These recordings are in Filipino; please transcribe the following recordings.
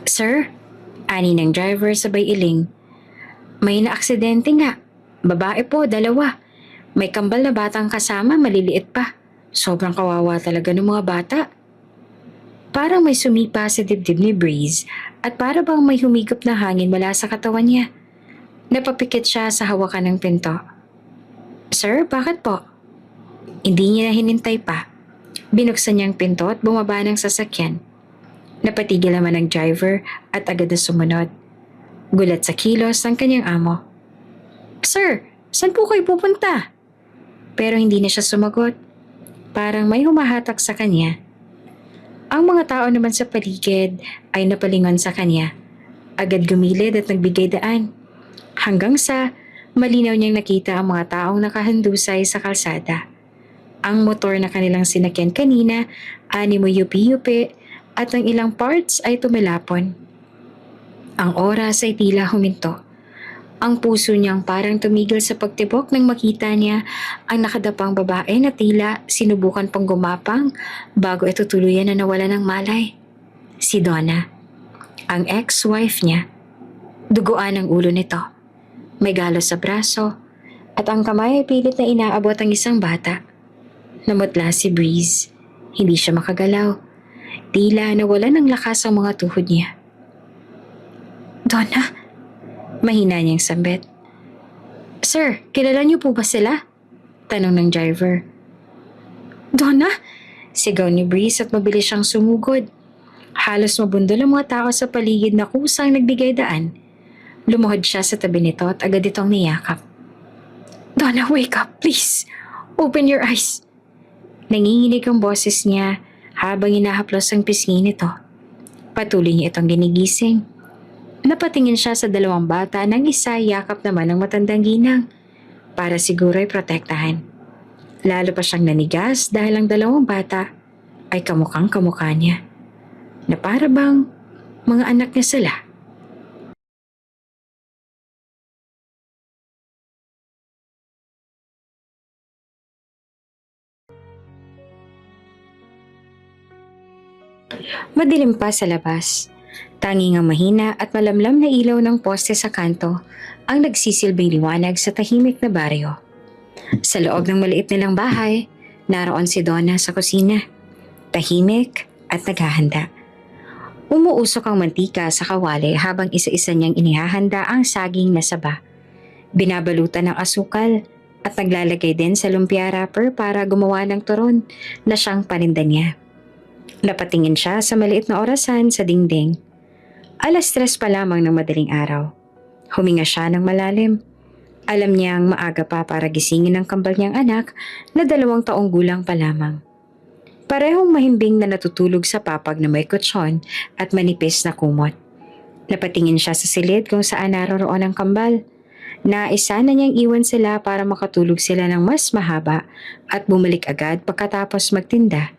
Sir, ani ng driver sabay iling. May naaksidente nga. Babae po, dalawa. May kambal na batang kasama, maliliit pa. Sobrang kawawa talaga ng mga bata. Parang may sumipa sa dibdib ni Breeze at para bang may humigop na hangin mula sa katawan niya. Napapikit siya sa hawakan ng pinto. Sir, bakit po? Hindi niya hinintay pa. Binuksan niya ang pinto at bumaba ng sasakyan. Napatigil naman ang driver at agad na sumunod. Gulat sa kilos ng kanyang amo. Sir, saan po kayo pupunta? Pero hindi na siya sumagot. Parang may humahatak sa kanya. Ang mga tao naman sa paligid ay napalingon sa kanya. Agad gumilid at nagbigay daan. Hanggang sa malinaw niyang nakita ang mga taong nakahandusay sa kalsada. Ang motor na kanilang sinakyan kanina, animo yupi-yupi at ang ilang parts ay tumilapon. Ang oras ay tila huminto. Ang puso niyang parang tumigil sa pagtibok nang makita niya ang nakadapang babae na tila sinubukan pang gumapang bago ito tuluyan na nawala ng malay. Si Donna, ang ex-wife niya. Duguan ang ulo nito. May galos sa braso at ang kamay ay pilit na inaabot ang isang bata. Namutla si Breeze. Hindi siya makagalaw. Tila nawala ng lakas ang mga tuhod niya. Donna? Mahina niyang sambit. Sir, kilala niyo po ba sila? Tanong ng driver. Donna? Sigaw ni Breeze at mabilis siyang sumugod. Halos mabundol ang mga tao sa paligid na kusang nagbigay daan. Lumuhod siya sa tabi nito at agad itong niyakap. Donna, wake up, please. Open your eyes. Nanginginig ang boses niya habang inahaplos ang pisngi nito. Patuloy niya itong ginigising. Napatingin siya sa dalawang bata nang isa yakap naman ng matandang ginang para siguro ay protektahan. Lalo pa siyang nanigas dahil ang dalawang bata ay kamukhang kamukha niya. Na para bang mga anak niya sila. Madilim pa sa labas. Tanging ang mahina at malamlam na ilaw ng poste sa kanto ang nagsisilbing liwanag sa tahimik na baryo. Sa loob ng maliit nilang bahay, naroon si Donna sa kusina. Tahimik at naghahanda. Umuusok ang mantika sa kawali habang isa-isa niyang inihahanda ang saging na saba. Binabalutan ng asukal at naglalagay din sa lumpia wrapper para gumawa ng turon na siyang paninda niya. Napatingin siya sa maliit na orasan sa dingding. 3:00 pa lamang ng madaling araw. Huminga siya ng malalim. Alam niyang maaga pa para gisingin ang kambal niyang anak na 2 taong gulang pa lamang. Parehong mahimbing na natutulog sa papag na may kutsyon at manipis na kumot. Napatingin siya sa silid kung saan naroroon ang kambal. Naisa na niyang iwan sila para makatulog sila ng mas mahaba at bumalik agad pagkatapos magtinda.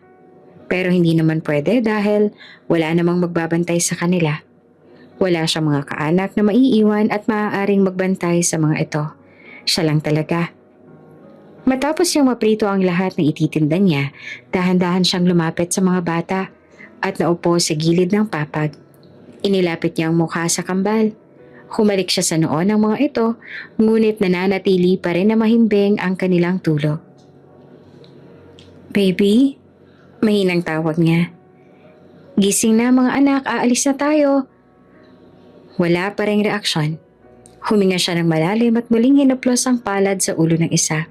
Pero hindi naman pwede dahil wala namang magbabantay sa kanila. Wala siyang mga kaanak na maiiwan at maaaring magbantay sa mga ito. Siya lang talaga. Matapos niyang maprito ang lahat ng ititinda niya, dahan-dahan siyang lumapit sa mga bata at naupo sa gilid ng papag. Inilapit niya ang mukha sa kambal. Humalik siya sa noon ng mga ito, ngunit nananatili pa rin na mahimbing ang kanilang tulog. Baby? Mahinang tawag niya. Gising na mga anak, aalis na tayo. Wala pa ring reaksyon. Huminga siya ng malalim at muling hinaplos ang palad sa ulo ng isa.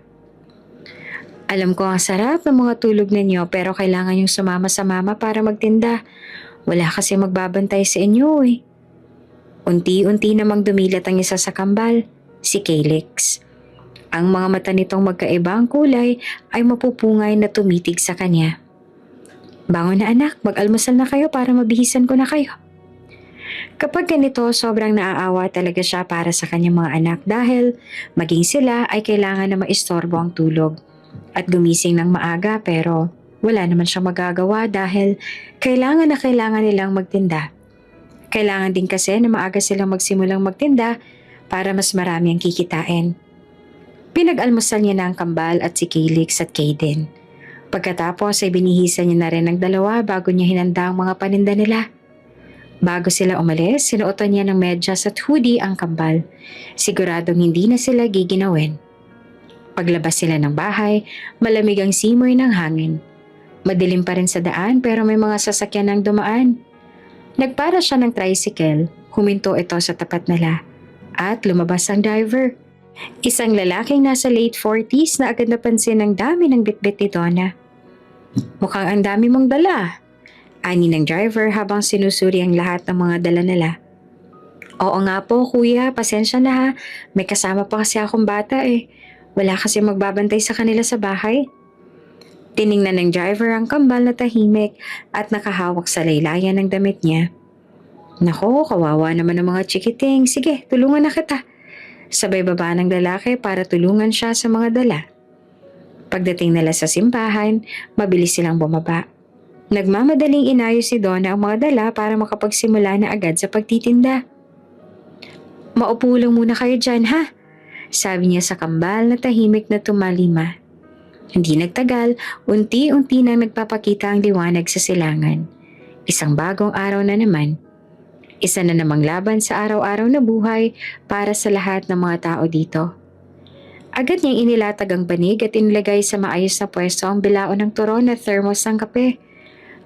Alam ko ang sarap ng mga tulog ninyo pero kailangan yung sumama sa mama para magtinda. Wala kasi magbabantay sa inyo eh. Unti-unti namang dumilat ang isa sa kambal, si Calyx. Ang mga mata nitong magkaibang kulay ay mapupungay na tumitig sa kanya. Bangon na anak, mag-almusal na kayo para mabihisan ko na kayo. Kapag ganito, sobrang naaawa talaga siya para sa kanyang mga anak dahil maging sila ay kailangan na maistorbo ang tulog at gumising ng maaga pero wala naman siyang magagawa dahil kailangan na kailangan nilang magtinda. Kailangan din kasi na maaga silang magsimulang magtinda para mas marami ang kikitain. Pinag-almusal niya na ang kambal at si Calyx at Caden. Pagkatapos ay binihisan niya na rin ang dalawa bago niya hinanda ang mga paninda nila. Bago sila umalis, sinuotan niya ng medyas at hoodie ang kambal. Siguradong hindi na sila giginawin. Paglabas sila ng bahay, malamig ang simoy ng hangin. Madilim pa rin sa daan pero may mga sasakyan ang dumaan. Nagpara siya ng tricycle, huminto ito sa tapat nila, at lumabas ang driver. Isang lalaking nasa late 40s na agad napansin ang dami ng bitbit ni Donna. Mukhang ang dami mong dala, ani ng driver habang sinusuri ang lahat ng mga dala nila. Oo nga po kuya, pasensya na ha, may kasama pa kasi akong bata eh. Wala kasi magbabantay sa kanila sa bahay. Tiningnan ng driver ang kambal na tahimik at nakahawak sa laylayan ng damit niya. Nako, kawawa naman ang mga chikiting. Sige, tulungan na kita. Sabay baba ng lalaki para tulungan siya sa mga dala. Pagdating nila sa simbahan, mabilis silang bumaba. Nagmamadaling inayos si Donna ang mga dala para makapagsimula na agad sa pagtitinda. Maupo lang muna kayo dyan ha, sabi niya sa kambal na tahimik na tumalima. Hindi nagtagal, unti-unti na nagpapakita ang liwanag sa silangan. Isang bagong araw na naman. Isa na namang laban sa araw-araw na buhay para sa lahat ng mga tao dito. Agad niyang inilatag ang banig at inilagay sa maayos na pwesto ang bilao ng turon at thermos ng kape.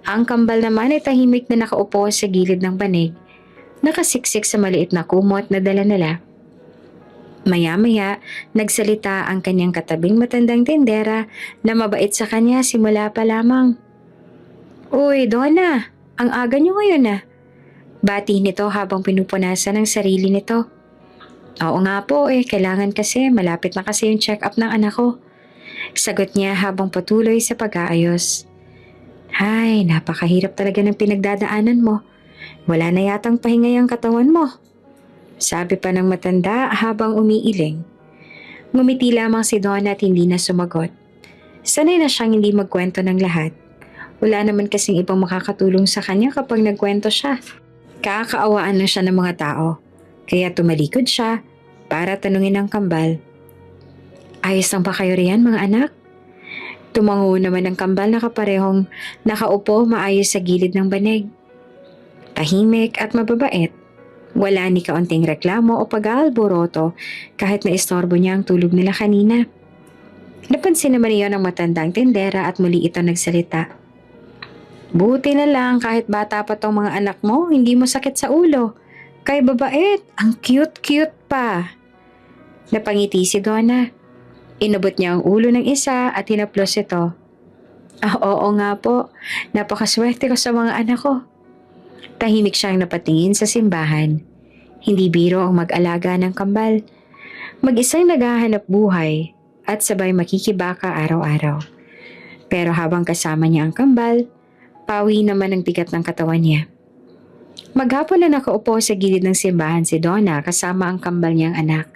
Ang kambal naman ay tahimik na nakaupo sa gilid ng banig, nakasiksik sa maliit na kumot na dala nila. Maya-maya, nagsalita ang kanyang katabing matandang tindera na mabait sa kanya simula pa lamang. Uy, Donna, ang aga niyo ngayon na. Bati nito habang pinupunasan ang sarili nito. Oo nga po kailangan kasi malapit na kasi yung check-up ng anak ko. Sagot niya habang patuloy sa pag-aayos. Hay, napakahirap talaga ng pinagdadaanan mo. Wala na yatang pahinga yung katawan mo. Sabi pa ng matanda habang umiiling. Ngumiti lamang si Donna at hindi na sumagot. Sanay na siyang hindi magkwento ng lahat. Wala naman kasing ibang makakatulong sa kanya kapag nagkwento siya. Kakaawaan na siya ng mga tao. Kaya tumalikod siya para tanungin ang kambal. Ayos lang ba kayo riyan mga anak? Tumango naman ang kambal na kaparehong nakaupo maayos sa gilid ng banig. Tahimik at mababait. Wala ni kaunting reklamo o pag-aalboroto kahit na istorbo niya ang tulog nila kanina. Napansin naman iyon ng matandang tindera at muli ito nagsalita. Buti na lang kahit bata pa tong mga anak mo, hindi mo sakit sa ulo. Kay babait, ang cute-cute pa. Napangiti si Donna. Inabot niya ang ulo ng isa at hinaplos ito. Oo nga po, napakaswerte ko sa mga anak ko. Tahimik siyang napatingin sa simbahan. Hindi biro ang mag-alaga ng kambal. Mag-isang naghahanap buhay at sabay makikibaka araw-araw. Pero habang kasama niya ang kambal, pawi naman ang bigat ng katawan niya. Maghapon na nakaupo sa gilid ng simbahan si Donna kasama ang kambal niyang anak.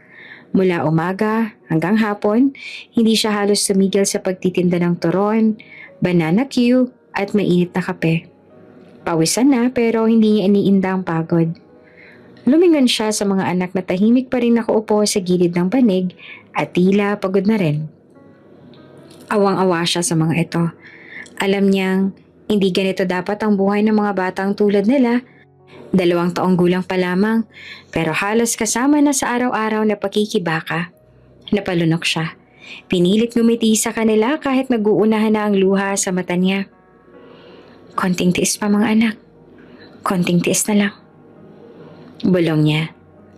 Mula umaga hanggang hapon, hindi siya halos tumigil sa pagtitinda ng turon, banana Q at mainit na kape. Pawisan na pero hindi niya iniinda ang pagod. Lumingon siya sa mga anak na tahimik pa rin nakaupo sa gilid ng banig at tila pagod na rin. Awang-awa siya sa mga ito. Alam niyang hindi ganito dapat ang buhay ng mga batang tulad nila. 2 taong gulang pa lamang pero halos kasama na sa araw-araw na pakikibaka. Napalunok siya. Pinilit ngumiti sa kanila kahit nag-uunahan na ang luha sa mata niya. Konting tiis pa mga anak. Konting tiis na lang. Bulong niya.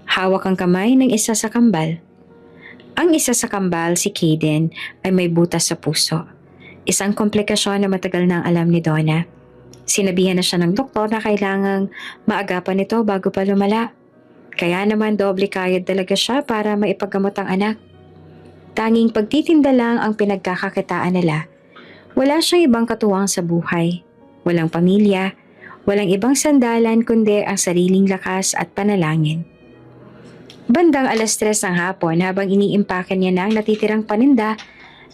Hawak ang kamay ng isa sa kambal. Ang isa sa kambal, si Kaden, ay may butas sa puso. Isang komplikasyon na matagal nang alam ni Donna. Sinabihan na siya ng doktor na kailangang maagapan ito bago pa lumala. Kaya naman doble kayod talaga siya para maipagamot ang anak. Tanging pagtitinda lang ang pinagkakakitaan nila. Wala siyang ibang katuwang sa buhay. Walang pamilya, walang ibang sandalan kundi ang sariling lakas at panalangin. Bandang 3:00 ng hapon habang iniimpake niya na ang natitirang paninda,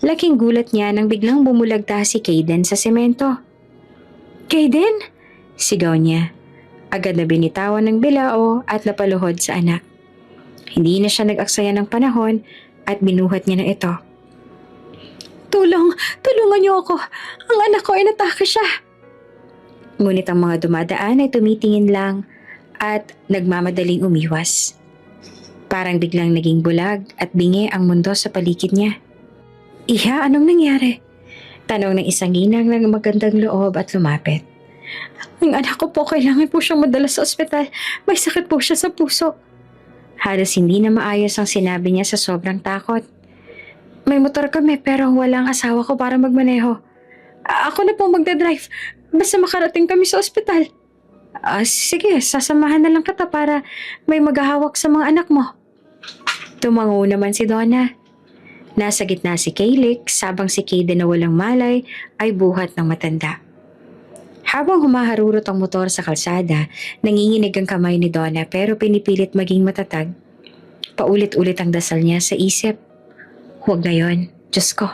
laking gulat niya nang biglang bumulagta si Kaden sa semento. Kaden! Sigaw niya. Agad na binitawan ng bilao at napaluhod sa anak. Hindi na siya nag-aksaya ng panahon at binuhat niya na ito. Tulungan niyo ako! Ang anak ko ay natake siya! Ngunit ang mga dumadaan ay tumitingin lang at nagmamadaling umiwas. Parang biglang naging bulag at bingi ang mundo sa paligid niya. Iha, anong nangyari? Tanong ng isang ginang ng magandang loob at lumapit. Ang anak ko po, kailangan po siyang madala sa ospital. May sakit po siya sa puso. Halos hindi na maayos ang sinabi niya sa sobrang takot. May motor kami pero walang asawa ko para magmaneho. Ako na po magdadrive. Basta makarating kami sa ospital. Sige, sasamahan na lang kita para may maghahawak sa mga anak mo. Tumango naman si Donna. Nasa gitna si Calyx, habang si Kaden na walang malay ay buhat ng matanda. Habang humaharurot ang motor sa kalsada, nanginginig ang kamay ni Donna pero pinipilit maging matatag. Paulit-ulit ang dasal niya sa isip. Huwag na yon, Diyos ko.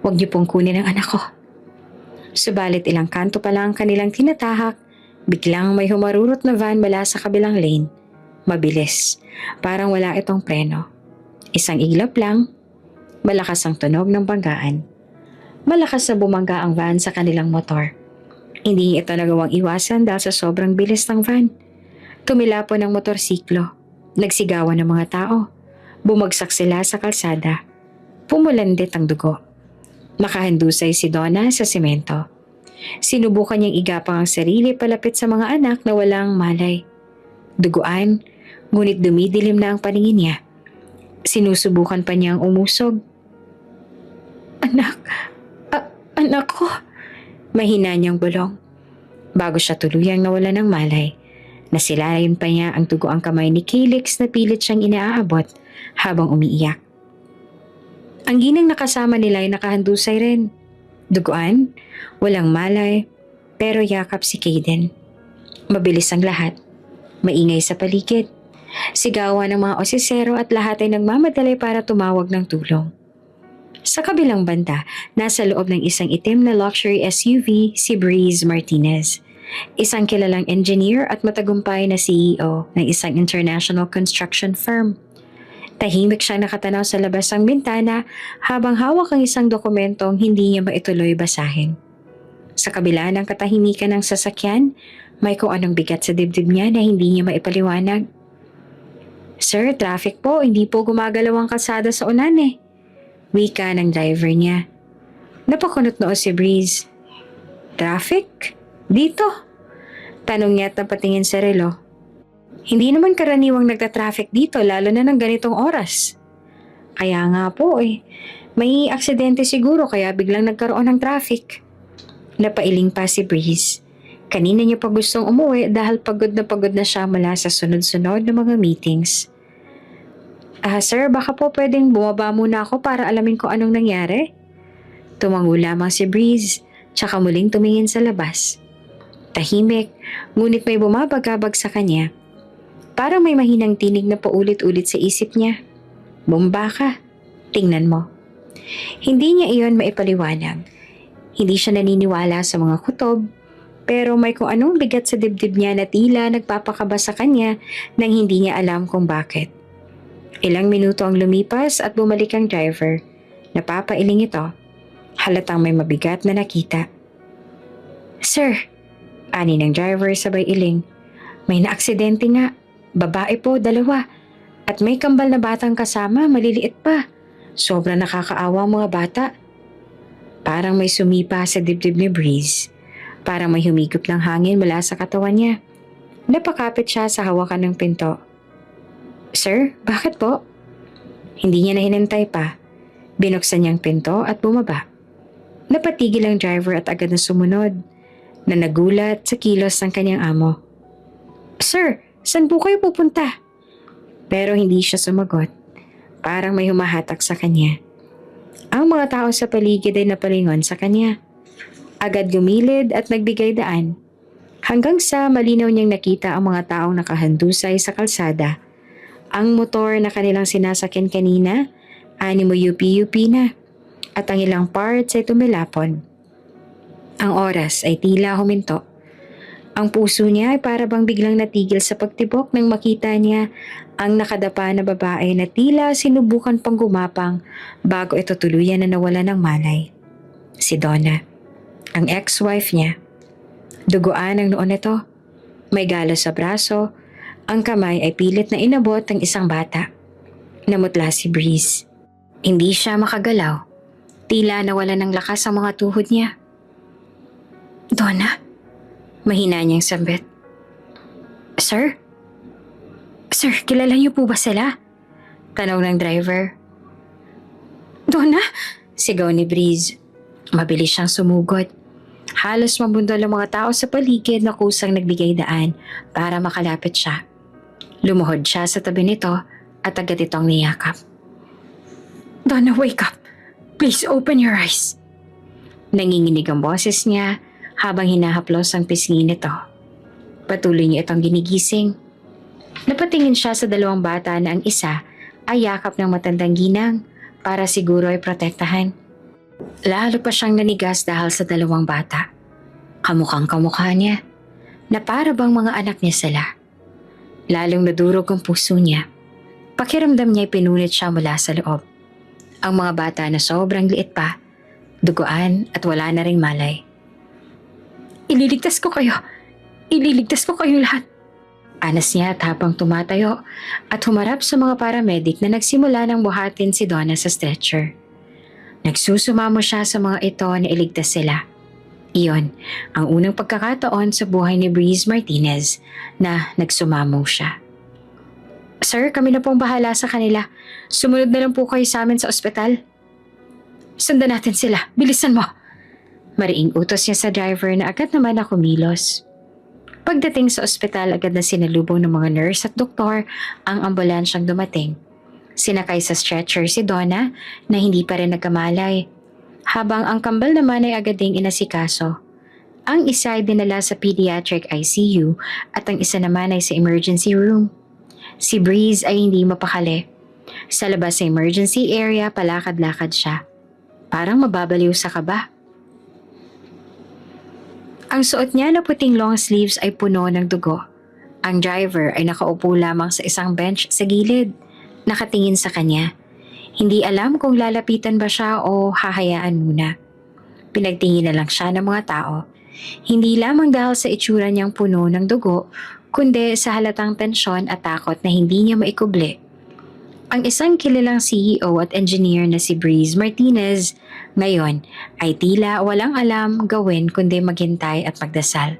Huwag niyo pong kunin ang anak ko. Subalit ilang kanto pa lang kanilang tinatahak, biglang may humarurot na van mula sa kabilang lane. Mabilis, parang wala itong preno. Isang iglap lang, malakas ang tunog ng banggaan. Malakas na bumangga ang van sa kanilang motor. Hindi ito nagawang iwasan dahil sa sobrang bilis ng van. Tumilapon ang motorsiklo. Nagsigawan ng mga tao. Bumagsak sila sa kalsada. Pumulandit ang dugo. Nakahandusay si Donna sa semento. Sinubukan niyang igapang ang sarili palapit sa mga anak na walang malay. Duguan, ngunit dumidilim na ang paningin niya. Sinusubukan pa niyang umusog. Anak ko. Mahina niyang bulong. Bago siya tuluyang nawala ng malay, nasilayan pa niya ang dugo ang kamay ni Calyx na pilit siyang inaaabot habang umiiyak. Ang ginang nakasama nila ay nakahandusay rin. Duguan, walang malay, pero yakap si Kaden. Mabilis ang lahat. Maingay sa paligid. Sigawan ng mga osisero at lahat ay nagmamadali para tumawag ng tulong. Sa kabilang banda, nasa loob ng isang itim na luxury SUV si Breeze Martinez. Isang kilalang engineer at matagumpay na CEO ng isang international construction firm. Tahimik siyang nakatanaw sa labas ng bintana habang hawak ang isang dokumentong hindi niya maituloy basahin. Sa kabila ng katahimikan ng sasakyan, may kung anong bigat sa dibdib niya na hindi niya maipaliwanag. Sir, traffic po, hindi po gumagalaw ang kalsada sa ulan eh. Wika ng driver niya. Napakunot noo si Breeze. Traffic? Dito? Tanong niya at napatingin sa relo. Hindi naman karaniwang nagta-traffic dito lalo na ng ganitong oras. Kaya nga po eh. May aksidente siguro kaya biglang nagkaroon ng traffic. Napailing pa si Breeze. Kanina niya pa gustong umuwi dahil pagod na siya mula sa sunod-sunod na mga meetings. Sir, baka po pwedeng bumaba muna ako para alamin ko anong nangyari? Tumango lamang si Breeze, tsaka muling tumingin sa labas. Tahimik, ngunit may bumabagabag sa kanya. Parang may mahinang tinig na paulit-ulit sa isip niya. Bomba ka, tingnan mo. Hindi niya iyon maipaliwanag. Hindi siya naniniwala sa mga kutob, pero may kung anong bigat sa dibdib niya na tila nagpapakaba sa kanya nang hindi niya alam kung bakit. Ilang minuto ang lumipas at bumalik ang driver. Napapailing ito. Halatang may mabigat na nakita. Sir, ani ng driver sabay iling. May naaksidente nga. Babae po, 2. At may kambal na batang kasama, maliliit pa. Sobrang nakakaawa ang mga bata. Parang may sumipa sa dibdib ni Breeze. Parang may humigop ng hangin mula sa katawan niya. Napakapit siya sa hawakan ng pinto. Sir, bakit po? Hindi niya na hinintay pa. Binuksan niyang pinto at bumaba. Napatigil ang driver at agad na sumunod, na nagulat sa kilos ng kanyang amo. Sir, saan po kayo pupunta? Pero hindi siya sumagot. Parang may humahatak sa kanya. Ang mga tao sa paligid ay napalingon sa kanya. Agad gumilid at nagbigay daan. Hanggang sa malinaw niyang nakita ang mga taong nakahandusay sa kalsada. Ang motor na kanilang sinasakyan kanina, animo UP-UP na. At ang ilang parts ay tumilapon. Ang oras ay tila huminto. Ang puso niya ay para bang biglang natigil sa pagtibok nang makita niya ang nakadapa na babae na tila sinubukan pang gumapang bago ito tuluyan na nawala ng malay. Si Donna, ang ex-wife niya. Duguan ang noon nito. May galo sa braso, ang kamay ay pilit na inabot ng isang bata. Namutla si Breeze. Hindi siya makagalaw. Tila nawala ng lakas ang mga tuhod niya. Donna? Mahina niyang sambit. Sir? Sir, kilala niyo po ba sila? Tanong ng driver. Donna? Sigaw ni Breeze. Mabilis siyang sumugod. Halos mabundol ang mga tao sa paligid na kusang nagbigay daan para makalapit siya. Lumuhod siya sa tabi nito at agad itong niyakap. Donna, wake up! Please open your eyes! Nanginginig ang boses niya habang hinahaplos ang pisngi nito. Patuloy niya itong ginigising. Napatingin siya sa dalawang bata na ang isa ay yakap ng matandang ginang para siguro ay protektahan. Lalo pa siyang nanigas dahil sa dalawang bata. Kamukhang kamukha niya na para bang mga anak niya sila. Lalong nadurog ang puso niya. Pakiramdam niya ay pinunit siya mula sa loob. Ang mga bata na sobrang liit pa, duguan at wala na ring malay. Ililigtas ko kayo! Ililigtas ko kayong lahat! Anas niya at habang tumatayo at humarap sa mga paramedic na nagsimula ng buhatin si Donna sa stretcher. Nagsusumamo siya sa mga ito na iligtas sila. Iyon ang unang pagkakataon sa buhay ni Breeze Martinez na nagsumamo siya. Sir, kami na pong bahala sa kanila. Sumunod na lang po kayo sa amin sa ospital. Sundan natin sila. Bilisan mo! Mariing utos niya sa driver na agad naman na kumilos. Pagdating sa ospital, agad na sinalubong ng mga nurse at doktor ang ambulansyang dumating. Sinakay sa stretcher si Donna na hindi pa rin nagkamalay, habang ang kambal naman ay agad ding inasikaso. Ang isa ay dinala sa pediatric ICU at ang isa naman ay sa emergency room. Si Breeze ay hindi mapakali. Sa labas sa emergency area, palakad-lakad siya. Parang mababaliw sa kaba. Ang suot niya na puting long sleeves ay puno ng dugo. Ang driver ay nakaupo lamang sa isang bench sa gilid, nakatingin sa kanya. Hindi alam kung lalapitan ba siya o hahayaan muna. Pinagtingin na lang siya ng mga tao. Hindi lamang dahil sa itsura niyang puno ng dugo, kundi sa halatang tensyon at takot na hindi niya maikubli. Ang isang kilalang CEO at engineer na si Breeze Martinez ngayon ay tila walang alam gawin kundi maghintay at magdasal.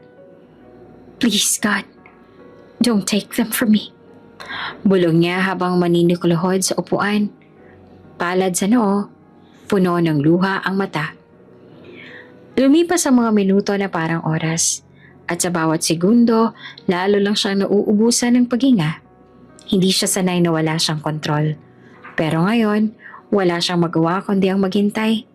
Please God, don't take them from me. Bulong niya habang maninikulohod sa upuan. Palad sa noo, puno ng luha ang mata. Lumipas ang mga minuto na parang oras at sa bawat segundo lalo lang siyang nauubusan ng paghinga. Hindi siya sanay na wala siyang kontrol. Pero ngayon, wala siyang magawa kundi ang maghintay.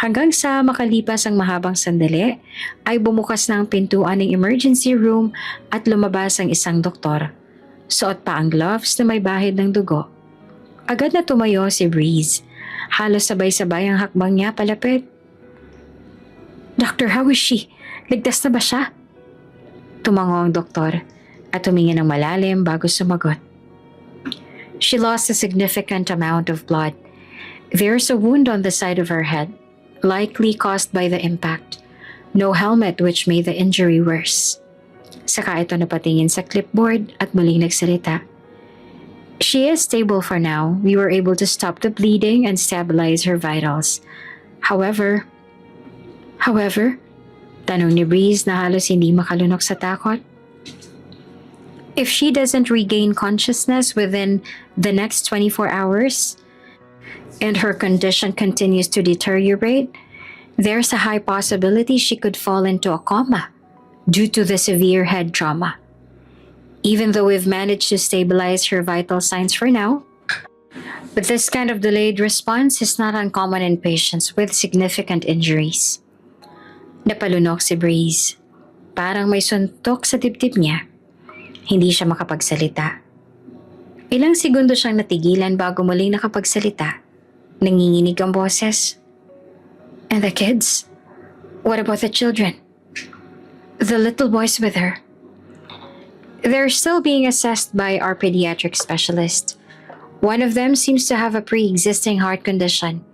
Hanggang sa makalipas ang mahabang sandali, ay bumukas na ang pintuan ng emergency room at lumabas ang isang doktor. Suot pa ang gloves na may bahid ng dugo. Agad na tumayo si Breeze. Halos sabay-sabay ang hakbang niya palapit. Doctor, how is she? Ligtas na ba siya? Tumango ang doktor at tumingin ng malalim bago sumagot. She lost a significant amount of blood. There's a wound on the side of her head, likely caused by the impact. No helmet which made the injury worse. Saka ito napatingin sa clipboard at muling nagsalita. She is stable for now. We were able to stop the bleeding and stabilize her vitals. However, tanong ni Breeze na halos hindi makalunok sa takot. If she doesn't regain consciousness within the next 24 hours and her condition continues to deteriorate, there's a high possibility she could fall into a coma due to the severe head trauma. Even though we've managed to stabilize her vital signs for now, but this kind of delayed response is not uncommon in patients with significant injuries. Napalunok si Breeze. Parang may suntok sa dibdib niya. Hindi siya makapagsalita. Ilang segundo siyang natigilan bago muling nakapagsalita. Nanginginig ang boses. And the kids? What about the children? The little boys with her? They're still being assessed by our pediatric specialist. One of them seems to have a pre-existing heart condition.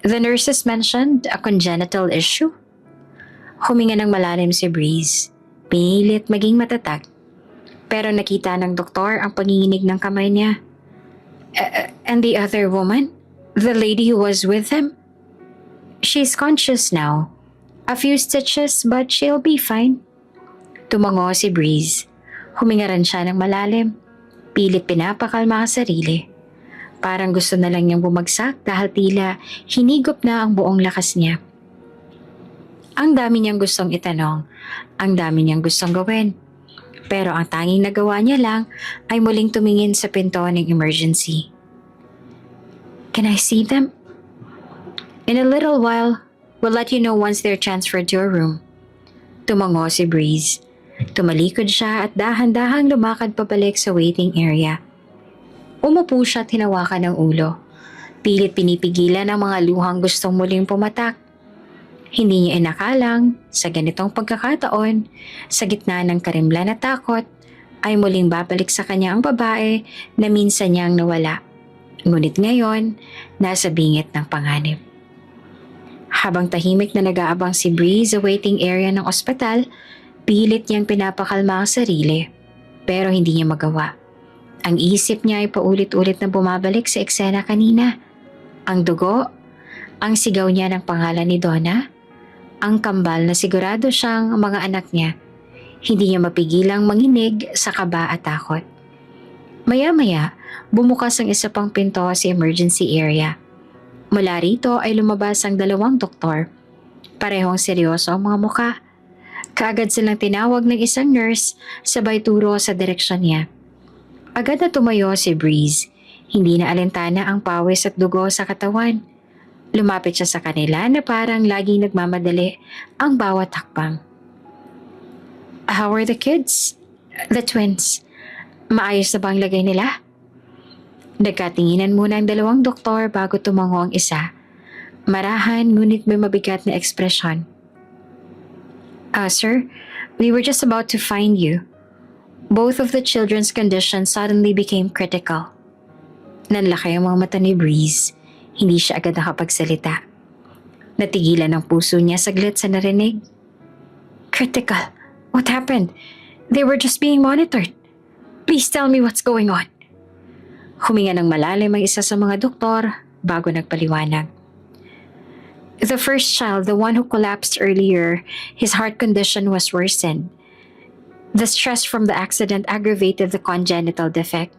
The nurses mentioned a congenital issue. Huminga ng malalim si Breeze. Pinilit maging matatag. Pero nakita ng doktor ang panginginig ng kamay niya. And the other woman? The lady who was with him? She's conscious now. A few stitches but she'll be fine. Tumango si Breeze. Humingaran siya ng malalim. Pilit pinapakalma ang sarili. Parang gusto na lang niyang bumagsak dahil tila hinigop na ang buong lakas niya. Ang dami niyang gustong itanong. Ang dami niyang gustong gawin. Pero ang tanging nagawa niya lang ay muling tumingin sa pinto ng emergency. Can I see them? In a little while, we'll let you know once they're transferred to a room. Tumango si Breeze. Tumalikod siya at dahan-dahang lumakad pabalik sa waiting area. Umupo siya at hinawakan ng ulo. Pilit pinipigilan ang mga luhang gustong muling pumatak. Hindi niya inakalang, sa ganitong pagkakataon, sa gitna ng karimlan at takot, ay muling babalik sa kanya ang babae na minsan niyang nawala. Ngunit ngayon, nasa bingit ng panganib. Habang tahimik na nag-aabang si Bree sa waiting area ng ospital, pilit niyang pinapakalma ang sarili, pero hindi niya magawa. Ang isip niya ay paulit-ulit na bumabalik sa eksena kanina. Ang dugo, ang sigaw niya ng pangalan ni Donna, ang kambal na sigurado siyang mga anak niya. Hindi niya mapigilang manginig sa kaba at takot. Maya-maya, bumukas ang isa pang pinto sa emergency area. Mula rito ay lumabas ang dalawang doktor. Parehong seryoso ang mga muka. Kaagad silang tinawag ng isang nurse, sabay turo sa direksyon niya. Agad na tumayo si Breeze. Hindi na alintana ang pawis at dugo sa katawan. Lumapit siya sa kanila na parang laging nagmamadali ang bawat hakbang. How are the kids? The twins. Maayos na ba ang lagay nila? Nagkatinginan muna ang dalawang doktor bago tumango ang isa. Marahan ngunit may mabigat na ekspresyon. Sir, we were just about to find you. Both of the children's conditions suddenly became critical. Nanlaki ang mga mata ni Breeze. Hindi siya agad nakapagsalita. Natigilan ang puso niya saglit sa narinig. Critical? What happened? They were just being monitored. Please tell me what's going on. Huminga ng malalim ang isa sa mga doktor bago nagpaliwanag. The first child, the one who collapsed earlier, his heart condition was worsened. The stress from the accident aggravated the congenital defect.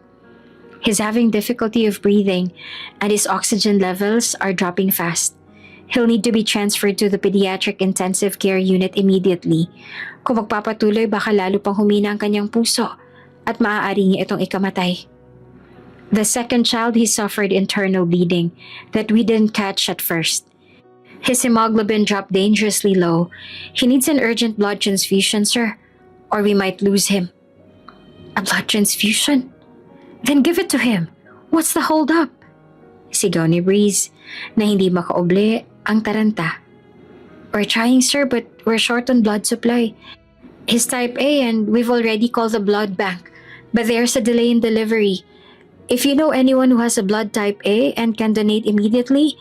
He's having difficulty of breathing and his oxygen levels are dropping fast. He'll need to be transferred to the pediatric intensive care unit immediately. Kung magpapatuloy, baka lalo pang humina ang kanyang puso at maaari niya itong ikamatay. The second child, he suffered internal bleeding that we didn't catch at first. His hemoglobin dropped dangerously low. He needs an urgent blood transfusion, sir, or we might lose him. A blood transfusion? Then give it to him. What's the hold up? Sigaw ni Breeze na hindi makaoble ang taranta. We're trying, sir, but we're short on blood supply. He's type A and we've already called the blood bank, but there's a delay in delivery. If you know anyone who has a blood type A and can donate immediately,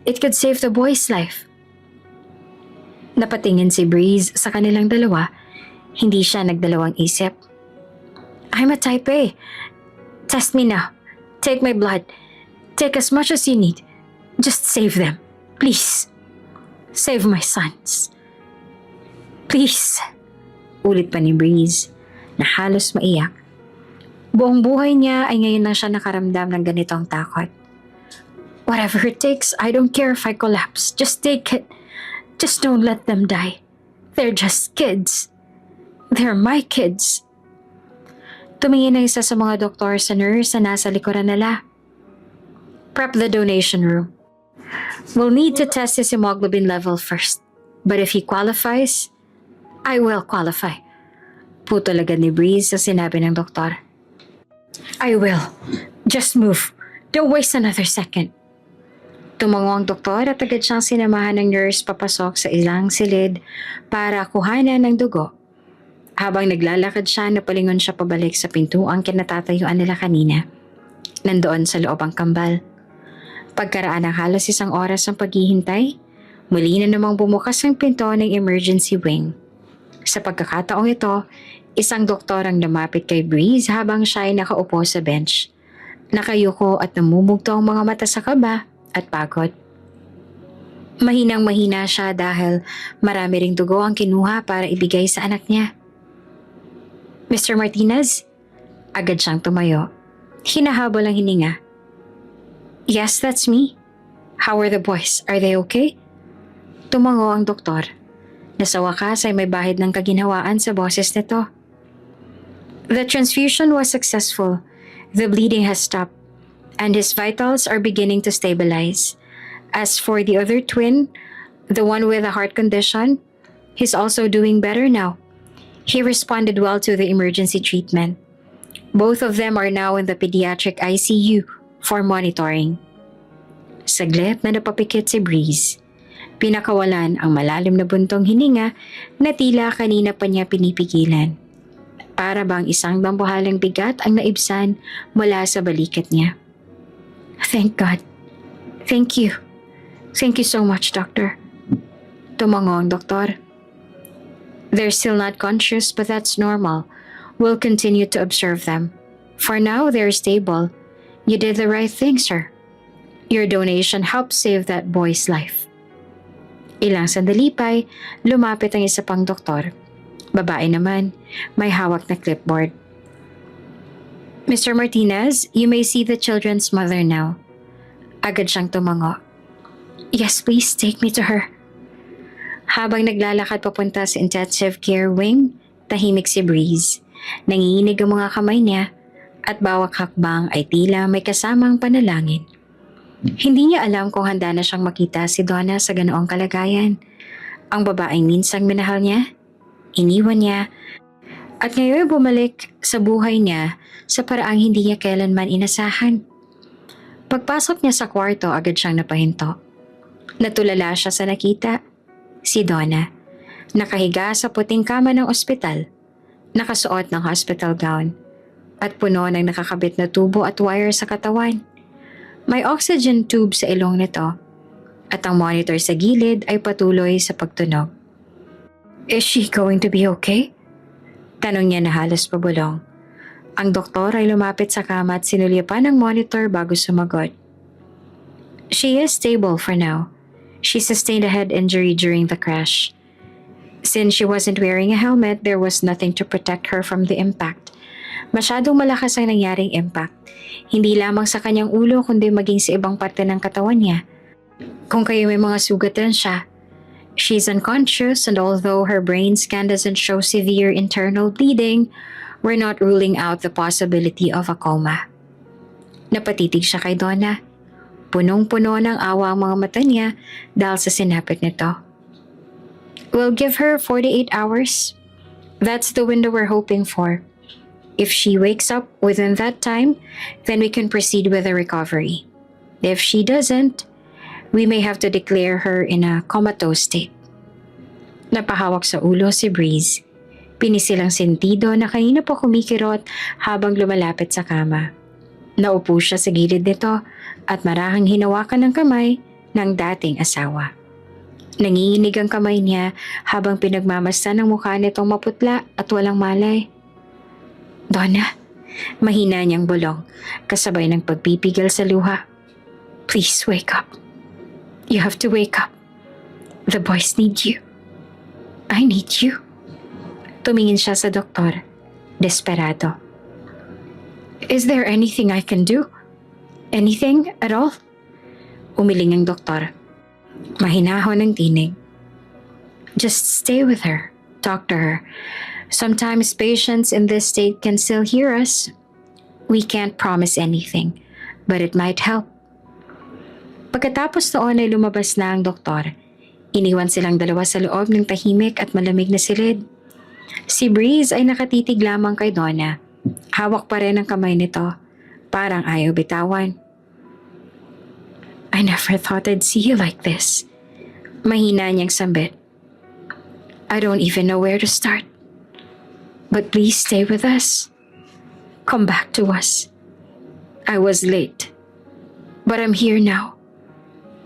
it could save the boy's life. Napatingin si Breeze sa kanilang dalawa. Hindi siya nagdalawang isip. I'm a type A. Test me now. Take my blood. Take as much as you need. Just save them. Please. Save my sons. Please. Ulit pa ni Breeze na halos maiyak. Buong buhay niya ay ngayon na siya nakaramdam ng ganitong takot. Whatever it takes, I don't care if I collapse. Just take it. Just don't let them die. They're just kids. They're my kids. Tumingin ang isa sa mga doktor sa nurse na nasa likuran nila. Prep the donation room. We'll need to test his hemoglobin level first. But if he qualifies, I will qualify. Putol agad ni Breeze sa sinabi ng doktor. I will. Just move. Don't waste another second. Tumango ang doktor at agad siyang sinamahan ng nurse papasok sa ilang silid para kuhanan ng dugo. Habang naglalakad siya, napalingon siya pabalik sa pintuang kinatatayuan nila kanina. Nandoon sa loob ang kambal. Pagkaraan ng halos isang oras ng paghihintay, muli na namang bumukas ang pinto ng emergency wing. Sa pagkakataong ito, isang doktor ang lumapit kay Breeze habang siya ay nakaupo sa bench. Nakayuko at namumugto ang mga mata sa kaba at pagod. Mahinang-mahina siya dahil marami ring dugo ang kinuha para ibigay sa anak niya. Mr. Martinez? Agad siyang tumayo. Hinahabol ang hininga. Yes, that's me. How are the boys? Are they okay? Tumango ang doktor. Sa wakas ay may bahid ng kaginhawaan sa boses nito. The transfusion was successful. The bleeding has stopped, and his vitals are beginning to stabilize. As for the other twin, the one with a heart condition, he's also doing better now. He responded well to the emergency treatment. Both of them are now in the pediatric ICU for monitoring. Saglit na napapikit si Breeze. Pinakawalan ang malalim na buntong hininga na tila kanina pa niya pinipigilan. Para bang isang dambuhalang bigat ang naibsan mula sa balikat niya. Thank God. Thank you. Thank you so much, Doctor. Tumango ang doktor. They're still not conscious, but that's normal. We'll continue to observe them. For now, they're stable. You did the right thing, sir. Your donation helped save that boy's life. Ilang sandali pa'y lumapit ang isa pang doktor. Babae naman, may hawak na clipboard. Mr. Martinez, you may see the children's mother now. Agad siyang tumango. Yes, please take me to her. Habang naglalakad papunta sa intensive care wing, tahimik si Breeze. Nanginginig ang mga kamay niya at bawat hakbang ay tila may kasamang panalangin. Hindi niya alam kung handa na siyang makita si Donna sa ganoong kalagayan. Ang babaeng minsang minahal niya, iniwan niya, at ngayon bumalik sa buhay niya sa paraang hindi niya kailanman inasahan. Pagpasok niya sa kwarto, agad siyang napahinto. Natulala siya sa nakita. Si Donna, nakahiga sa puting kama ng ospital, nakasuot ng hospital gown, at puno ng nakakabit na tubo at wire sa katawan. May oxygen tube sa ilong nito, at ang monitor sa gilid ay patuloy sa pagtunog. Is she going to be okay? Tanong niya na halos pabulong. Ang doktor ay lumapit sa kama at sinulyapan ang monitor bago sumagot. She is stable for now. She sustained a head injury during the crash. Since she wasn't wearing a helmet, there was nothing to protect her from the impact. Masyadong malakas ang nangyaring impact. Hindi lamang sa kanyang ulo kundi maging sa ibang parte ng katawan niya. Kung kayo may mga sugatan siya, she's unconscious, and although her brain scan doesn't show severe internal bleeding, we're not ruling out the possibility of a coma. Napatitig siya kay Donna. Punong-puno ng awa ang mga mata niya dahil sa sinapit nito. We'll give her 48 hours. That's the window we're hoping for. If she wakes up within that time, then we can proceed with the recovery. If she doesn't, we may have to declare her in a comatose state. Napahawak sa ulo si Breeze. Pinisilang sentido na kanina pa kumikirot habang lumalapit sa kama. Naupo siya sa gilid nito at marahang hinawakan ng kamay ng dating asawa. Nanginginig ang kamay niya habang pinagmamasdan ang mukha nitong maputla at walang malay. Donna, mahina niyang bulong, kasabay ng pagpipigil sa luha. Please wake up. You have to wake up. The boys need you. I need you. Tumingin siya sa doktor, desperado. Is there anything I can do? Anything at all? Umiling ang doktor. Mahinahon ang tinig. Just stay with her. Talk to her. Sometimes patients in this state can still hear us. We can't promise anything, but it might help. Pagkatapos noon ay lumabas na ang doktor. Iniwan silang dalawa sa loob ng tahimik at malamig na silid. Si Breeze ay nakatitig lamang kay Donna. Hawak pa rin ang kamay nito. Parang ayaw bitawan. I never thought I'd see you like this. Mahina niyang sambit. I don't even know where to start. But please stay with us. Come back to us. I was late. But I'm here now.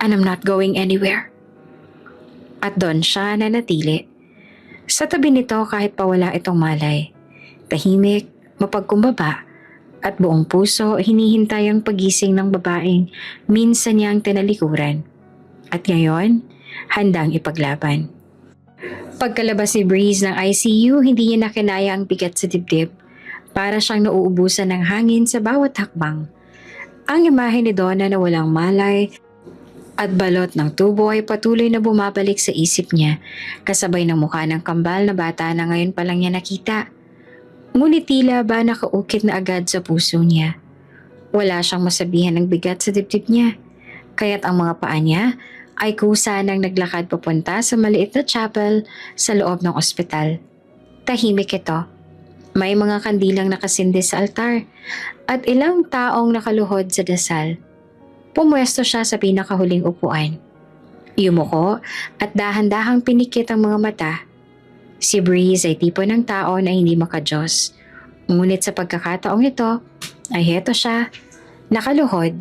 And I'm not going anywhere. At doon siya nanatili. Sa tabi nito kahit pawala itong malay, tahimik, mapagkumbaba, at buong puso hinihintay ang pagising ng babaeng minsan niyang tinalikuran. At ngayon, handang ipaglaban. Pagkalabas ni Breeze ng ICU, hindi niya nakinaya ang bigat sa dibdib. Para siyang nauubusan ng hangin sa bawat hakbang. Ang imahe ni Donna na walang malay at balot ng tubo ay patuloy na bumabalik sa isip niya, kasabay ng mukha ng kambal na bata na ngayon pa lang niya nakita. Ngunit tila ba nakaukit na agad sa puso niya. Wala siyang masabihan ng bigat sa dibdib niya, kaya't ang mga paa niya ay kusa nang naglakad papunta sa maliit na chapel sa loob ng ospital. Tahimik ito. May mga kandilang nakasindi sa altar at ilang taong nakaluhod sa dasal. Pumwesto siya sa pinakahuling upuan. Yumuko at dahan-dahang pinikit ang mga mata. Si Breeze ay tipo ng tao na hindi makadiyos. Ngunit sa pagkakataong ito, ay heto siya, nakaluhod,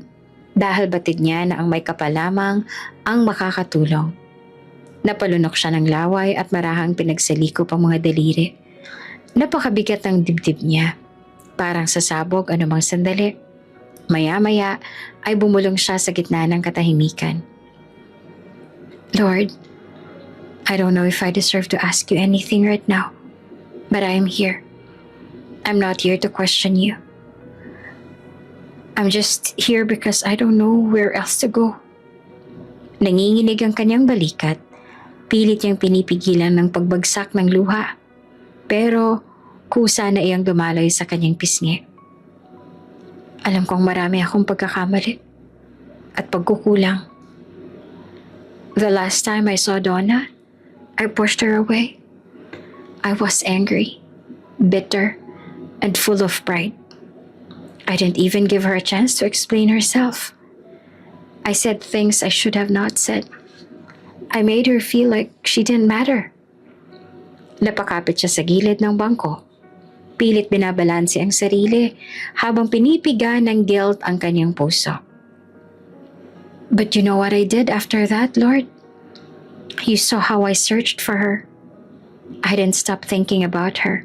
dahil batid niya na ang may kapal lamang ang makakatulong. Napalunok siya ng laway at marahang pinagsalikop ang mga daliri. Napakabigat ng dibdib niya, parang sasabog anumang sandali. Maya-maya ay bumulong siya sa gitna ng katahimikan. Lord, I don't know if I deserve to ask you anything right now, but I am here. I'm not here to question you. I'm just here because I don't know where else to go. Nanginginig ang kanyang balikat. Pilit niyang pinipigilan ng pagbagsak ng luha. Pero kusa na iyang dumaloy sa kanyang pisngi. Alam kong marami akong pagkakamali at pagkukulang. The last time I saw Donna, I pushed her away. I was angry, bitter, and full of pride. I didn't even give her a chance to explain herself. I said things I should have not said. I made her feel like she didn't matter. Napakapit siya sa gilid ng bangko. Pilit binabalanse ang sarili habang pinipiga ng guilt ang kanyang puso. But you know what I did after that, Lord? You saw how I searched for her. I didn't stop thinking about her.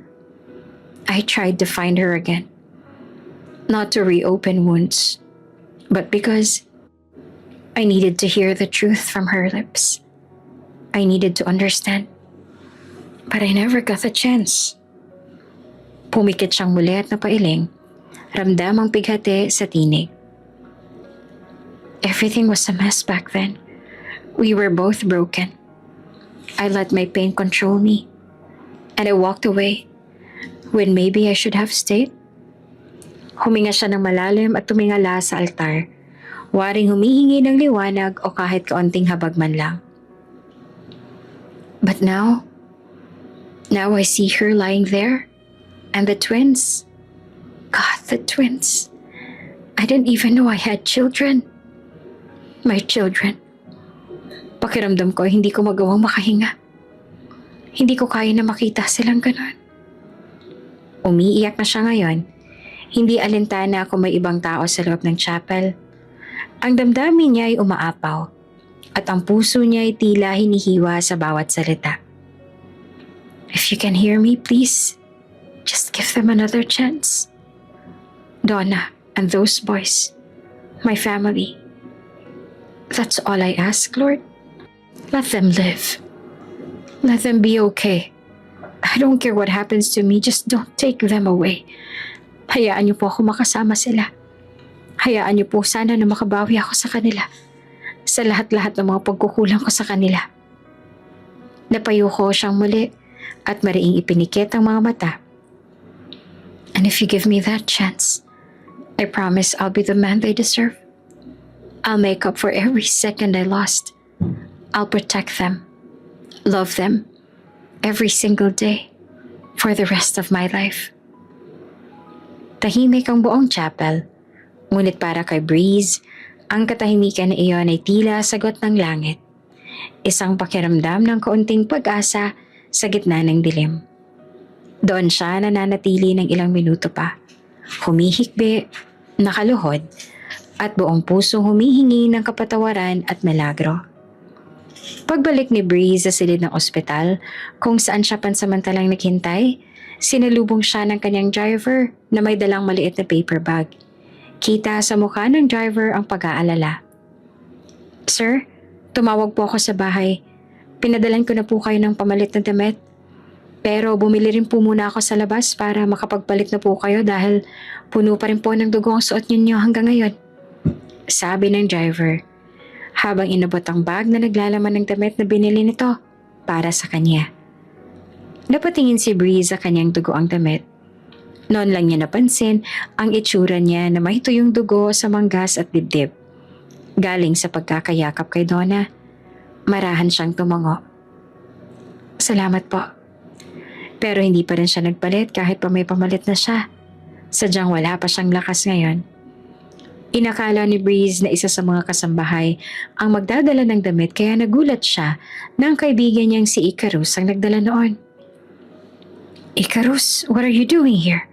I tried to find her again. Not to reopen wounds, but because I needed to hear the truth from her lips. I needed to understand. But I never got the chance. Pumikit siyang muli at napailing. Ramdam ang pighati sa tinig. Everything was a mess back then. We were both broken. I let my pain control me. And I walked away when maybe I should have stayed. Huminga siya ng malalim at tumingala sa altar. Waring humihingi ng liwanag o kahit kaunting habag man lang. But now I see her lying there. And the twins. God, the twins. I didn't even know I had children. My children. Pakiramdam ko, hindi ko magawang makahinga. Hindi ko kaya na makita silang ganon. Umiiyak na siya ngayon. Hindi alintana kung may ibang tao sa loob ng chapel. Ang damdamin niya ay umaapaw. At ang puso niya ay tila hinihiwa sa bawat salita. If you can hear me, please. Just give them another chance. Donna and those boys, my family. That's all I ask, Lord. Let them live. Let them be okay. I don't care what happens to me, just don't take them away. Hayaan niyo po ako makasama sila. Hayaan niyo po sana na makabawi ako sa kanila. Sa lahat-lahat ng mga pagkukulang ko sa kanila. Napayuko siyang muli at mariing ipinikit ang mga mata. And if you give me that chance, I promise I'll be the man they deserve. I'll make up for every second I lost. I'll protect them, love them, every single day, for the rest of my life. Tahimik ang buong chapel, ngunit para kay Breeze, ang katahimikan na iyon ay tila sagot ng langit. Isang pakiramdam ng kaunting pag-asa sa gitna ng dilim. Doon siya nananatili ng ilang minuto pa. Humihikbi, nakaluhod, at buong pusong humihingi ng kapatawaran at milagro. Pagbalik ni Breeze sa silid ng ospital, kung saan siya pansamantalang naghintay, sinalubong siya ng kanyang driver na may dalang maliit na paper bag. Kita sa mukha ng driver ang pag-aalala. Sir, tumawag po ako sa bahay. Pinadalan ko na po kayo ng pamalit na damit. Pero bumili rin po muna ako sa labas para makapagpalit na po kayo dahil puno pa rin po ng dugo ang suot ninyo hanggang ngayon. Sabi ng driver, habang inabot ang bag na naglalaman ng damit na binili nito para sa kanya. Napatingin si Breeze sa kanyang dugo ang damit. Noon lang niya napansin ang itsura niya na may tuyong dugo sa manggas at dibdib. Galing sa pagkakayakap kay Donna, marahan siyang tumango. Salamat po. Pero hindi pa rin siya nagpalit kahit pa may pamalit na siya. Sadyang wala pa siyang lakas ngayon. Inakala ni Breeze na isa sa mga kasambahay ang magdadala ng damit kaya nagulat siya na ang kaibigan niyang si Icarus ang nagdala noon. Icarus, what are you doing here?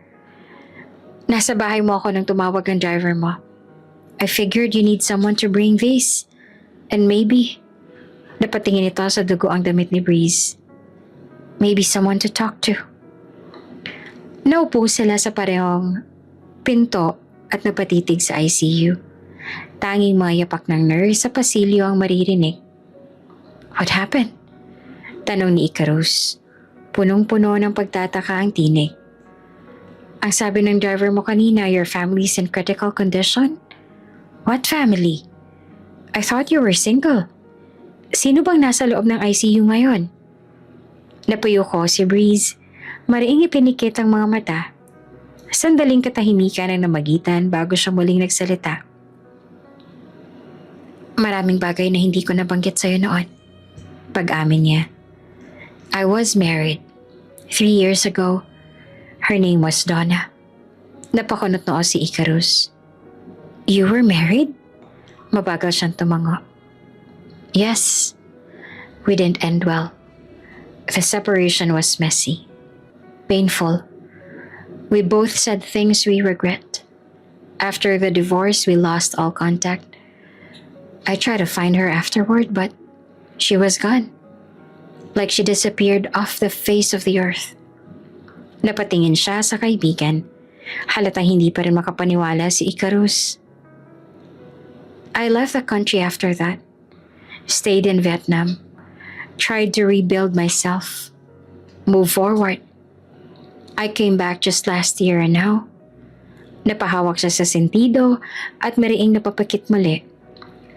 Nasa bahay mo ako nang tumawag ang driver mo. I figured you need someone to bring this. And maybe, napatingin ito sa dugo ang damit ni Breeze. Maybe someone to talk to. Naupo sila sa parehong pinto at napatitig sa ICU. Tanging mga yapak ng nurse sa pasilyo ang maririnig. What happened? Tanong ni Icarus. Punong-puno ng pagtataka ang tinig. Ang sabi ng driver mo kanina, your family's in critical condition? What family? I thought you were single. Sino bang nasa loob ng ICU ngayon? Napuyo ko si Breeze. Mariing ipinikit ang mga mata. Sandaling katahimikan ang namagitan bago siya muling nagsalita. Maraming bagay na hindi ko nabanggit sa'yo noon. Pag-amin niya. I was married. 3 years ago. Her name was Donna. Napakunot noo si Icarus. You were married? Mabagal siyang tumango. Yes. We didn't end well. The separation was messy. Painful. We both said things we regret. After the divorce, we lost all contact. I tried to find her afterward, but she was gone. Like she disappeared off the face of the earth. Napatingin siya sa kaibigan. Halatang hindi pa rin makapaniwala si Icarus. I left the country after that. Stayed in Vietnam. Tried to rebuild myself. Move forward. I came back just last year and now. Napahawak siya sa sentido at mariing napapakit muli.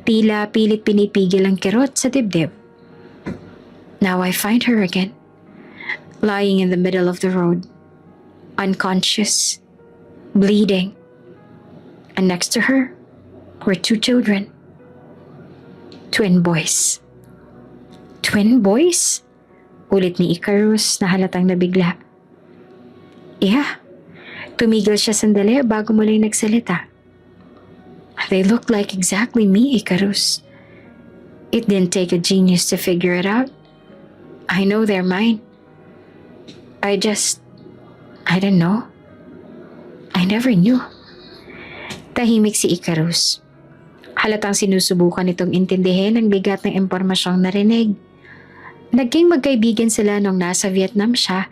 Tila pilit pinipigil ang kirot sa dibdib. Now I find her again. Lying in the middle of the road. Unconscious. Bleeding. And next to her were 2 children. Twin boys. Twin boys? Ulit ni Icarus na halatang nabigla. Yeah. Tumigil siya sandali bago muling nagsalita. They look like exactly me, Icarus. It didn't take a genius to figure it out. I know they're mine. I don't know. I never knew. Tahimik si Icarus. Halatang sinusubukan itong intindihin ang bigat ng impormasyong narinig. Naging magkaibigan sila nung nasa Vietnam siya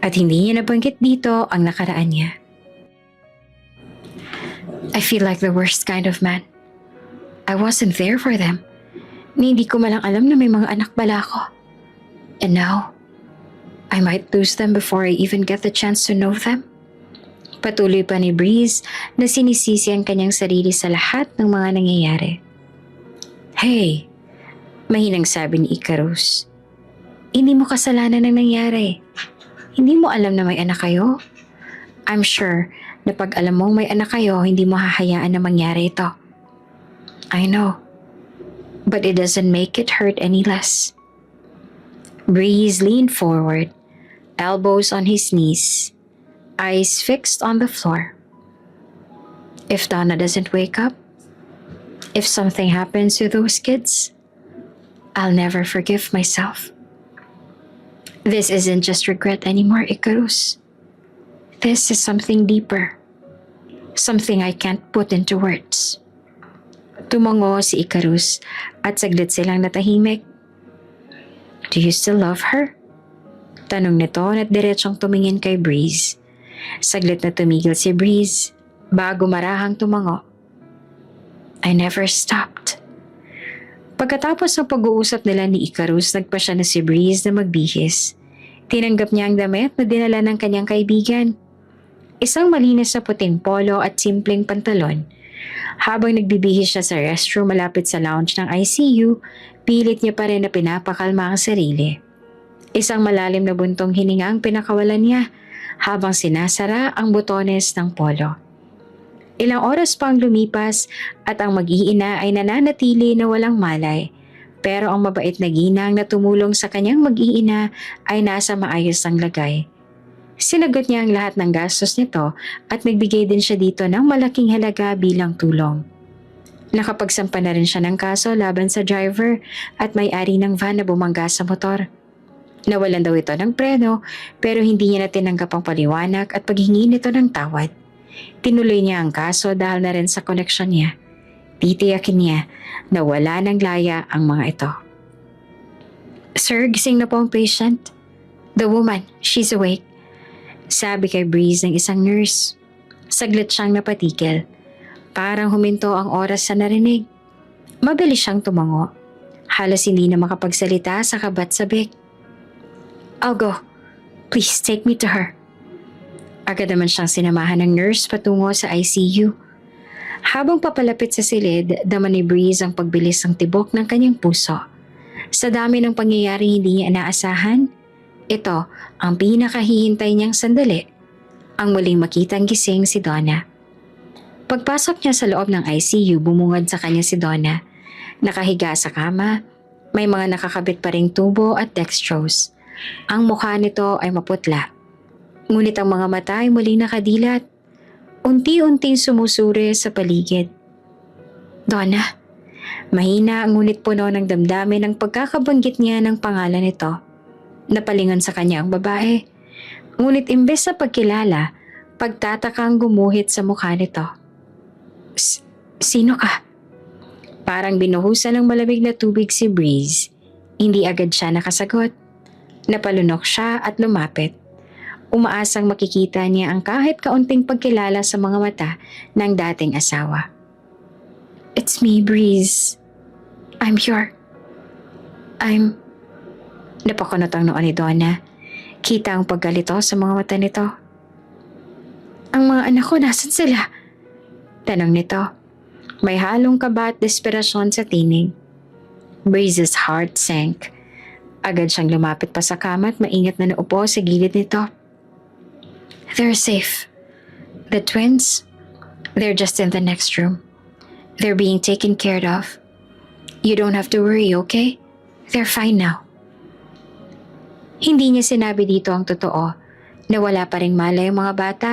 at hindi niya nabanggit dito ang nakaraan niya. I feel like the worst kind of man. I wasn't there for them. Hindi ko malang alam na may mga anak pala ako. And now, I might lose them before I even get the chance to know them. Patuloy pa ni Breeze na sinisisi ang kanyang sarili sa lahat ng mga nangyayari. Hey, mahinang sabi ni Icarus. Hindi mo kasalanan ang nangyari. Hindi mo alam na may anak kayo? I'm sure na pag alam mong may anak kayo, hindi mo hahayaan na mangyari ito. I know. But it doesn't make it hurt any less. Breeze leaned forward, elbows on his knees, eyes fixed on the floor. If Donna doesn't wake up, if something happens to those kids, I'll never forgive myself. This isn't just regret anymore, Icarus. This is something deeper. Something I can't put into words. Tumango si Icarus at saglit silang natahimik. Do you still love her? Tanong nito at diretsong tumingin kay Breeze. Saglit na tumigil si Breeze bago marahang tumango. I never stopped. Pagkatapos ng pag-uusap nila ni Icarus, nagpa siya na si Breeze na magbihis. Tinanggap niya ang damit na dinala ng kanyang kaibigan. Isang malinis na puting polo at simpleng pantalon. Habang nagbibihis siya sa restroom malapit sa lounge ng ICU, pilit niya pa rin na pinapakalma ang sarili. Isang malalim na buntong hininga ang pinakawalan niya habang sinasara ang butones ng polo. Ilang oras pang lumipas at ang mag-iina ay nananatili na walang malay. Pero ang mabait na ginang na tumulong sa kanyang mag-iina ay nasa maayos ang lagay. Sinagot niya ang lahat ng gastos nito at nagbigay din siya dito ng malaking halaga bilang tulong. Nakapagsampa na rin siya ng kaso laban sa driver at may-ari ng van na bumangga sa motor. Nawalan daw ito ng preno pero hindi niya na tinanggap ang paliwanag at paghingi nito ng tawad. Tinuloy niya ang kaso dahil na rin sa koneksyon niya. Titiyakin niya na wala ng laya ang mga ito. Sir, gising na po ang patient. The woman, she's awake. Sabi kay Breeze ng isang nurse. Saglit siyang napatikil. Parang huminto ang oras sa narinig. Mabilis siyang tumango. Halos hindi na makapagsalita sa kabat-sabik. I'll go. Please take me to her. Agad naman siyang sinamahan ng nurse patungo sa ICU. Habang papalapit sa silid, dama ni Breeze ang pagbilis ng tibok ng kanyang puso. Sa dami ng pangyayari hindi niya inaasahan, ito ang pinakahihintay niyang sandali, ang muling makitang gising si Donna. Pagpasok niya sa loob ng ICU, bumungad sa kanya si Donna. Nakahiga sa kama, may mga nakakabit pa ring tubo at dextrose. Ang mukha nito ay maputla. Ngunit ang mga mata ay muling nakadilat. Unti-unting sumusuri sa paligid. Donna, mahina ngunit puno ng damdamin ang pagkakabanggit niya ng pangalan nito. Napalingon sa kanya ang babae. Ngunit imbes sa pagkilala, pagtatakang gumuhit sa mukha nito. Sino ka? Parang binuhusan ng malamig na tubig si Breeze. Hindi agad siya nakasagot. Napalunok siya at lumapit. Umaasang makikita niya ang kahit kaunting pagkilala sa mga mata ng dating asawa. It's me, Breeze. I'm here. Napakunot ang noo ni Donna. Kita ang paggalito sa mga mata nito. Ang mga anak ko, nasan sila? Tanong nito. May halong kaba at desperasyon sa tinig. Breeze's heart sank. Agad siyang lumapit pa sa kama at maingat na naupo sa gilid nito. They're safe. The twins, they're just in the next room. They're being taken care of. You don't have to worry, okay? They're fine now. Hindi niya sinabi dito ang totoo na wala pa ring malay ang mga bata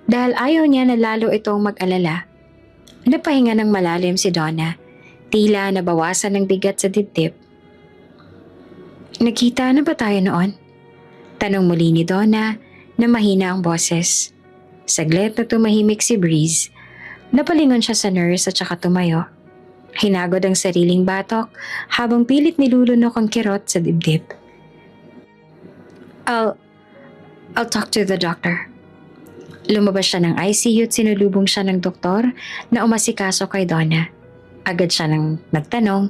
dahil ayaw niya na lalo itong mag-alala. Napahinga ng malalim si Donna, tila nabawasan ng bigat sa dibdib. Nakita na ba tayo noon? Tanong muli ni Donna na mahina ang boses. Saglit na tumahimik si Breeze. Napalingon siya sa nurse at saka tumayo. Hinagod ang sariling batok habang pilit nilulunok ang kirot sa dibdib. I'll talk to the doctor. Lumabas siya ng ICU at sinulubong siya ng doktor na umasikaso kay Donna. Agad siya nang nagtanong,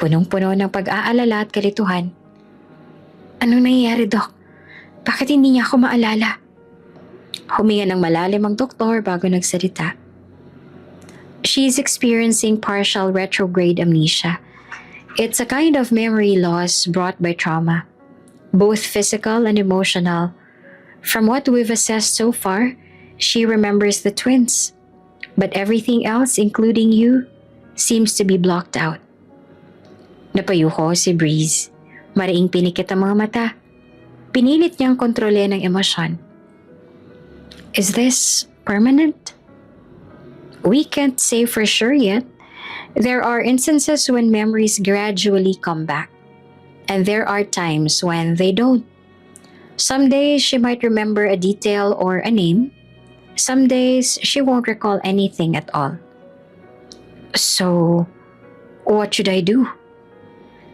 punong-puno ng pag-aalala at kalituhan. Anong nangyayari, Doc? Bakit hindi niya ako maalala? Huminga ng malalim ang doktor bago nagsalita. She's experiencing partial retrograde amnesia. It's a kind of memory loss brought by trauma, both physical and emotional. From what we've assessed so far, she remembers the twins, but everything else, including you, seems to be blocked out. Napayuko si Breeze. Mariing pinikit ang mga mata. Pinilit niyang kontrole ng emosyon. Is this permanent? We can't say for sure yet. There are instances when memories gradually come back, and there are times when they don't. Some days she might remember a detail or a name. Some days she won't recall anything at all. So, what should I do?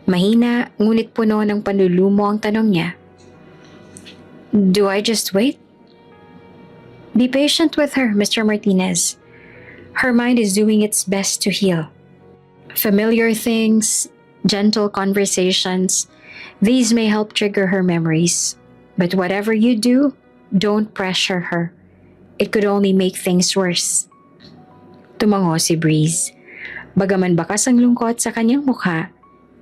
Mahina ngunit puno ng panlulumo ang tanong niya. Do I just wait? Be patient with her, Mr. Martinez. Her mind is doing its best to heal. Familiar things, gentle conversations, these may help trigger her memories. But whatever you do, don't pressure her. It could only make things worse. Tumango si Breeze. Bagaman bakas ang lungkot sa kanyang mukha,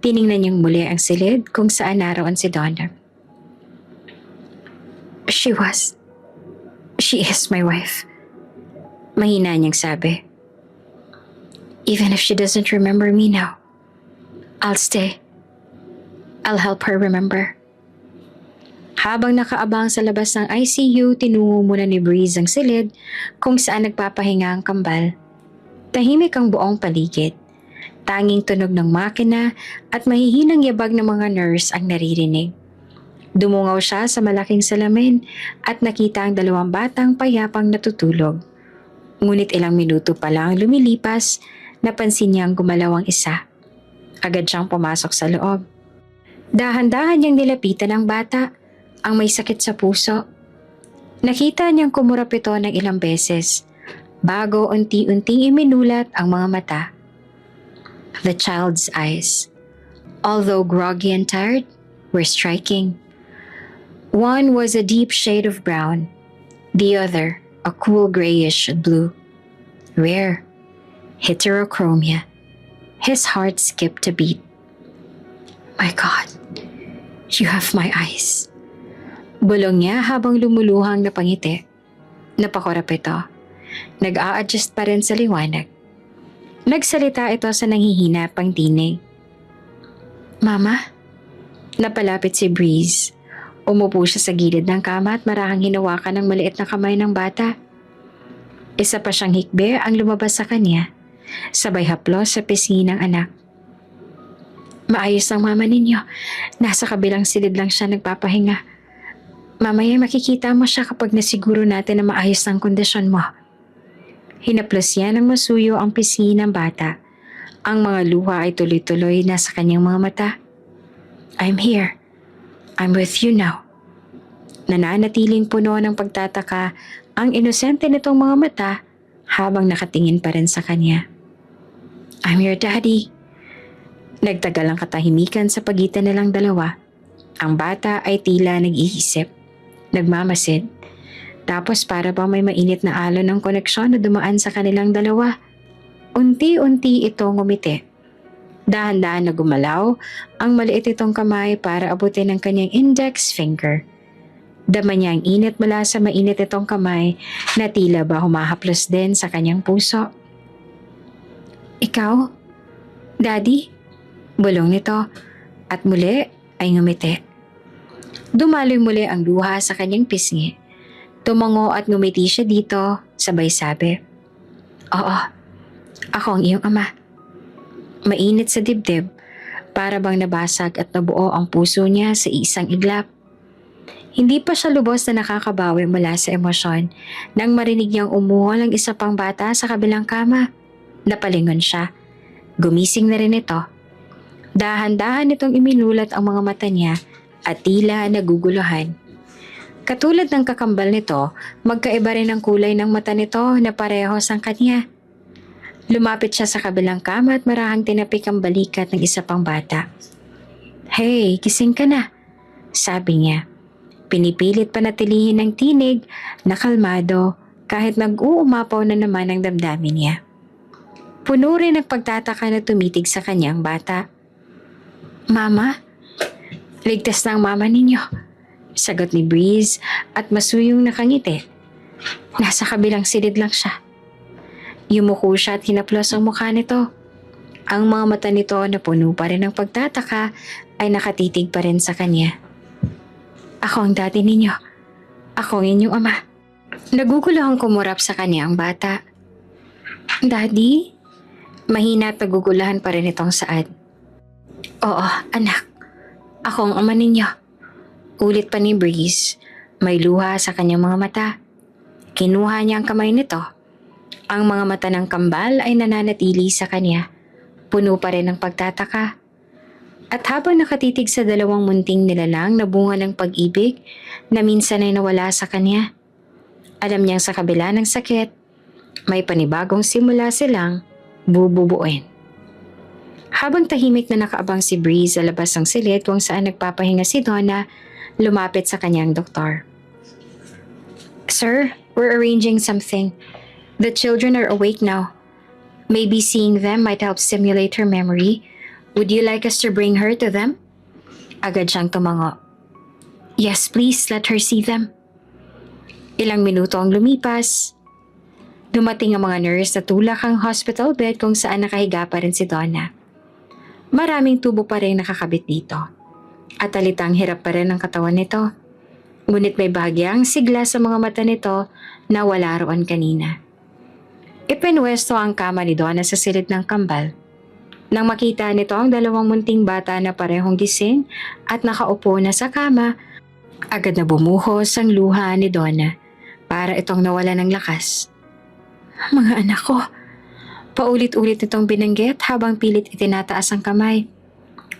tiningnan niyang muli ang silid kung saan naroon si Donna. She is my wife. Mahina niyang sabi. Even if she doesn't remember me now, I'll stay. I'll help her remember. Habang nakaabang sa labas ng ICU, tinungo muna ni Breeze ang silid kung saan nagpapahinga ang kambal. Tahimik ang buong paligid. Tanging tunog ng makina at mahihinang yabag ng mga nurse ang naririnig. Dumungaw siya sa malaking salamin at nakita ang dalawang batang payapang natutulog. Ngunit ilang minuto pa lang lumilipas, napansin niyang gumalaw ang isa. Agad siyang pumasok sa loob. Dahan-dahan niyang nilapitan ang bata, ang may sakit sa puso. Nakita niyang kumurap ito ng ilang beses, bago unti-unting iminulat ang mga mata. The child's eyes, although groggy and tired, were striking. One was a deep shade of brown, the other a cool grayish blue. Rare. Heterochromia. His heart skipped a beat. My God, you have my eyes. Bulong niya habang lumuluhang napangiti. Napakurap ito. Nag-a-adjust pa rin sa liwanag. Nagsalita ito sa nanghihina pang tinig. Mama? Napalapit si Breeze. Umupo siya sa gilid ng kama at marahang hinawakan ng maliit na kamay ng bata. Isa pa siyang hikbe ang lumabas sa kanya. Sabay haplos sa pisngi ng anak. Maayos ang mama ninyo. Nasa kabilang silid lang siya nagpapahinga. Mamaya makikita mo siya kapag nasiguro natin na maayos ang kondisyon mo. Hinaplos niya ng masuyo ang pisngi ng bata. Ang mga luha ay tuloy-tuloy nasa kanyang mga mata. I'm here. I'm with you now. Nananatiling puno ng pagtataka ang inosente nitong mga mata habang nakatingin pa rin sa kanya. I'm your daddy. Nagtagal ang katahimikan sa pagitan nilang dalawa. Ang bata ay tila nag-iisip, nagmamasid. Tapos para bang may mainit na alon ng koneksyon na dumaan sa kanilang dalawa. Unti-unti itong ngumiti. Dahan-dahan na gumalaw ang maliit itong kamay para abutin ang kanyang index finger. Dama niya ang init mula sa mainit itong kamay na tila ba humahaplos din sa kanyang puso. Ikaw? Daddy? Bulong nito at muli ay ngumiti. Dumaloy muli ang luha sa kanyang pisngi. Tumango at ngumiti siya dito, sabay sabi, Oo, ako ang iyong ama. Mainit sa dibdib, para bang nabasag at nabuo ang puso niya sa isang iglap. Hindi pa siya lubos na nakakabawi mula sa emosyon nang marinig niyang umuhol ang isa pang bata sa kabilang kama. Napalingon siya. Gumising na rin ito. Dahan-dahan itong iminulat ang mga mata niya at tila naguguluhan. Katulad ng kakambal nito, magkaiba rin ang kulay ng mata nito na parehos ang kanya. Lumapit siya sa kabilang kama at marahang tinapik ang balikat ng isa pang bata. Hey, gising ka na, sabi niya. Pinipilit panatilihin ng tinig na kalmado kahit nag-uumapaw na naman ang damdamin niya. Puno rin ang pagtataka na tumitig sa kanyang bata. Mama? Ligtas na ang mama ninyo, sagot ni Breeze at masuyong nakangiti. Nasa kabilang silid lang siya. Yumuko siya at hinaplos ang mukha nito. Ang mga mata nito na puno pa rin ng pagtataka ay nakatitig pa rin sa kanya. Ako ang daddy ninyo. Ako ang inyong ama. Nagugulo ang kumurap sa kanya ang bata. Daddy? Mahina at nagugulahan pa rin itong saad. Oo, anak. Ako ang ama ninyo. Ulit pa ni Breeze. May luha sa kanyang mga mata. Kinuha niya ang kamay nito. Ang mga mata ng kambal ay nananatili sa kanya. Puno pa rin ng pagtataka. At habang nakatitig sa dalawang munting nilalang na bunga ng pag-ibig na minsan ay nawala sa kanya, alam niyang sa kabila ng sakit, may panibagong simula silang bububuin. Habang tahimik na nakaabang si Breeze sa labas ng silid kung saan nagpapahinga si Donna, lumapit sa kanyang doktor. Sir, we're arranging something. The children are awake now. Maybe seeing them might help stimulate her memory. Would you like us to bring her to them? Agad siyang tumango. Yes, please, let her see them. Ilang minuto ang lumipas. Dumating ang mga nurse na tulak ang hospital bed kung saan nakahiga pa rin si Donna. Maraming tubo pa rin nakakabit dito. At alitang hirap pa rin ang katawan nito. Ngunit may bahagyang sigla sa mga mata nito na wala roon kanina. Ipinwesto ang kama ni Donna sa silid ng kambal. Nang makita nito ang dalawang munting bata na parehong gising at nakaupo na sa kama, agad na bumuhos ang luha ni Donna para itong nawala ng lakas. Mga anak ko! Paulit-ulit nitong binanggit habang pilit itinataas ang kamay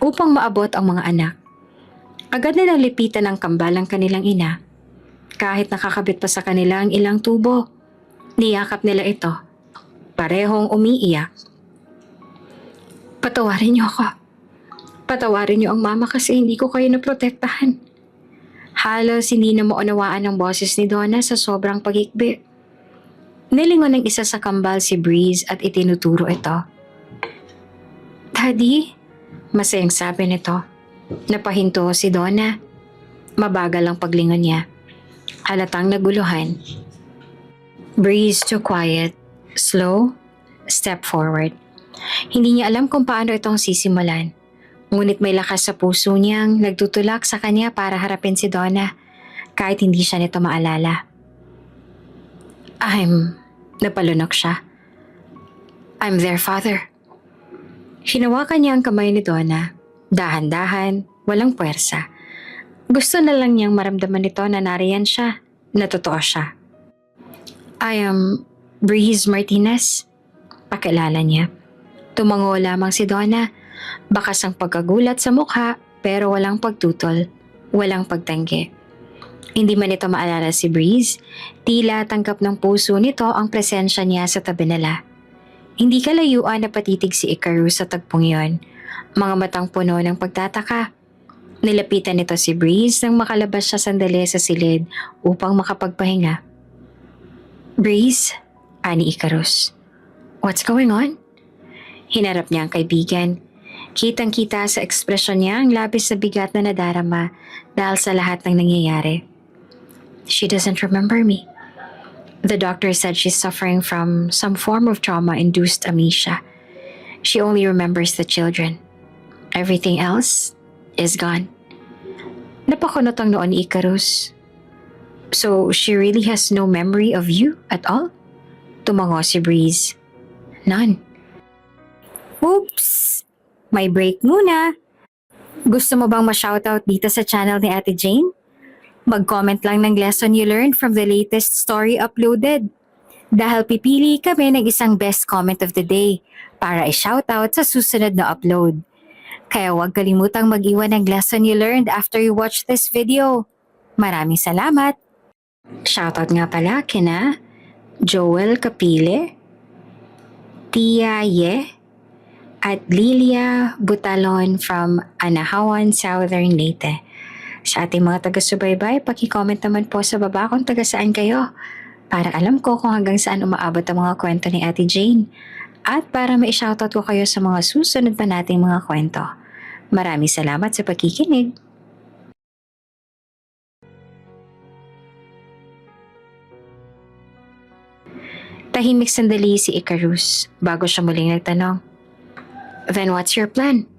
upang maabot ang mga anak. Agad na nalipitan ng kambal ang kanilang ina. Kahit nakakabit pa sa kanila ang ilang tubo, niyakap nila ito. Parehong umiiyak. Patawarin niyo ako. Patawarin niyo ang mama kasi hindi ko kayo naprotektahan. Halos hindi na maunawaan ang boses ni Donna sa sobrang pag-ikbi. Nilingon ng isa sa kambal si Breeze at itinuturo ito. Daddy, masayang sabi nito. Napahinto si Donna. Mabagal ang paglingon niya. Halatang naguluhan. Breeze too quiet. Slow. Step forward. Hindi niya alam kung paano itong sisimulan. Ngunit may lakas sa puso niyang nagtutulak sa kanya para harapin si Donna kahit hindi siya nito maalala. Napalunok siya. I'm their father. Hinawakan niya ang kamay ni Donna. Dahan-dahan, walang puwersa. Gusto na lang niyang maramdaman nito na nariyan siya, na totoo siya. I am Breeze Martinez. Pakilala niya. Tumango lamang si Donna. Bakas ang pagkagulat sa mukha pero walang pagtutol, walang pagtanggi. Hindi man ito maalala si Breeze, tila tanggap ng puso nito ang presensya niya sa tabi nila. Hindi kalayuan na patitig si Icarus sa tagpong yon, mga matang puno ng pagtataka. Nilapitan nito si Breeze nang makalabas siya sandali sa silid upang makapagpahinga. Breeze, ani Icarus. What's going on? Hinarap niya ang kaibigan. Kitang-kita sa ekspresyon niya ang labis na bigat na nadarama dahil sa lahat ng nangyayari. She doesn't remember me. The doctor said she's suffering from some form of trauma-induced amnesia. She only remembers the children. Everything else is gone. Napakunot ang noon ni Icarus. So she really has no memory of you at all? Tumango si Breeze. None. Oops! May break muna. Gusto mo bang ma-shoutout dito sa channel ni Ate Jane? Mag-comment lang ng lesson you learned from the latest story uploaded. Dahil pipili kami ng isang best comment of the day para i-shoutout sa susunod na upload. Kaya huwag kalimutang mag-iwan ng lesson you learned after you watch this video. Maraming salamat! Shoutout nga pala kina Joel Capile, Tia Ye, at Lilia Butalon from Anahawan, Southern Leyte. Sa ating mga taga-subaybay, paki-comment naman po sa baba kung taga saan kayo para alam ko kung hanggang saan umaabot ang mga kwento ni Ate Jane at para ma-shoutout ko kayo sa mga susunod pa nating mga kwento. Maraming salamat sa pakikinig. Tahimik sandali si Icarus bago siya muling nagtanong. Then what's your plan?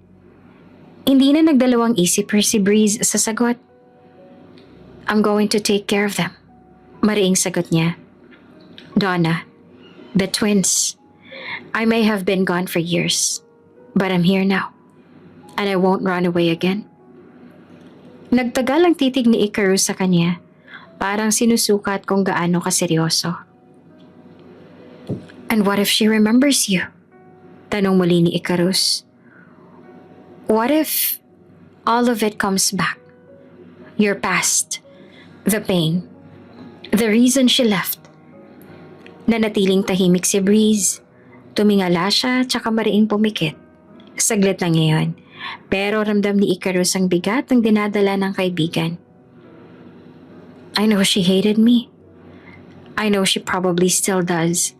Hindi na nagdalawang isip si Breeze sa sagot. I'm going to take care of them. Mariing sagot niya. Donna, the twins. I may have been gone for years, but I'm here now. And I won't run away again. Nagtagal ang titig ni Icarus sa kanya, parang sinusukat kung gaano kaseryoso. And what if she remembers you? Tanong muli ni Icarus. What if all of it comes back. Your past, the pain, the reason she left. Nanatiling tahimik si Breeze. Tumingala siya tsaka mariing pumikit. Saglit lang ngayon, pero ramdam ni Icarus ang bigat ng dinadala ng kaibigan. I know she hated me. I know she probably still does.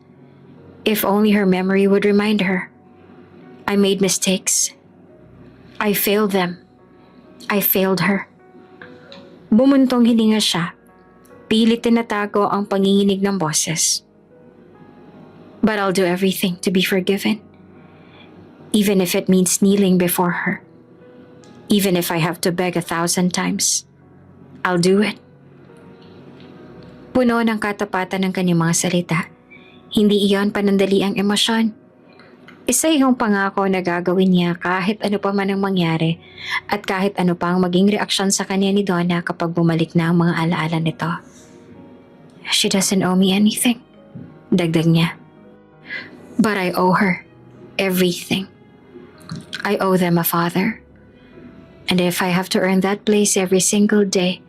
If only her memory would remind her. I made mistakes. I failed them. I failed her. Bumuntong hininga siya. Pilit tinatago ang panginginig ng boses. But I'll do everything to be forgiven. Even if it means kneeling before her. Even if I have to beg 1,000 times. I'll do it. Puno ng katapatan ng kanyang mga salita. Hindi iyon panandali ang emosyon. Isa yung pangako na gagawin niya kahit ano pa man ang mangyari at kahit ano pa ang maging reaksyon sa kanya ni Donna kapag bumalik na ang mga alaala nito. She doesn't owe me anything. Dagdag niya. But I owe her everything. I owe them a father. And if I have to earn that place every single day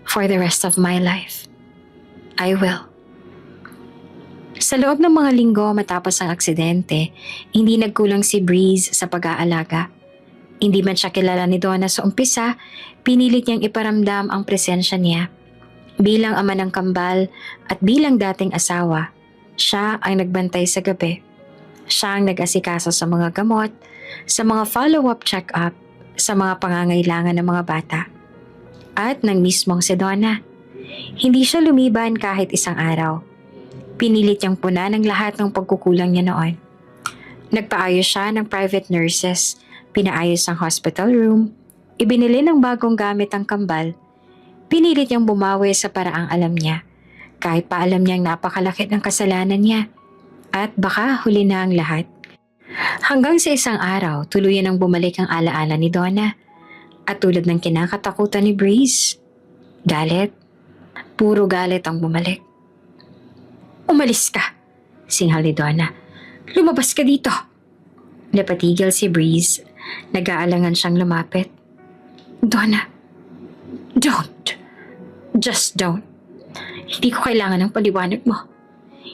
for the rest of my life, I will. Sa loob ng mga linggo matapos ang aksidente, hindi nagkulang si Breeze sa pag-aalaga. Hindi man siya kilala ni Donna sa umpisa, pinilit niyang iparamdam ang presensya niya. Bilang ama ng kambal at bilang dating asawa, siya ang nagbantay sa gabi. Siya ang nag-asikaso sa mga gamot, sa mga follow-up check-up, sa mga pangangailangan ng mga bata. At ng mismong si Donna. Hindi siya lumiban kahit isang araw. Pinilit niyang puna ng lahat ng pagkukulang niya noon. Nagpaayos siya ng private nurses, pinaayos ang hospital room, ibinili ng bagong gamit ang kambal, pinilit niyang bumawi sa paraang alam niya, kahit pa alam niyang napakalaki ng kasalanan niya, at baka huli na ang lahat. Hanggang sa isang araw, tuluyan ang bumalik ang alaala ni Donna, at tulad ng kinakatakutan ni Breeze, galit. Puro galit ang bumalik. Umalis ka, singhal ni Donna. Lumabas ka dito. Napatigil si Breeze. Nag-aalangan siyang lumapit. Donna, don't. Just don't. Hindi ko kailangan ng paliwanag mo.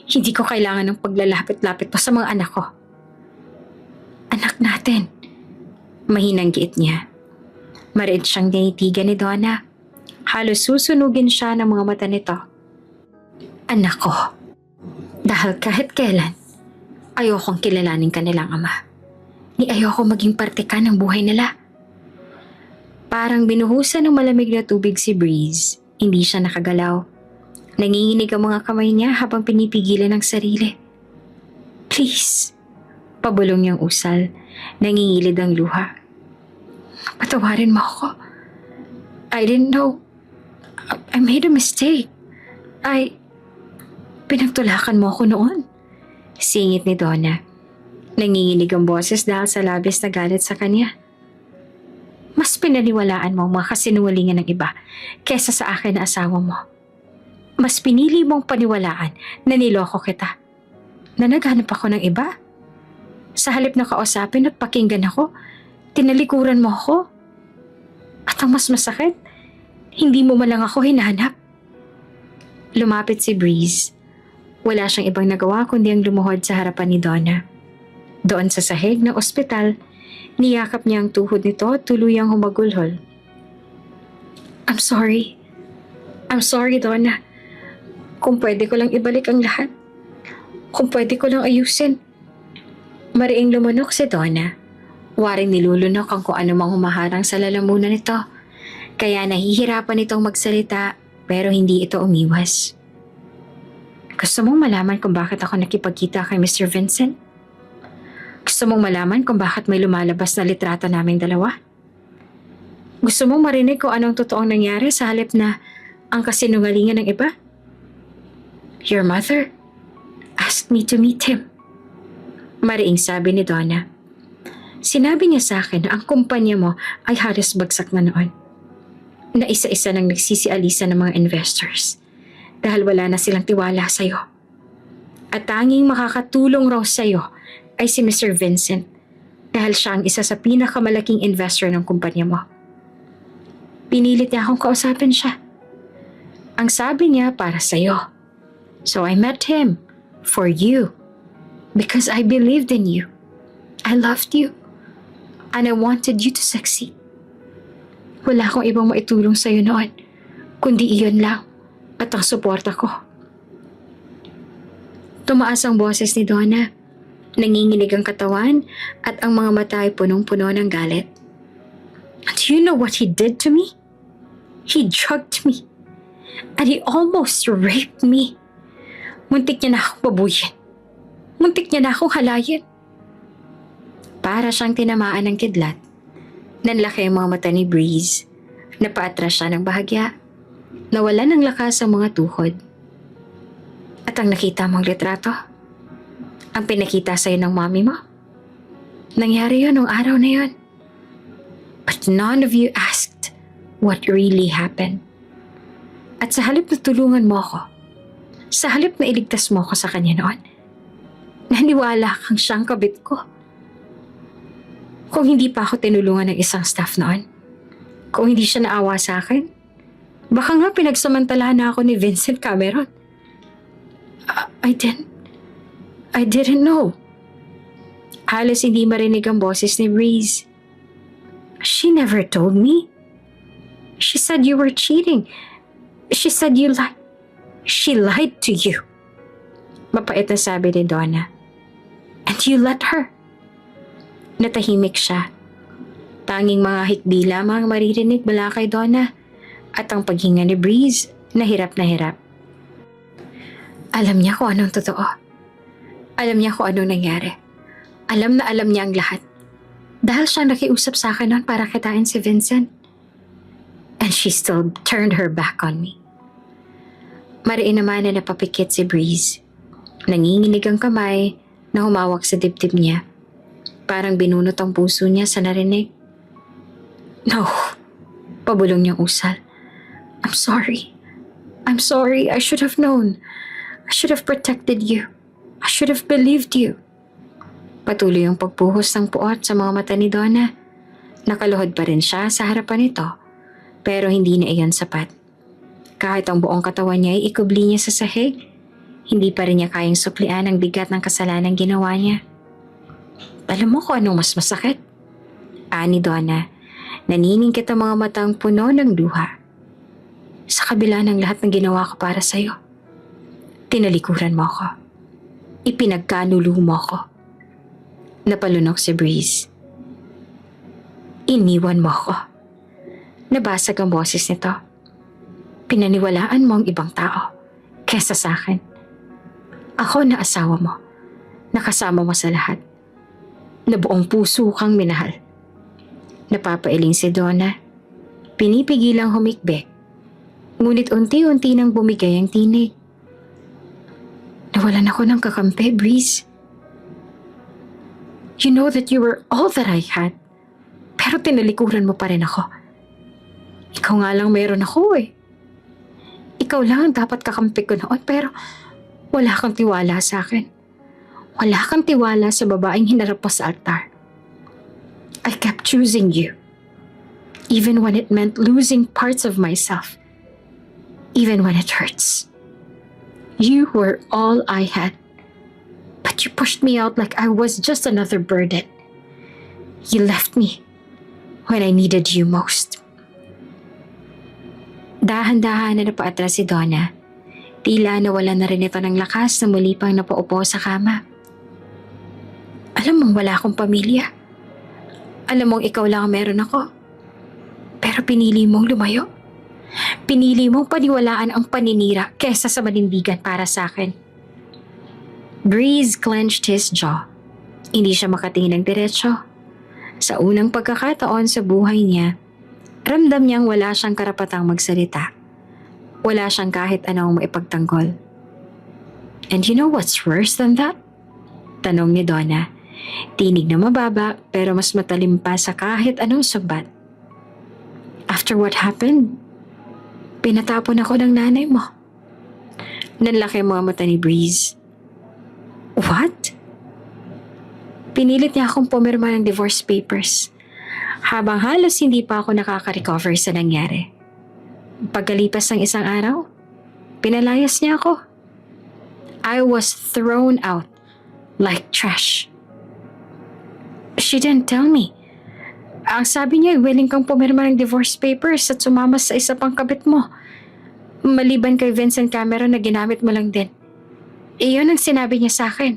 Hindi ko kailangan ng paglalapit-lapit mo sa mga anak ko. Anak natin. Mahinang giit niya. Mariin siyang tinitigan ni Donna. Halos susunugin siya ng mga mata nito. Anak ko, dahil kahit kailan, ayokong kilalanin ka nilang ama. Ni ayoko maging parte ka ng buhay nila. Parang binuhusan ng malamig na tubig si Breeze, hindi siya nakagalaw. Nanginginig ang mga kamay niya habang pinipigilan ang sarili. Please, pabulong niyang usal, nangingilid ang luha. Patawarin mo ako. I didn't know. I made a mistake. Pinagtulakan mo ako noon. Singit ni Donna. Nanginginig ang boses dahil sa labis na galit sa kanya. Mas pinaniwalaan mo ang mga kasinungalingan ng iba kesa sa akin na asawa mo. Mas pinili mong paniwalaan na niloko kita. Na naghanap ako ng iba. Sa halip na kausapin at pakinggan ako, tinalikuran mo ako. At ang mas masakit, hindi mo man lang ako hinahanap. Lumapit si Breeze. Wala siyang ibang nagawa kundi ang lumuhod sa harapan ni Donna. Doon sa sahig ng ospital, niyakap niya ang tuhod nito at tuluyang humagulhol. I'm sorry. I'm sorry, Donna. Kung pwede ko lang ibalik ang lahat. Kung pwede ko lang ayusin. Mariing lumunok si Donna. Waring nilulunok ang kung ano mang humaharang sa lalamunan nito. Kaya nahihirapan itong magsalita pero hindi ito umiwas. Gusto mong malaman kung bakit ako nakipagkita kay Mr. Vincent? Gusto mong malaman kung bakit may lumalabas na litrato naming dalawa? Gusto mong marinig kung anong totoong nangyari sa halip na ang kasinungalingan ng iba? Your mother asked me to meet him. Mariing sabi ni Donna. Sinabi niya sa akin na ang kumpanya mo ay halos bagsak na noon. Na isa-isa nang nagsisialisa ng mga investors dahil wala na silang tiwala sa'yo. At tanging makakatulong raw sa'yo ay si Mr. Vincent dahil siya ang isa sa pinakamalaking investor ng kumpanya mo. Pinilit niya akong kausapin siya. Ang sabi niya para sa'yo. So I met him for you because I believed in you. I loved you and I wanted you to succeed. Wala akong ibang maitulong sa'yo noon, kundi iyon lang at ang suporta ko. Tumaas ang boses ni Donna. Nanginginig ang katawan at ang mga mata ay punong-puno ng galit. Do you know what he did to me? He drugged me. And he almost raped me. Muntik niya na akong babuyin. Muntik niya na akong halayin. Para siyang tinamaan ng kidlat. Nanlaki ang mga mata ni Breeze. Napaatras siya ng bahagya. Nawalan ng lakas ang mga tuhod. At ang nakita mong litrato, ang pinakita sa'yo ng mami mo. Nangyari yun nung araw na yun. But none of you asked what really happened. At sa halip na tulungan mo ako, sa halip na iligtas mo ako sa kanya noon, naniwala kang siyang kabit ko. Kung hindi pa ako tinulungan ng isang staff noon, kung hindi siya naawa sa akin, baka nga pinagsamantalahan na ako ni Vincent Cameron. I didn't know. Halos hindi marinig ang boses ni Breeze. She never told me. She said you were cheating. She said she lied to you. Mapait na sabi ni Donna. And you let her. Natahimik siya. Tanging mga hikbi lamang maririnig mula kay Donna at ang paghinga ni Breeze na hirap na hirap. Alam niya kung anong totoo. Alam niya kung anong nangyari. Alam na alam niya ang lahat. Dahil siya nakiusap sa akin noon para kitain si Vincent. And she still turned her back on me. Mariin naman na napapikit si Breeze. Nanginginig ang kamay na humawak sa dibdib niya. Parang binunot ang puso niya sa narinig. No, pabulong niyang usal. I'm sorry. I'm sorry. I should have known. I should have protected you. I should have believed you. Patuloy ang pagpuhos ng puot sa mga mata ni Donna. Nakaluhod pa rin siya sa harapan nito, pero hindi na iyon sapat. Kahit ang buong katawan niya ay ikubli niya sa sahig, hindi pa rin niya kayang suplian ang bigat ng kasalanan ginawa niya. Alam mo kung anong mas masakit? Ani Donna, naniningkit ang mga matang puno ng luha. Sa kabila ng lahat ng ginawa ko para sa'yo, tinalikuran mo ako. Ipinagkanulo mo ako. Napalunok si Breeze. Iniwan mo ako. Nabasag ang boses nito. Pinaniwalaan mo ang ibang tao kesa sa akin. Ako na asawa mo. Nakasama mo sa lahat. Na buong puso kang minahal. Napapailing si Donna. Pinipigilang humikbi. Ngunit unti-unti nang bumigay ang tinig. Nawalan ako ng kakampi, Breeze. You know that you were all that I had. Pero tinalikuran mo pa rin ako. Ikaw nga lang meron ako eh. Ikaw lang ang dapat kakampi ko noon pero wala kang tiwala sa akin. Wala kang tiwala sa babaeng hinarap mo sa altar. I kept choosing you. Even when it meant losing parts of myself. Even when it hurts. You were all I had. But you pushed me out like I was just another burden. You left me when I needed you most. Dahan-dahan na napaatras si Donna. Tila nawala na rin ito ng lakas na muli pang napaupo sa kama. Alam mong wala akong pamilya. Alam mong ikaw lang ang meron ako. Pero pinili mong lumayo. Pinili mong paniwalaan ang paninira kesa sa manindigan para sa akin. Breeze clenched his jaw. Hindi siya makatingin ng diretsyo. Sa unang pagkakataon sa buhay niya, ramdam niyang wala siyang karapatang magsalita. Wala siyang kahit anong maipagtanggol. And you know what's worse than that? Tanong ni Donna. Tinig na mababa pero mas matalim pa sa kahit anong subat. After what happened, pinatapon ako ng nanay mo. Nanlaki ang mga mata ni Breeze. What? Pinilit niya akong pumirma ng divorce papers. Habang halos hindi pa ako nakaka-recover sa nangyari. Pagkalipas ng isang araw, pinalayas niya ako. I was thrown out like trash. She didn't tell me. Ang sabi niya, willing kang pumirma ng divorce papers at sumama sa isa pang kabit mo. Maliban kay Vincent Cameron na ginamit mo lang din. Iyon ang sinabi niya sa akin.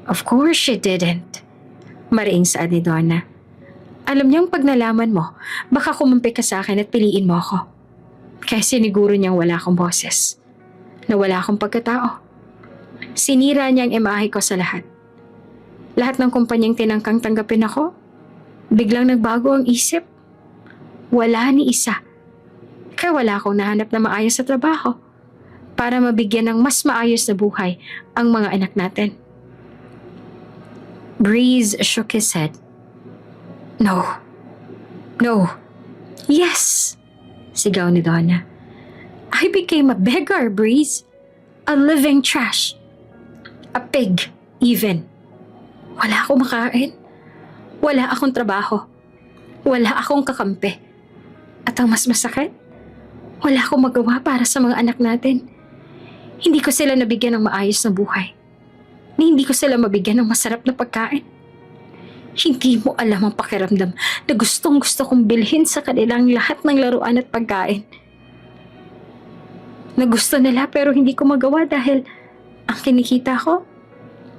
Of course she didn't. Mariing saad ni Donna. Alam niyang pag nalaman mo, baka kumampi ka sa akin at piliin mo ako. Kaya siniguro niyang wala akong boses. Na wala akong pagkatao. Sinira niya ang imahe ko sa lahat. Lahat ng kumpanyang tinangkang tanggapin ako, biglang nagbago ang isip. Wala ni isa. Kaya wala akong nahanap na maayos sa trabaho para mabigyan ng mas maayos na buhay ang mga anak natin. Breeze shook his head. No. No. Yes! Sigaw ni Donna. I became a beggar, Breeze. A living trash. A pig, even. Wala akong makain. Wala akong trabaho. Wala akong kakampi. At ang mas masakit, wala akong magawa para sa mga anak natin. Hindi ko sila nabigyan ng maayos na buhay. Hindi ko sila mabigyan ng masarap na pagkain. Hindi mo alam ang pakiramdam na gustong-gusto kong bilhin sa kanilang lahat ng laruan at pagkain. Na gusto nila pero hindi ko magawa dahil ang kinikita ko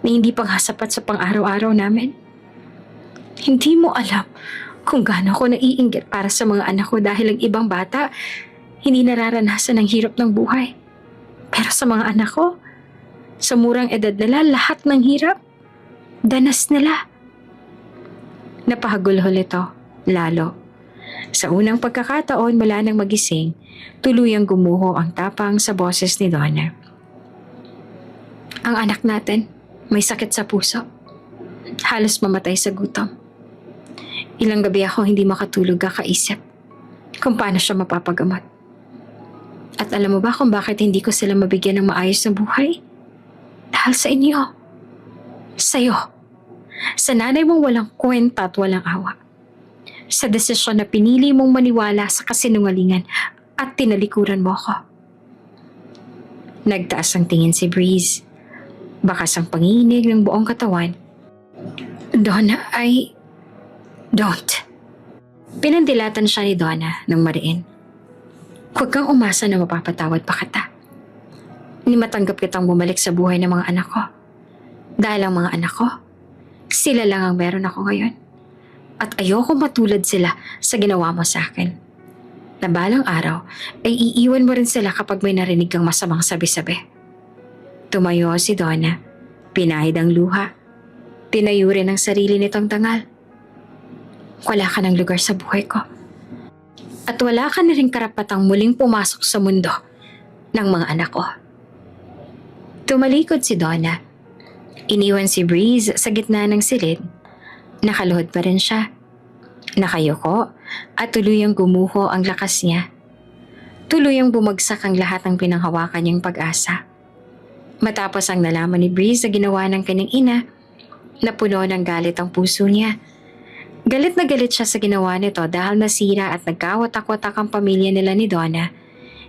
na hindi pa nga sapat sa pang-araw-araw namin. Hindi mo alam kung gaano ako naiinggit para sa mga anak ko dahil ang ibang bata hindi nararanasan ng hirap ng buhay. Pero sa mga anak ko, sa murang edad nila, lahat ng hirap, danas nila. Napahagulhol ito, lalo. Sa unang pagkakataon mula nang magising, tuluyang gumuho ang tapang sa boses ni Donna. Ang anak natin, may sakit sa puso. Halos mamatay sa gutom. Ilang gabi ako hindi makatulog kakaisip kung paano siya mapapagamot. At alam mo ba kung bakit hindi ko sila mabigyan ng maayos na buhay? Dahil sa inyo. Sa'yo. Sa nanay mong walang kwenta at walang awa. Sa desisyon na pinili mong maniwala sa kasinungalingan at tinalikuran mo ako. Nagtaas ang tingin si Breeze. Bakas ang panginig ng buong katawan. Donna, Don't. Pinandilatan siya ni Donna ng mariin. Huwag kang umasa na mapapatawad pa kita. Ni matanggap kitang bumalik sa buhay ng mga anak ko. Dahil ang mga anak ko, sila lang ang meron ako ngayon. At ayoko matulad sila sa ginawa mo sa akin. Na balang araw ay iiwan mo rin sila kapag may narinig kang masamang sabi-sabi. Tumayo si Donna. Pinahid ang luha. Tinayo rin ang sarili nitong tangal. Wala ka ng lugar sa buhay ko. At wala ka na rin karapatang muling pumasok sa mundo ng mga anak ko. Tumalikod si Donna. Iniwan si Breeze sa gitna ng silid. Nakaluhod pa rin siya. Nakayuko at tuluyang gumuho ang lakas niya. Tuluyang bumagsak ang lahat ng pinanghawakan niyang pag-asa. Matapos ang nalaman ni Breeze na ginawa ng kanyang ina, napuno ng galit ang puso niya. Galit na galit siya sa ginawa nito dahil nasira at nagkawatak-watak ang pamilya nila ni Donna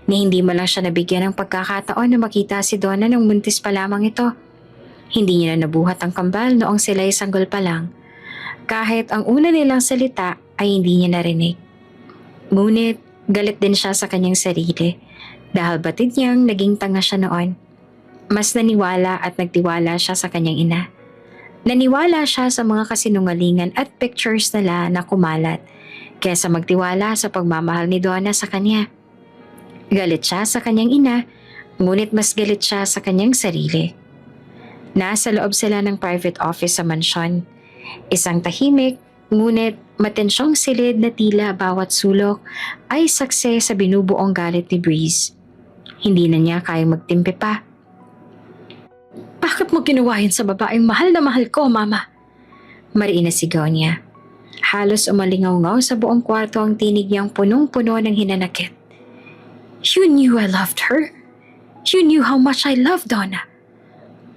na hindi man lang siya nabigyan ng pagkakataon na makita si Donna nang muntis pa lamang ito. Hindi niya na nabuhat ang kambal noong sila ay sanggol pa lang. Kahit ang una nilang salita ay hindi niya narinig. Ngunit galit din siya sa kanyang sarili dahil batid niyang naging tanga siya noon. Mas naniwala at nagtiwala siya sa kanyang ina. Naniwala siya sa mga kasinungalingan at pictures nila na kumalat kaysa magtiwala sa pagmamahal ni Donna sa kanya. Galit siya sa kanyang ina, ngunit mas galit siya sa kanyang sarili. Nasa loob sila ng private office sa mansyon. Isang tahimik, ngunit matensyong silid na tila bawat sulok ay saksi sa binubuong galit ni Breeze. Hindi na niya kayang magtimpi pa. Bakit mo ginawa yun sa babaeng mahal na mahal ko, Mama? Mariin na sigaw niya. Halos umalingaw-ngaw sa buong kwarto ang tinig niyang punong-puno ng hinanakit. You knew I loved her. You knew how much I loved Donna.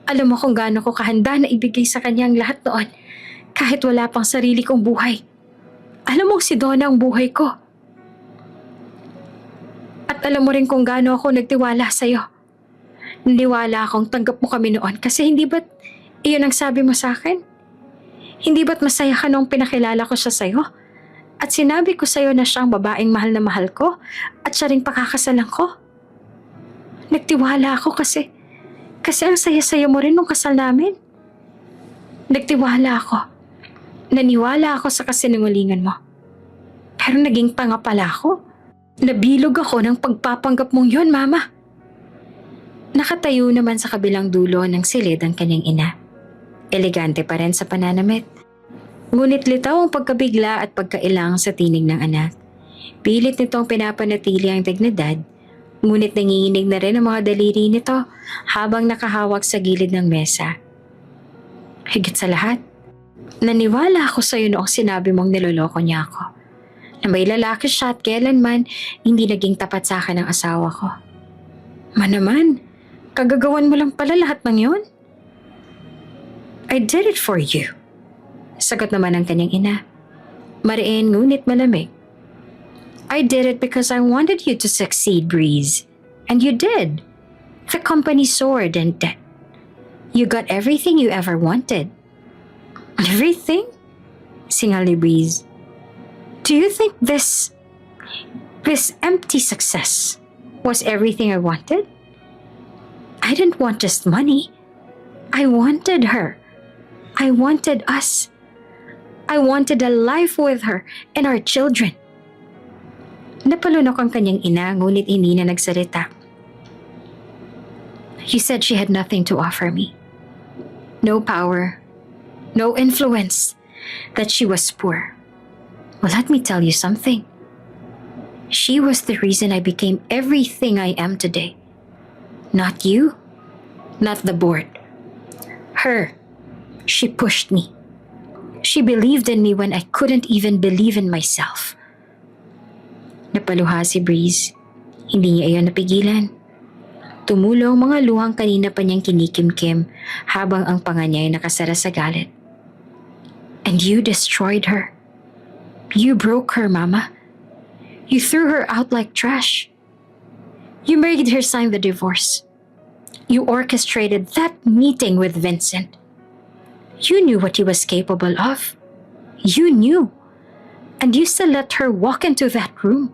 Alam mo kung gaano ko kahanda na ibigay sa kanya ang lahat noon, kahit wala pang sarili kong buhay. Alam mong si Donna ang buhay ko. At alam mo rin kung gaano ako nagtiwala sa'yo. Naniwala akong tanggap mo kami noon kasi hindi ba't iyon ang sabi mo sa akin? Hindi ba't masaya ka nung pinakilala ko siya sa'yo? At sinabi ko sa'yo na siya ang babaeng mahal na mahal ko at siya ring pakakasalan ko? Nagtiwala ako kasi ang saya-saya mo rin nung kasal namin. Nagtiwala ako. Naniwala ako sa kasinungalingan mo. Pero naging tanga pala ako. Nabilog ako ng pagpapanggap mong yun, Mama. Nakatayo naman sa kabilang dulo ng silid ang kanyang ina. Elegante pa rin sa pananamit. Ngunit litaw ang pagkabigla at pagkailang sa tinig ng anak. Pilit nitong pinapanatili ang dignidad, ngunit nanginginig na rin ang mga daliri nito habang nakahawak sa gilid ng mesa. Higit sa lahat, naniwala ako sa iyo noong sinabi mong niloloko niya ako. Na may lalaki siya at kailanman hindi naging tapat sa akin ang asawa ko. Manaman, kagagawan mo lang pala lahat ng yun? I did it for you. Sagot naman ng kanyang ina. Mariin ngunit malamig. I did it because I wanted you to succeed, Breeze. And you did. The company soared and you got everything you ever wanted. Everything? Singal ni Breeze. Do you think this empty success was everything I wanted? I didn't want just money. I wanted her. I wanted us. I wanted a life with her and our children. Napalunok ang kanyang ina ngunit hindi na nagsalita. You said she had nothing to offer me. No power, no influence, that she was poor. Well, let me tell you something. She was the reason I became everything I am today. Not you, not the board. Her. She pushed me. She believed in me when I couldn't even believe in myself. Napaluha si Breeze. Hindi niya iyon napigilan. Tumulo ang mga luhang kanina pa niyang kinikimkim habang ang panga niya ay nakasara sa galit. And you destroyed her. You broke her, Mama. You threw her out like trash. You made her sign the divorce. You orchestrated that meeting with Vincent. You knew what he was capable of. You knew. And you still let her walk into that room.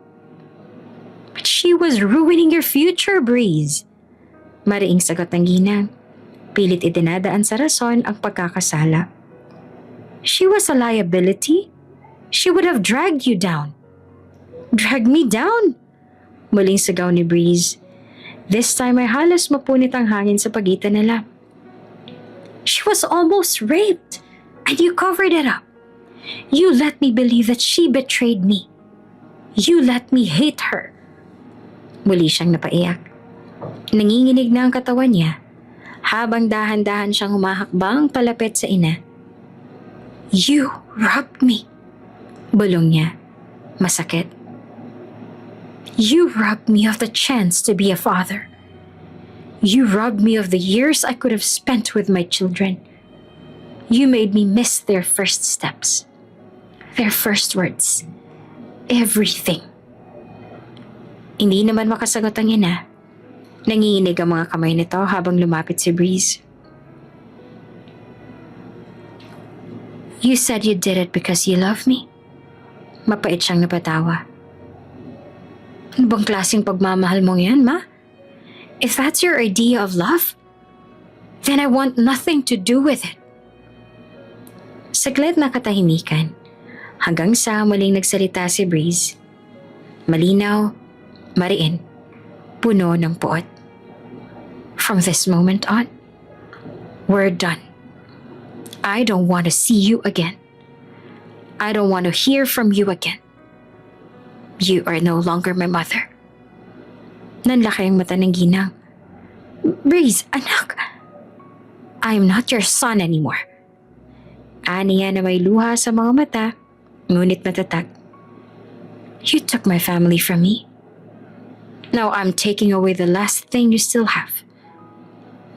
But she was ruining your future, Breeze. Mariing sagot ng ginang. Pilit itinadaan sa rason ang pagkakasala. She was a liability. She would have dragged you down. Drag me down? Muling sigaw ni Breeze. This time ay halos mapunit ang hangin sa pagitan nila. She was almost raped, and you covered it up. You let me believe that she betrayed me. You let me hate her. Muli siyang napaiyak. Nanginginig na ang katawan niya, habang dahan-dahan siyang humahakbang palapit sa ina. You robbed me. Bulong niya. Masakit. You robbed me of the chance to be a father. You robbed me of the years I could have spent with my children. You made me miss their first steps, their first words, everything. Hindi naman makasagot ang ina. Nanginginig ang mga kamay nito habang lumapit si Breeze. You said you did it because you love me. Mapait siyang napatawa. Ano bang klaseng pagmamahal mong yan, Ma? If that's your idea of love, then I want nothing to do with it. Saglit na katahimikan, hanggang sa muling nagsalita si Breeze. Malinaw, mariin, puno ng puot. From this moment on, we're done. I don't want to see you again. I don't want to hear from you again. You are no longer my mother. Nanlaki ang mata ng ginang. Breeze, anak. I am not your son anymore. Aniya na may luha sa mga mata, ngunit matatag. You took my family from me. Now I'm taking away the last thing you still have.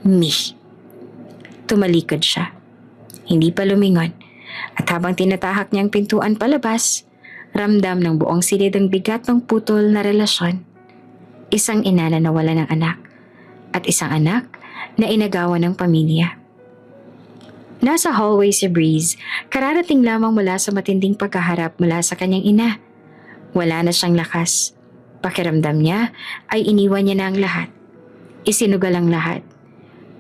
Me. Tumalikod siya. Hindi pa lumingon. At habang tinatahak niya ang pintuan palabas, Ramdam ng buong silid ang bigat ng putol na relasyon. Isang ina na nawala ng anak at isang anak na inagawan ng pamilya. Nasa hallway si Breeze, kararating lamang mula sa matinding pagkaharap mula sa kanyang ina. Wala na siyang lakas. Pakiramdam niya ay iniwan niya na ang lahat. Isinugal ang lahat.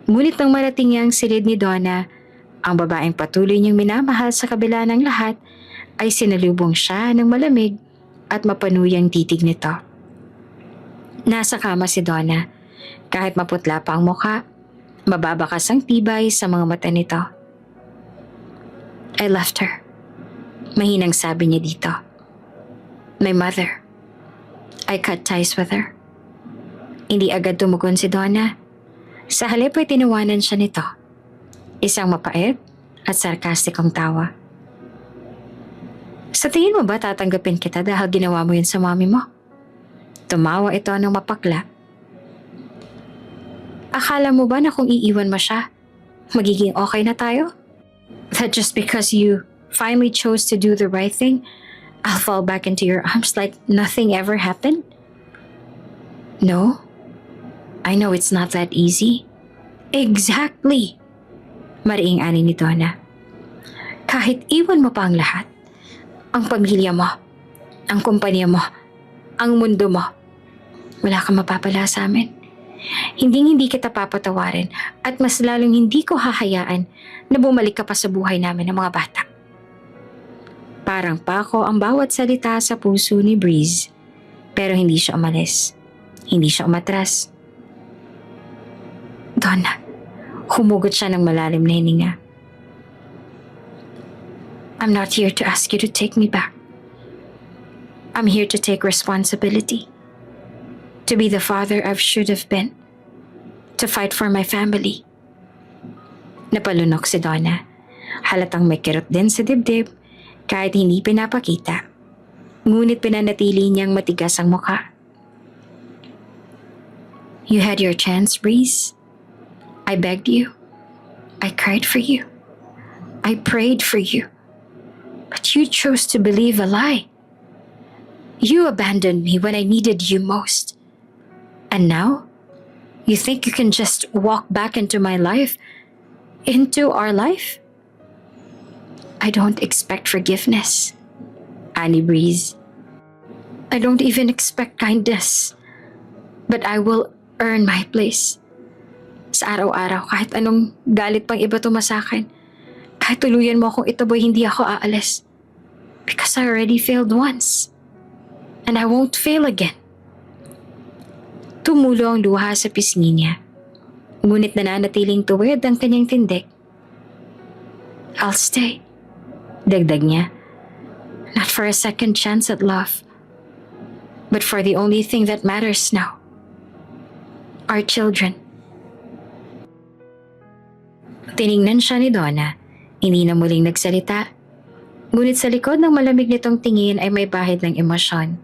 Ngunit nang marating niya ang silid ni Donna, ang babaeng patuloy niyang minamahal sa kabila ng lahat, ay sinalubong siya ng malamig at mapanuyang titig nito. Nasa kama si Donna. Kahit maputla pa ang mukha, mababakas ang tibay sa mga mata nito. I left her. Mahinang sabi niya dito. My mother. I cut ties with her. Hindi agad tumugon si Donna. Sa halip ay tinawanan siya nito. Isang mapait at sarkastikong tawa. Sa tingin mo ba tatanggapin kita dahil ginawa mo yun sa mami mo? Tumawa ito ng mapakla. Akala mo ba na kung iiwan mo siya, magiging okay na tayo? That just because you finally chose to do the right thing, I'll fall back into your arms like nothing ever happened? No, I know it's not that easy. Exactly, mariing ani ni Donna. Kahit iwan mo pa ang lahat, ang pamilya mo, ang kumpanya mo, ang mundo mo, wala kang mapapala sa amin. Hindi kita papatawarin at mas lalong hindi ko hahayaan na bumalik ka pa sa buhay namin ng mga bata. Parang pako ang bawat salita sa puso ni Breeze, pero hindi siya umalis. Hindi siya umatras. Donna, humugot siya ng malalim na hininga. I'm not here to ask you to take me back. I'm here to take responsibility. To be the father I should have been. To fight for my family. Napalunok si Donna. Halatang may kirot din sa dibdib kahit hindi pinapakita. Ngunit pinanatili niyang matigas ang mukha. You had your chance, Breeze. I begged you. I cried for you. I prayed for you. But you chose to believe a lie. You abandoned me when I needed you most. And now, you think you can just walk back into my life? Into our life? I don't expect forgiveness, Annie Breeze. I don't even expect kindness. But I will earn my place. Sa araw-araw, kahit anong galit pang iba tumasakin, kahit tuluyan mo akong itaboy, hindi ako aalis. Because I already failed once. And I won't fail again. Tumulo ang luha sa pisngi niya. Ngunit nananatiling tuwid ang kanyang tindig. I'll stay. Dagdag niya. Not for a second chance at love. But for the only thing that matters now. Our children. Tiningnan siya ni Donna. Hindi na muling nagsalita. Ngunit sa likod ng malamig nitong tingin ay may bahid ng emosyon.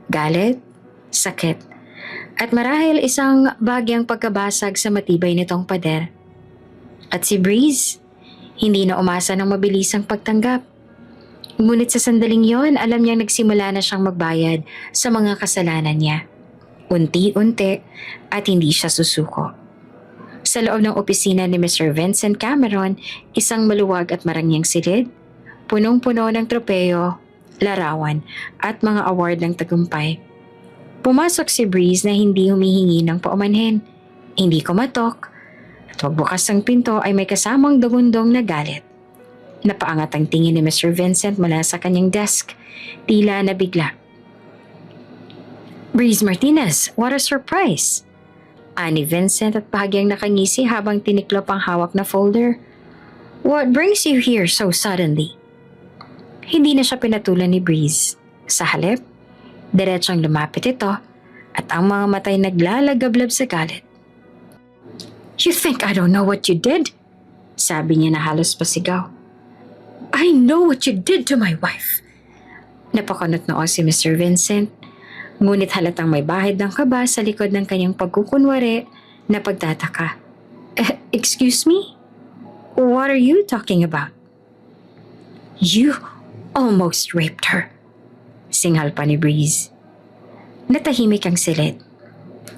Galit, sakit, at marahil isang bagyang pagkabasag sa matibay nitong pader. At si Breeze, hindi na umasa ng mabilisang pagtanggap. Ngunit sa sandaling yon, alam niyang nagsimula na siyang magbayad sa mga kasalanan niya. Unti-unti at hindi siya susuko. Sa loob ng opisina ni Mr. Vincent Cameron, isang maluwag at marangyang silid, punong-puno ng tropeyo, larawan at mga award ng tagumpay. Pumasok si Breeze na hindi humihingi ng paumanhin, hindi kumatok, at pagbukas ng pinto ay may kasamang dugundong na galit. Napaangat ang tingin ni Mr. Vincent mula sa kanyang desk, tila nabigla. Breeze Martinez, what a surprise! Ani Vincent at bahagyang nakangisi habang tiniklop ang hawak na folder. What brings you here so suddenly? Hindi na siya pinatulan ni Breeze. Sa halip, diretsong lumapit ito at ang mga matay naglalagablab sa galit. You think I don't know what you did? Sabi niya na halos pasigaw. I know what you did to my wife. Napakunot noo si Mr. Vincent. Ngunit halatang may bahid ng kaba sa likod ng kanyang pagkukunwari na pagtataka. Excuse me? What are you talking about? You almost raped her. Singhal pa ni Breeze. Natahimik ang silid.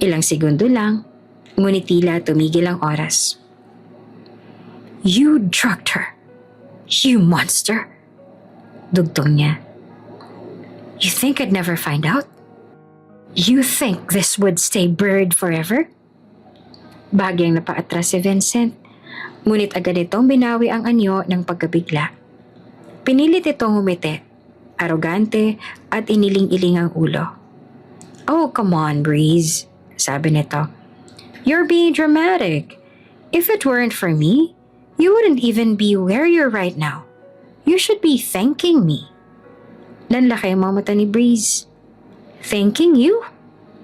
Ilang segundo lang, ngunit tila tumigil ang oras. "You drugged her, you monster!" Dugtong niya. "You think I'd never find out? You think this would stay buried forever?" Bahagyang napaatras si Vincent, ngunit agad itong binawi ang anyo ng pagkabigla. Pinilit itong humiti, arogante at iniling-iling ang ulo. "Oh, come on, Breeze," sabi nito. "You're being dramatic. If it weren't for me, you wouldn't even be where you're right now. You should be thanking me." Nanlaki ang mga mata ni Breeze. "Thanking you?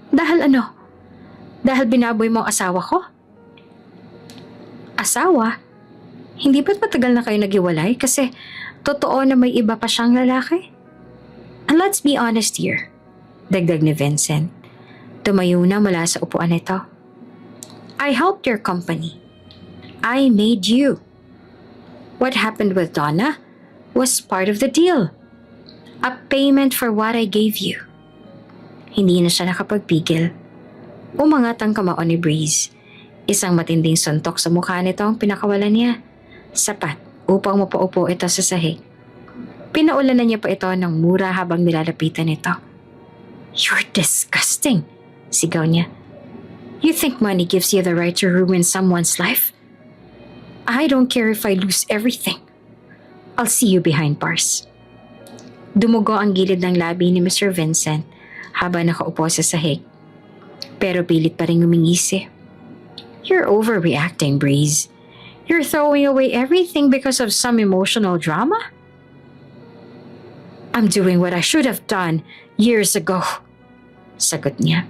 Dahil ano? Dahil binaboy mo ang asawa ko?" "Asawa? Hindi ba't matagal na kayo naghiwalay kasi totoo na may iba pa siyang lalaki?" "And let's be honest here," dagdag ni Vincent. Tumayo na mula sa upuan nito. "I helped your company. I made you. What happened with Donna was part of the deal. A payment for what I gave you." Hindi na siya nakapagpigil. Umangat ang kamao ni Breeze. Isang matinding suntok sa mukha nito ang pinakawalan niya. Sapat upang mapaupo ito sa sahig. Pinaulanan niya pa ito ng mura habang nilalapitan ito. "You're disgusting," sigaw niya. "You think money gives you the right to ruin someone's life? I don't care if I lose everything. I'll see you behind bars." Dumugo ang gilid ng labi ni Mr. Vincent habang nakaupo sa sahig. Pero pilit pa rin ngumingisi. "You're overreacting, Breeze. You're throwing away everything because of some emotional drama?" "I'm doing what I should have done years ago," sagot niya.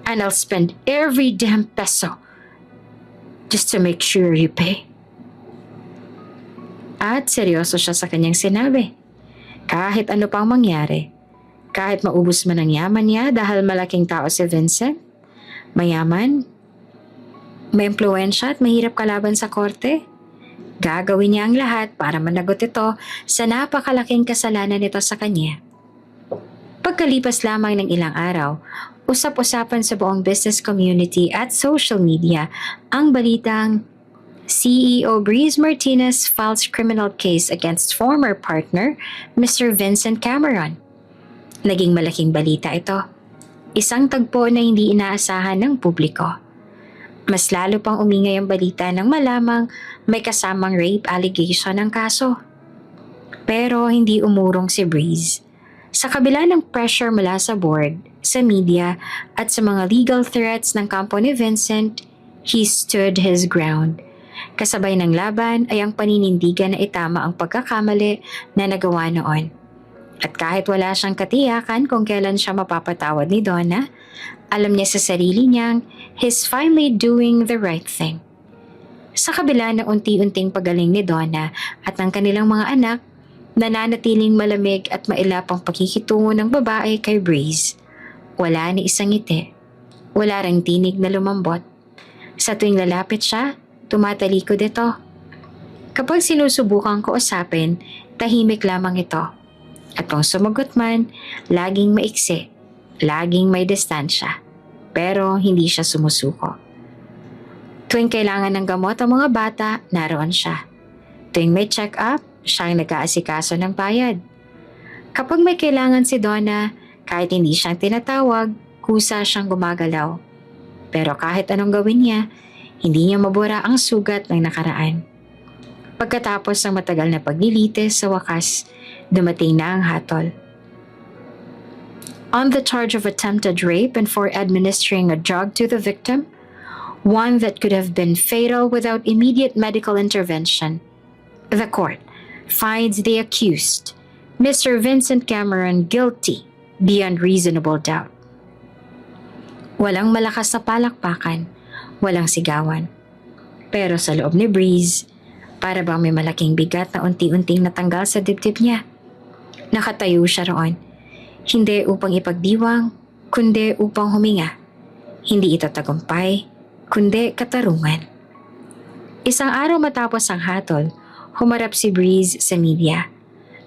"And I'll spend every damn peso just to make sure you pay." At seryoso siya sa kanyang sinabi. Kahit ano pang mangyari, kahit maubos man ang yaman niya dahil malaking tao si Vincent, mayaman, may impluwensya at mahirap kalaban sa korte, gagawin niya ang lahat para managot ito sa napakalaking kasalanan nito sa kanya. Pagkalipas lamang ng ilang araw, usap-usapan sa buong business community at social media ang balitang CEO Breeze Martinez files criminal case against former partner Mr. Vincent Cameron. Naging malaking balita ito. Isang tagpo na hindi inaasahan ng publiko. Mas lalo pang umingay ang balita nang malamang may kasamang rape allegation ang kaso. Pero hindi umurong si Breeze. Sa kabila ng pressure mula sa board, sa media at sa mga legal threats ng kampo ni Vincent, he stood his ground. Kasabay ng laban ay ang paninindigan na itama ang pagkakamali na nagawa noon. At kahit wala siyang katiyakan kung kailan siya mapapatawad ni Donna, alam niya sa sarili niyang he's finally doing the right thing. Sa kabila ng unti-unting pagaling ni Donna at ng kanilang mga anak, nananatiling malamig at mailapang pagkikitungo ng babae kay Breeze. Wala ni isang ngiti. Wala ring tinig na lumambot. Sa tuwing lalapit siya, tumatalikod ito. Kapag sinusubukang kausapin, tahimik lamang ito. At kung sumagot man, laging maiksi, laging may distansya. Pero hindi siya sumusuko. Tuwing kailangan ng gamot ang mga bata, naroon siya. Tuwing may check-up, siya ang nag-aasikaso ng bayad. Kapag may kailangan si Donna, kahit hindi siyang tinatawag, kusa siyang gumagalaw. Pero kahit anong gawin niya, hindi niya mabura ang sugat ng nakaraan. Pagkatapos ng matagal na paglilitis sa wakas, dumating na ang hatol. On the charge of attempted rape and for administering a drug to the victim, one that could have been fatal without immediate medical intervention, the court finds the accused, Mr. Vincent Cameron, guilty beyond reasonable doubt. Walang malakas na palakpakan, walang sigawan. Pero sa loob ni Breeze, para bang may malaking bigat na unti-unting natanggal sa dibdib niya. Nakatayo siya roon. Hindi upang ipagdiwang, kundi upang huminga. Hindi ito tagumpay, kundi katarungan. Isang araw matapos ang hatol, humarap si Breeze sa media.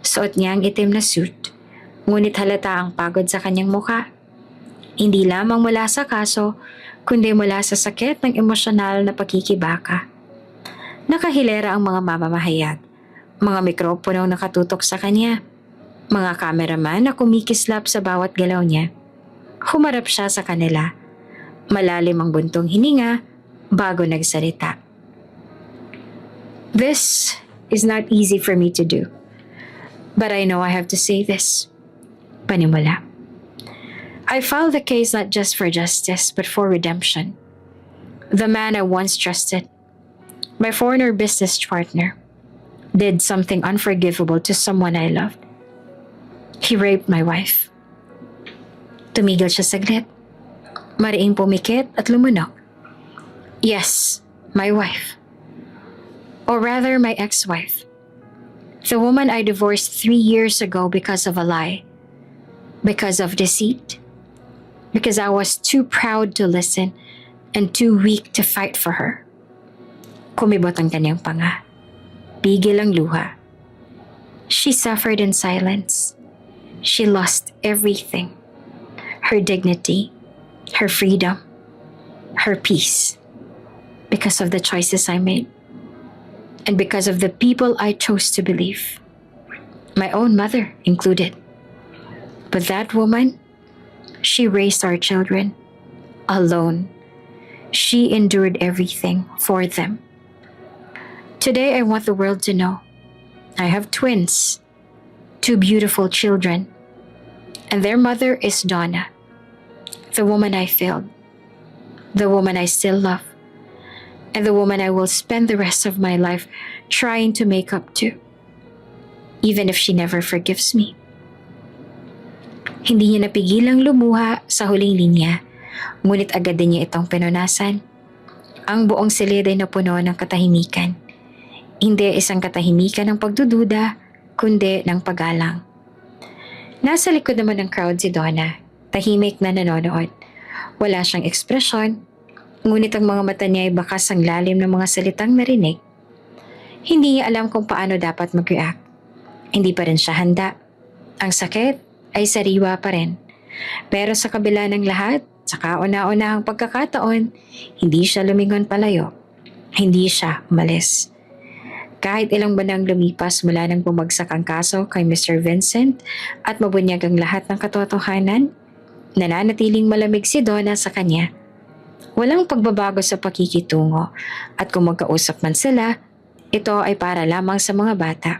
Suot niya ang itim na suit. Ngunit halata ang pagod sa kanyang muka. Hindi lamang mula sa kaso, kundi mula sa sakit ng emosyonal na pagkikibaka. Nakahilera ang mga mamamahayag, mga mikroponong nakatutok sa kanya, mga kameraman na kumikislap sa bawat galaw niya. Humarap siya sa kanila. Malalim ang buntong hininga bago nagsalita. This is not easy for me to do. But I know I have to say this. Panimula. I filed the case not just for justice, but for redemption. The man I once trusted, my former business partner, did something unforgivable to someone I loved. He raped my wife. Tumigil siya saglit. Mariing pumikit at lumunok. Yes, my wife. Or rather, my ex-wife. The woman I divorced 3 years ago because of a lie. Because of deceit. Because I was too proud to listen and too weak to fight for her. Kumibot ang kanyang panga. Pigil ang luha. She suffered in silence. She lost everything. Her dignity, her freedom, her peace. Because of the choices I made. And because of the people I chose to believe. My own mother included. But that woman, she raised our children alone. She endured everything for them. Today, I want the world to know I have twins, 2 beautiful children, and their mother is Donna, the woman I failed, the woman I still love, and the woman I will spend the rest of my life trying to make up to, even if she never forgives me. Hindi niya napigilang lumuha sa huling linya, ngunit agad din niya itong pinunasan. Ang buong silid ay napuno ng katahimikan. Hindi isang katahimikan ng pagdududa, kundi ng paggalang. Nasa likod naman ng crowd si Donna, tahimik na nanonood. Wala siyang ekspresyon, ngunit ang mga mata niya ay bakas ang lalim ng mga salitang narinig. Hindi niya alam kung paano dapat mag-react. Hindi pa rin siya handa. Ang sakit ay sariwa pa rin. Pero sa kabila ng lahat, sa kauna-unahang pagkakataon, hindi siya lumingon palayo. Hindi siya umalis. Kahit ilang banang lumipas mula nang bumagsak ang kaso kay Mr. Vincent at mabunyag ang lahat ng katotohanan, nananatiling malamig si Donna sa kanya. Walang pagbabago sa pakikitungo at kung magkausap man sila, ito ay para lamang sa mga bata.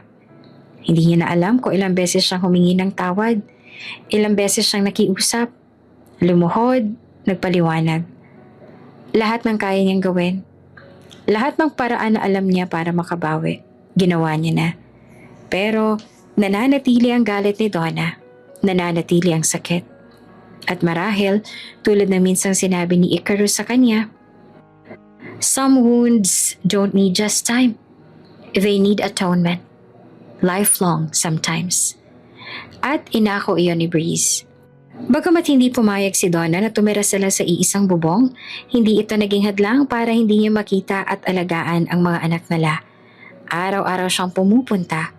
Hindi niya na alam kung ilang beses siyang humingi ng tawad. Ilang beses siyang nakiusap, lumuhod, nagpaliwanag. Lahat ng kaya niyang gawin. Lahat ng paraan na alam niya para makabawi, ginawa niya na. Pero nananatili ang galit ni Donna, nananatili ang sakit. At marahil, tulad ng minsang sinabi ni Icarus sa kanya, some wounds don't need just time. They need atonement. Lifelong sometimes. At inako iyon ni Breeze. Bagamat hindi pumayag si Donna na tumira sila sa iisang bubong, hindi ito naging hadlang para hindi niya makita at alagaan ang mga anak nila. Araw-araw siyang pumupunta.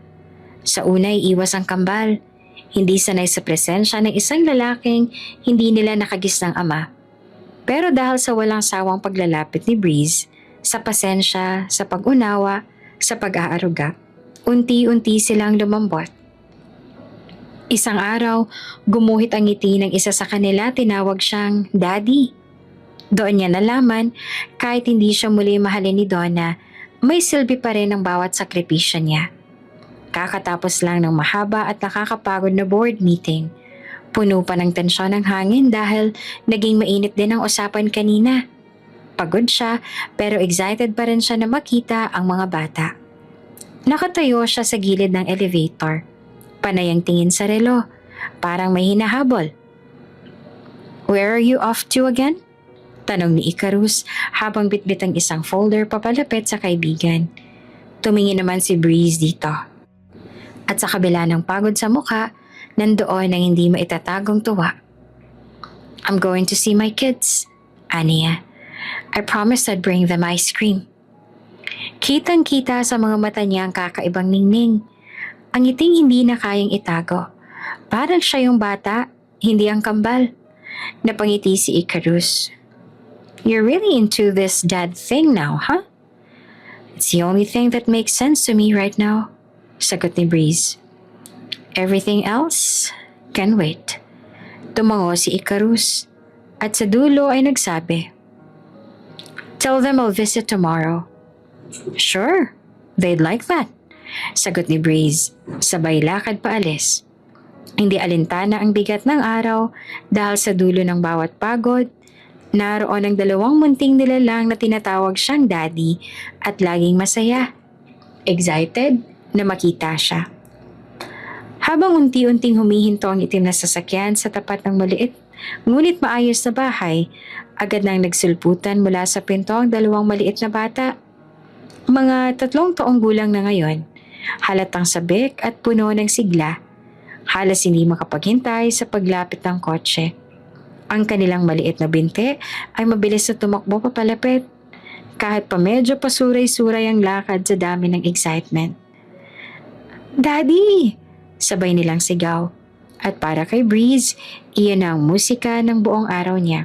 Sa una ay iwas ang kambal. Hindi sanay sa presensya ng isang lalaking hindi nila nakagisnang ama. Pero dahil sa walang sawang paglalapit ni Breeze, sa pasensya, sa pag-unawa, sa pag-aaruga, unti-unti silang lumambot. Isang araw, gumuhit ang ngiti ng isa sa kanila, tinawag siyang Daddy. Doon niya nalaman, kahit hindi siya muli mahalin ni Donna, may silbi pa rin ang bawat sakripisyo niya. Kakatapos lang ng mahaba at nakakapagod na board meeting. Puno pa ng tensyon ng hangin dahil naging mainit din ang usapan kanina. Pagod siya pero excited pa rin siya na makita ang mga bata. Nakatayo siya sa gilid ng elevator. Panay ang tingin sa relo, parang may hinahabol. Where are you off to again? Tanong ni Icarus habang bitbit ang isang folder papalapit sa kaibigan. Tumingin naman si Breeze dito. At sa kabila ng pagod sa mukha, nandoon ang hindi maitatagong tuwa. I'm going to see my kids, aniya. I promised I'd bring them ice cream. Kitang-kita sa mga mata niya ang kakaibang ningning. Ang ngiting hindi na kayang itago. Parang siya yung bata, hindi ang kambal. Napangiti si Icarus. You're really into this dad thing now, huh? It's the only thing that makes sense to me right now, sagot ni Breeze. Everything else can wait. Tumango si Icarus at sa dulo ay nagsabi, Tell them I'll visit tomorrow. Sure, they'd like that, sagot ni Breeze, sabay lakad paalis. Hindi alintana ang bigat ng araw dahil sa dulo ng bawat pagod, naroon ang dalawang munting nilalang na tinatawag siyang daddy at laging masaya. Excited na makita siya. Habang unti-unting humihinto ang itim na sasakyan sa tapat ng maliit, ngunit maayos na bahay, agad nang nagsulputan mula sa pinto ang dalawang maliit na bata. Mga 3 taong gulang na ngayon, halatang sabik at puno ng sigla. Halos hindi makapaghintay sa paglapit ng kotse. Ang kanilang maliit na binti ay mabilis na tumakbo papalapit, kahit pa medyo pasuray-suray ang lakad sa dami ng excitement. Daddy! Sabay nilang sigaw. At para kay Breeze, iyon ang musika ng buong araw niya.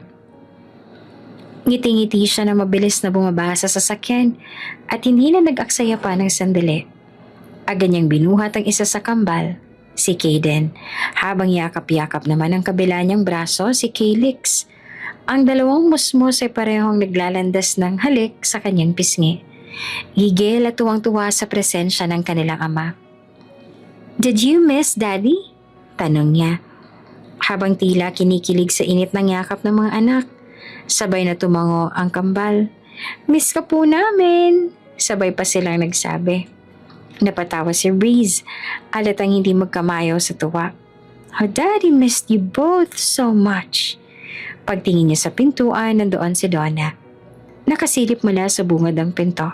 Ngiti-ngiti siya na mabilis na bumaba sa sasakyan at hindi na nag-aksaya pa ng sandali. Agad niyang binuhat ang isa sa kambal, si Kaden, habang yakap-yakap naman ang kabila niyang braso si Calyx. Ang dalawang musmos ay parehong naglalandas ng halik sa kanyang pisngi. Gigil at tuwang-tuwa sa presensya ng kanilang ama. Did you miss Daddy? Tanong niya. Habang tila kinikilig sa init ng yakap ng mga anak, sabay na tumango ang kambal. Miss ka po namin! Sabay pa silang nagsabi. Napatawa si Breeze, alatang hindi magkamayaw sa tuwa. Oh, Daddy missed you both so much. Pagtingin niya sa pintuan, nandoon si Donna. Nakasilip mula sa bungad ang pinto.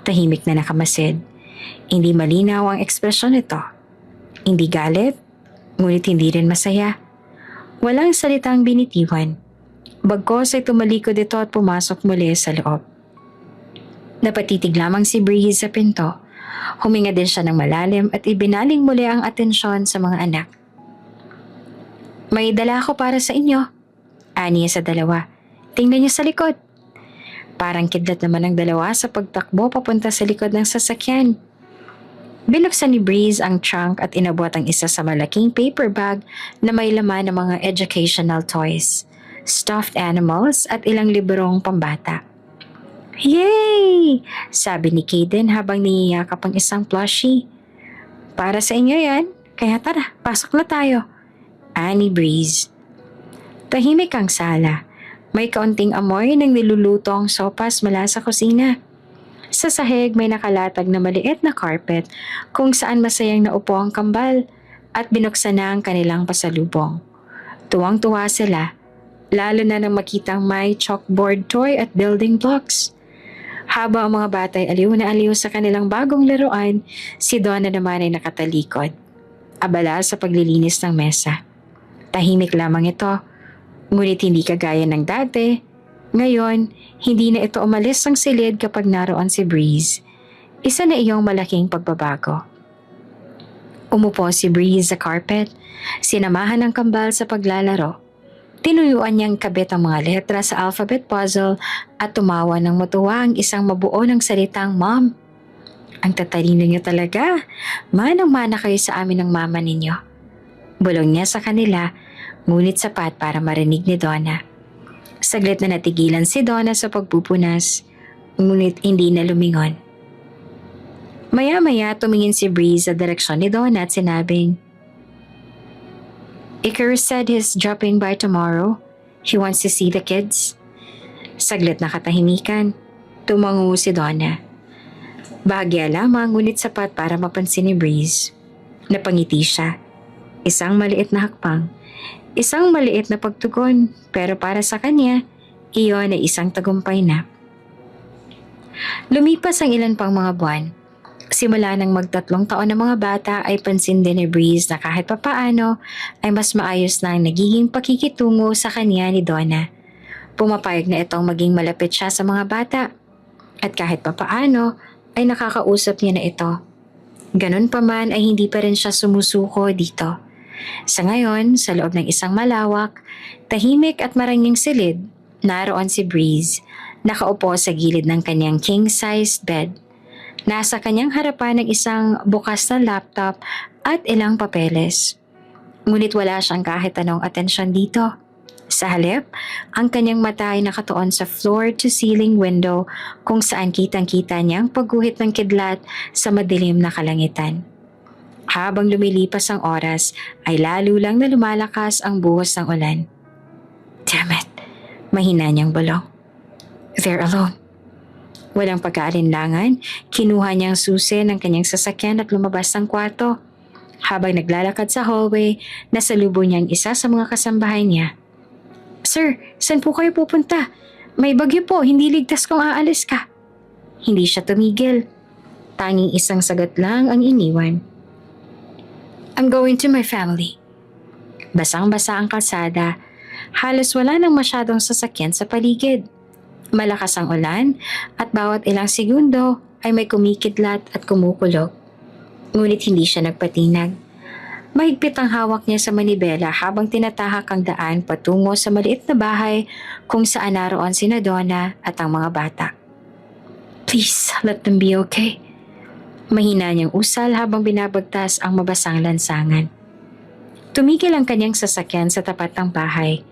Tahimik na nakamasid. Hindi malinaw ang ekspresyon nito. Hindi galit, ngunit hindi rin masaya. Walang salitang binitiwan. Bagkos ay tumalikod ito at pumasok muli sa loob. Napatitig lamang si Breeze sa pinto. Huminga din siya ng malalim at ibinaling muli ang atensyon sa mga anak. May dala ako para sa inyo. Aniya sa dalawa. Tingnan niyo sa likod. Parang kidlat naman ang dalawa sa pagtakbo papunta sa likod ng sasakyan. Binuksan ni Breeze ang trunk at inabot ang isa sa malaking paper bag na may laman ng mga educational toys, stuffed animals at ilang librong pambata. Yay! Sabi ni Kaden habang niyiyakap ang isang plushie. Para sa inyo yan, kaya tara, pasok na tayo. Ani Breeze. Tahimik ang sala. May kaunting amoy ng nilulutong sopas mula sa kusina. Sa sahig may nakalatag na maliit na carpet kung saan masayang naupo ang kambal at binuksan na ang kanilang pasalubong. Tuwang-tuwa sila, lalo na nang makitang may chalkboard toy at building blocks. Habang ang mga bata ay aliw na aliw sa kanilang bagong laruan, si Donna naman ay nakatalikod, abala sa paglilinis ng mesa. Tahimik lamang ito, ngunit hindi kagaya ng dati. Ngayon, hindi na ito umalis ang silid kapag naroon si Breeze. Isa na iyong malaking pagbabago. Umupo si Breeze sa carpet, sinamahan ng kambal sa paglalaro. Tinuyuan niyang kabit ang mga letra sa alphabet puzzle at tumawa ng matuwa ang isang mabuo ng salitang Mom. Ang tatalino niyo talaga. Manang-mana kayo sa amin ng mama ninyo. Bulong niya sa kanila, ngunit sapat para marinig ni Donna. Saglit na natigilan si Donna sa pagpupunas, ngunit hindi na lumingon. Maya-maya tumingin si Breeze sa direksyon ni Donna at sinabing, Icarus said he's dropping by tomorrow. He wants to see the kids. Saglit na katahimikan, tumango si Donna. Bahagya lamang ngunit sapat para mapansin ni Breeze. Napangiti siya. Isang maliit na hakbang. Isang maliit na pagtugon, pero para sa kanya, iyon ay isang tagumpay na. Lumipas ang ilan pang mga buwan. Simula ng mag-3 taon ng mga bata ay pansin din ni Breeze na kahit papaano ay mas maayos na ang nagiging pakikitungo sa kanya ni Donna. Pumapayag na itong maging malapit siya sa mga bata. At kahit papaano ay nakakausap niya na ito. Ganun pa man ay hindi pa rin siya sumusuko dito. Sa ngayon, sa loob ng isang malawak, tahimik at maranging silid, naroon si Breeze, nakaupo sa gilid ng kanyang king-sized bed. Nasa kanyang harapan ng isang bukas na laptop at ilang papeles. Ngunit wala siyang kahit anong atensyon dito. Sa halip, ang kanyang mata ay nakatuon sa floor-to-ceiling window kung saan kitang-kita niyang pagguhit ng kidlat sa madilim na kalangitan. Habang lumilipas ang oras, ay lalo lang na lumalakas ang buhos ng ulan. Damn it! Mahina niyang bulong. They're alone. Walang pagkaalinlangan, kinuha niyang susi ng kanyang sasakyan at lumabas ng kwarto. Habang naglalakad sa hallway, nasalubong niyang isa sa mga kasambahay niya. Sir, saan po kayo pupunta? May bagyo po, hindi ligtas kung aalis ka. Hindi siya tumigil. Tanging isang sagot lang ang iniwan. I'm going to my family. Basang-basa ang kalsada. Halos wala nang masyadong sasakyan sa paligid. Malakas ang ulan at bawat ilang segundo ay may kumikidlat at kumukulog. Ngunit hindi siya nagpatinag. Mahigpit ang hawak niya sa manibela habang tinatahak ang daan patungo sa maliit na bahay kung saan naroon sina Donna at ang mga bata. Please, let them be okay. Mahina niyang usal habang binabagtas ang mabasang lansangan. Tumigil ang kanyang sasakyan sa tapat ng bahay.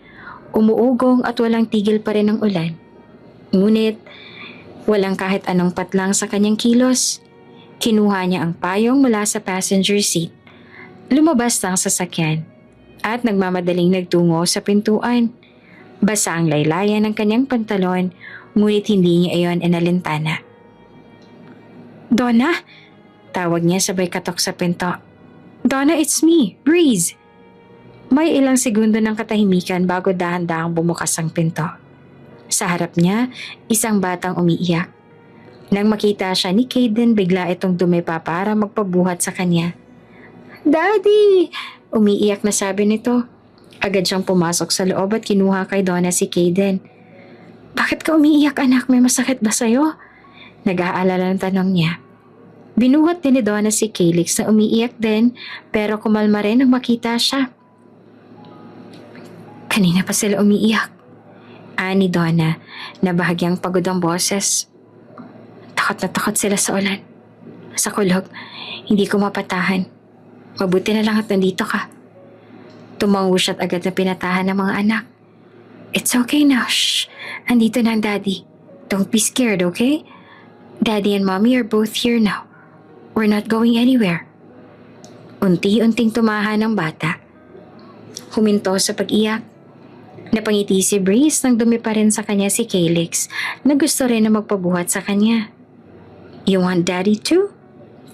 Umuugong at walang tigil pa rin ang ulan. Ngunit, walang kahit anong patlang sa kanyang kilos. Kinuha niya ang payong mula sa passenger seat. Lumabas ng sasakyan at nagmamadaling nagtungo sa pintuan. Basa ang laylayan ng kanyang pantalon, ngunit hindi niya iyon inalintana. Donna? Tawag niya sabay katok sa pinto. Donna, it's me, Breeze. May ilang segundo ng katahimikan bago dahan-dahang bumukas ang pinto. Sa harap niya, isang batang umiiyak. Nang makita siya ni Caden, bigla itong dumipa para magpabuhat sa kanya. Daddy! Umiiyak na sabi nito. Agad siyang pumasok sa loob at kinuha kay Donna si Caden. Bakit ka umiiyak anak? May masakit ba sa'yo? Nag-aalala ng tanong niya. Binuhat din ni Donna si Calyx na umiiyak din pero kumalma rin nang makita siya. Kanina pa sila umiiyak. Ani Donna na bahagyang pagod ang boses. Takot na takot sila sa ulan. Sa kulog, hindi ko mapatahan. Mabuti na lang at nandito ka. Tumango siya at agad na pinatahan ng mga anak. It's okay now, shh. Andito na ang daddy. Don't be scared, okay? Daddy and mommy are both here now. We're not going anywhere. Unti-unting tumahan ng bata. Huminto sa pag-iyak. Napangiti si Breeze nang dumi pa rin sa kanya si Calyx na gusto rin na magpabuhat sa kanya. You want daddy too?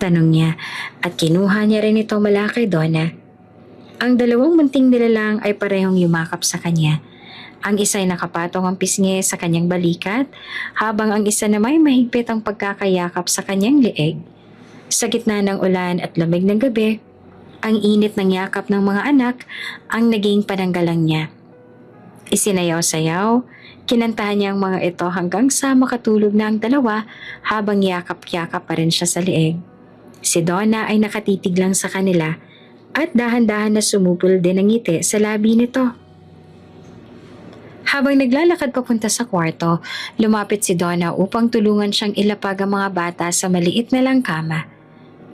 Tanong niya at kinuha niya rin ito mula kay Donna. Ang dalawang munting nilalang ay parehong yumakap sa kanya. Ang isa ay nakapatong ang pisngi sa kanyang balikat habang ang isa na may mahigpit ang pagkakayakap sa kanyang leeg. Sa gitna ng ulan at lamig ng gabi, ang init ng yakap ng mga anak ang naging pananggalang niya. Isinayaw-sayaw, kinantahan niya ang mga ito hanggang sa makatulog na ang dalawa habang yakap-yakap pa rin siya sa leeg. Si Donna ay nakatitig lang sa kanila at dahan-dahan na sumupol din ang ngiti sa labi nito. Habang naglalakad papunta sa kwarto, lumapit si Donna upang tulungan siyang ilapag ang mga bata sa maliit na lang kama.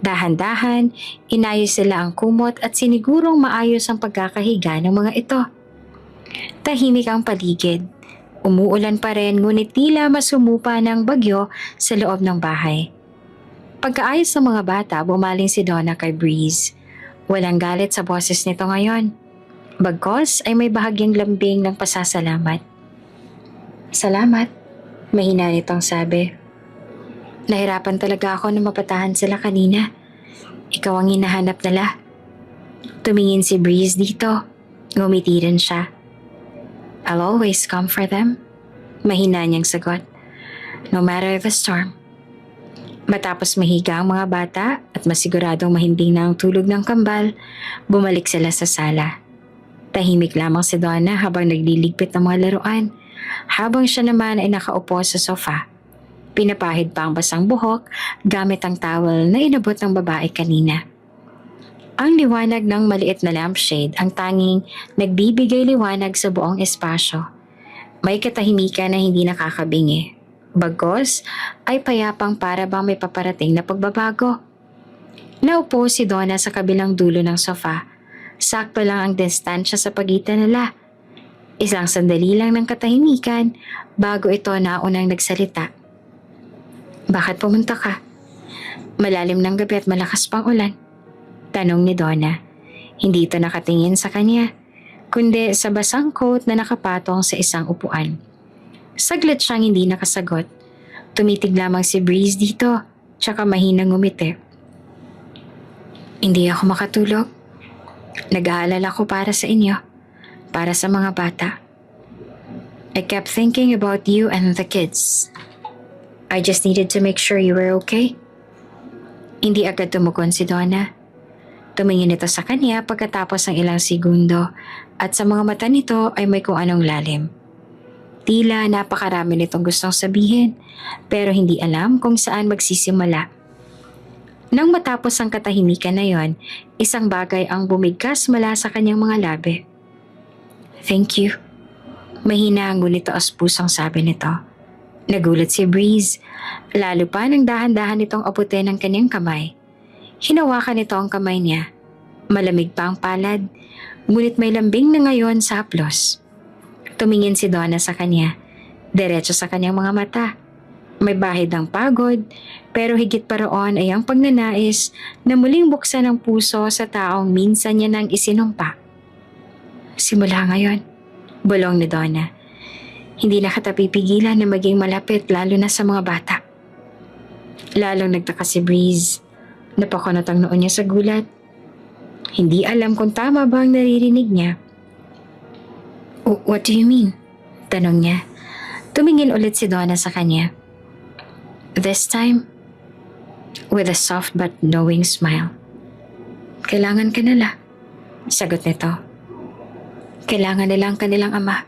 Dahan-dahan, inayos sila ang kumot at sinigurong maayos ang pagkakahiga ng mga ito. Tahimik ang paligid. Umuulan pa rin ngunit tila masumupa ng bagyo sa loob ng bahay. Pagkaayos ng mga bata, bumaling si Donna kay Breeze. Walang galit sa boses nito ngayon. Bagkos ay may bahagyang lambing ng pasasalamat. Salamat, mahina nitong sabi. Nahirapan talaga ako na mapatahan sila kanina. Ikaw ang hinahanap nila. Tumingin si Breeze dito. Ngumiti rin siya. I'll always come for them. Mahina niyang sagot. No matter the storm. Matapos mahiga ang mga bata at masiguradong mahimbing na ang tulog ng kambal, bumalik sila sa sala. Tahimik lamang si Donna habang nagliligpit ng mga laruan, habang siya naman ay nakaupo sa sofa. Pinapahid pa ang basang buhok gamit ang towel na inabot ng babae kanina. Ang liwanag ng maliit na lampshade ang tanging nagbibigay liwanag sa buong espasyo. May katahimikan na hindi nakakabingi. Bagos ay payapang para bang may paparating na pagbabago. Naupo si Donna sa kabilang dulo ng sofa. Sakto lang ang distansya sa pagitan nila. Isang sandali lang ng katahimikan bago ito naunang nagsalita. Bakit pumunta ka? Malalim ng gabi at malakas pang ulan. Tanong ni Donna. Hindi ito nakatingin sa kanya, kundi sa basang coat na nakapatong sa isang upuan. Saglit siyang hindi nakasagot. Tumitig lamang si Breeze dito, tsaka mahinang ngumiti. Hindi ako makatulog. Nag-aalala ko para sa inyo, para sa mga bata. I kept thinking about you and the kids. I just needed to make sure you were okay. Hindi agad tumugon si Donna. Tumingin ito sa kanya pagkatapos ng ilang segundo at sa mga mata nito ay may kung anong lalim. Tila napakarami nitong gustong sabihin pero hindi alam kung saan magsisimula. Nang matapos ang katahimikan na yon, isang bagay ang bumigkas mula sa kanyang mga labi. Thank you. Mahina ngunit taos pusong sabi nito. Nagulat si Breeze, lalo pa nang dahan-dahan nitong abutin ng kanyang kamay. Hinawakan nito ang kamay niya. Malamig pa ang palad, ngunit may lambing na ngayon sa haplos. Tumingin si Donna sa kanya, diretso sa kanyang mga mata. May bahid ng pagod, pero higit pa roon ay ang pagnanais na muling buksan ang puso sa taong minsan niya nang isinumpa. Simula ngayon, bulong ni Donna. Hindi na kita pipigilan na maging malapit lalo na sa mga bata. Lalong nagtaka si Breeze. Napakunot ang noon niya sa gulat. Hindi alam kung tama ba ang naririnig niya. What do you mean? Tanong niya. Tumingin ulit si Donna sa kanya. This time, with a soft but knowing smile. Kailangan ka nila. Sagot nito. Kailangan nila ang kanilang ama.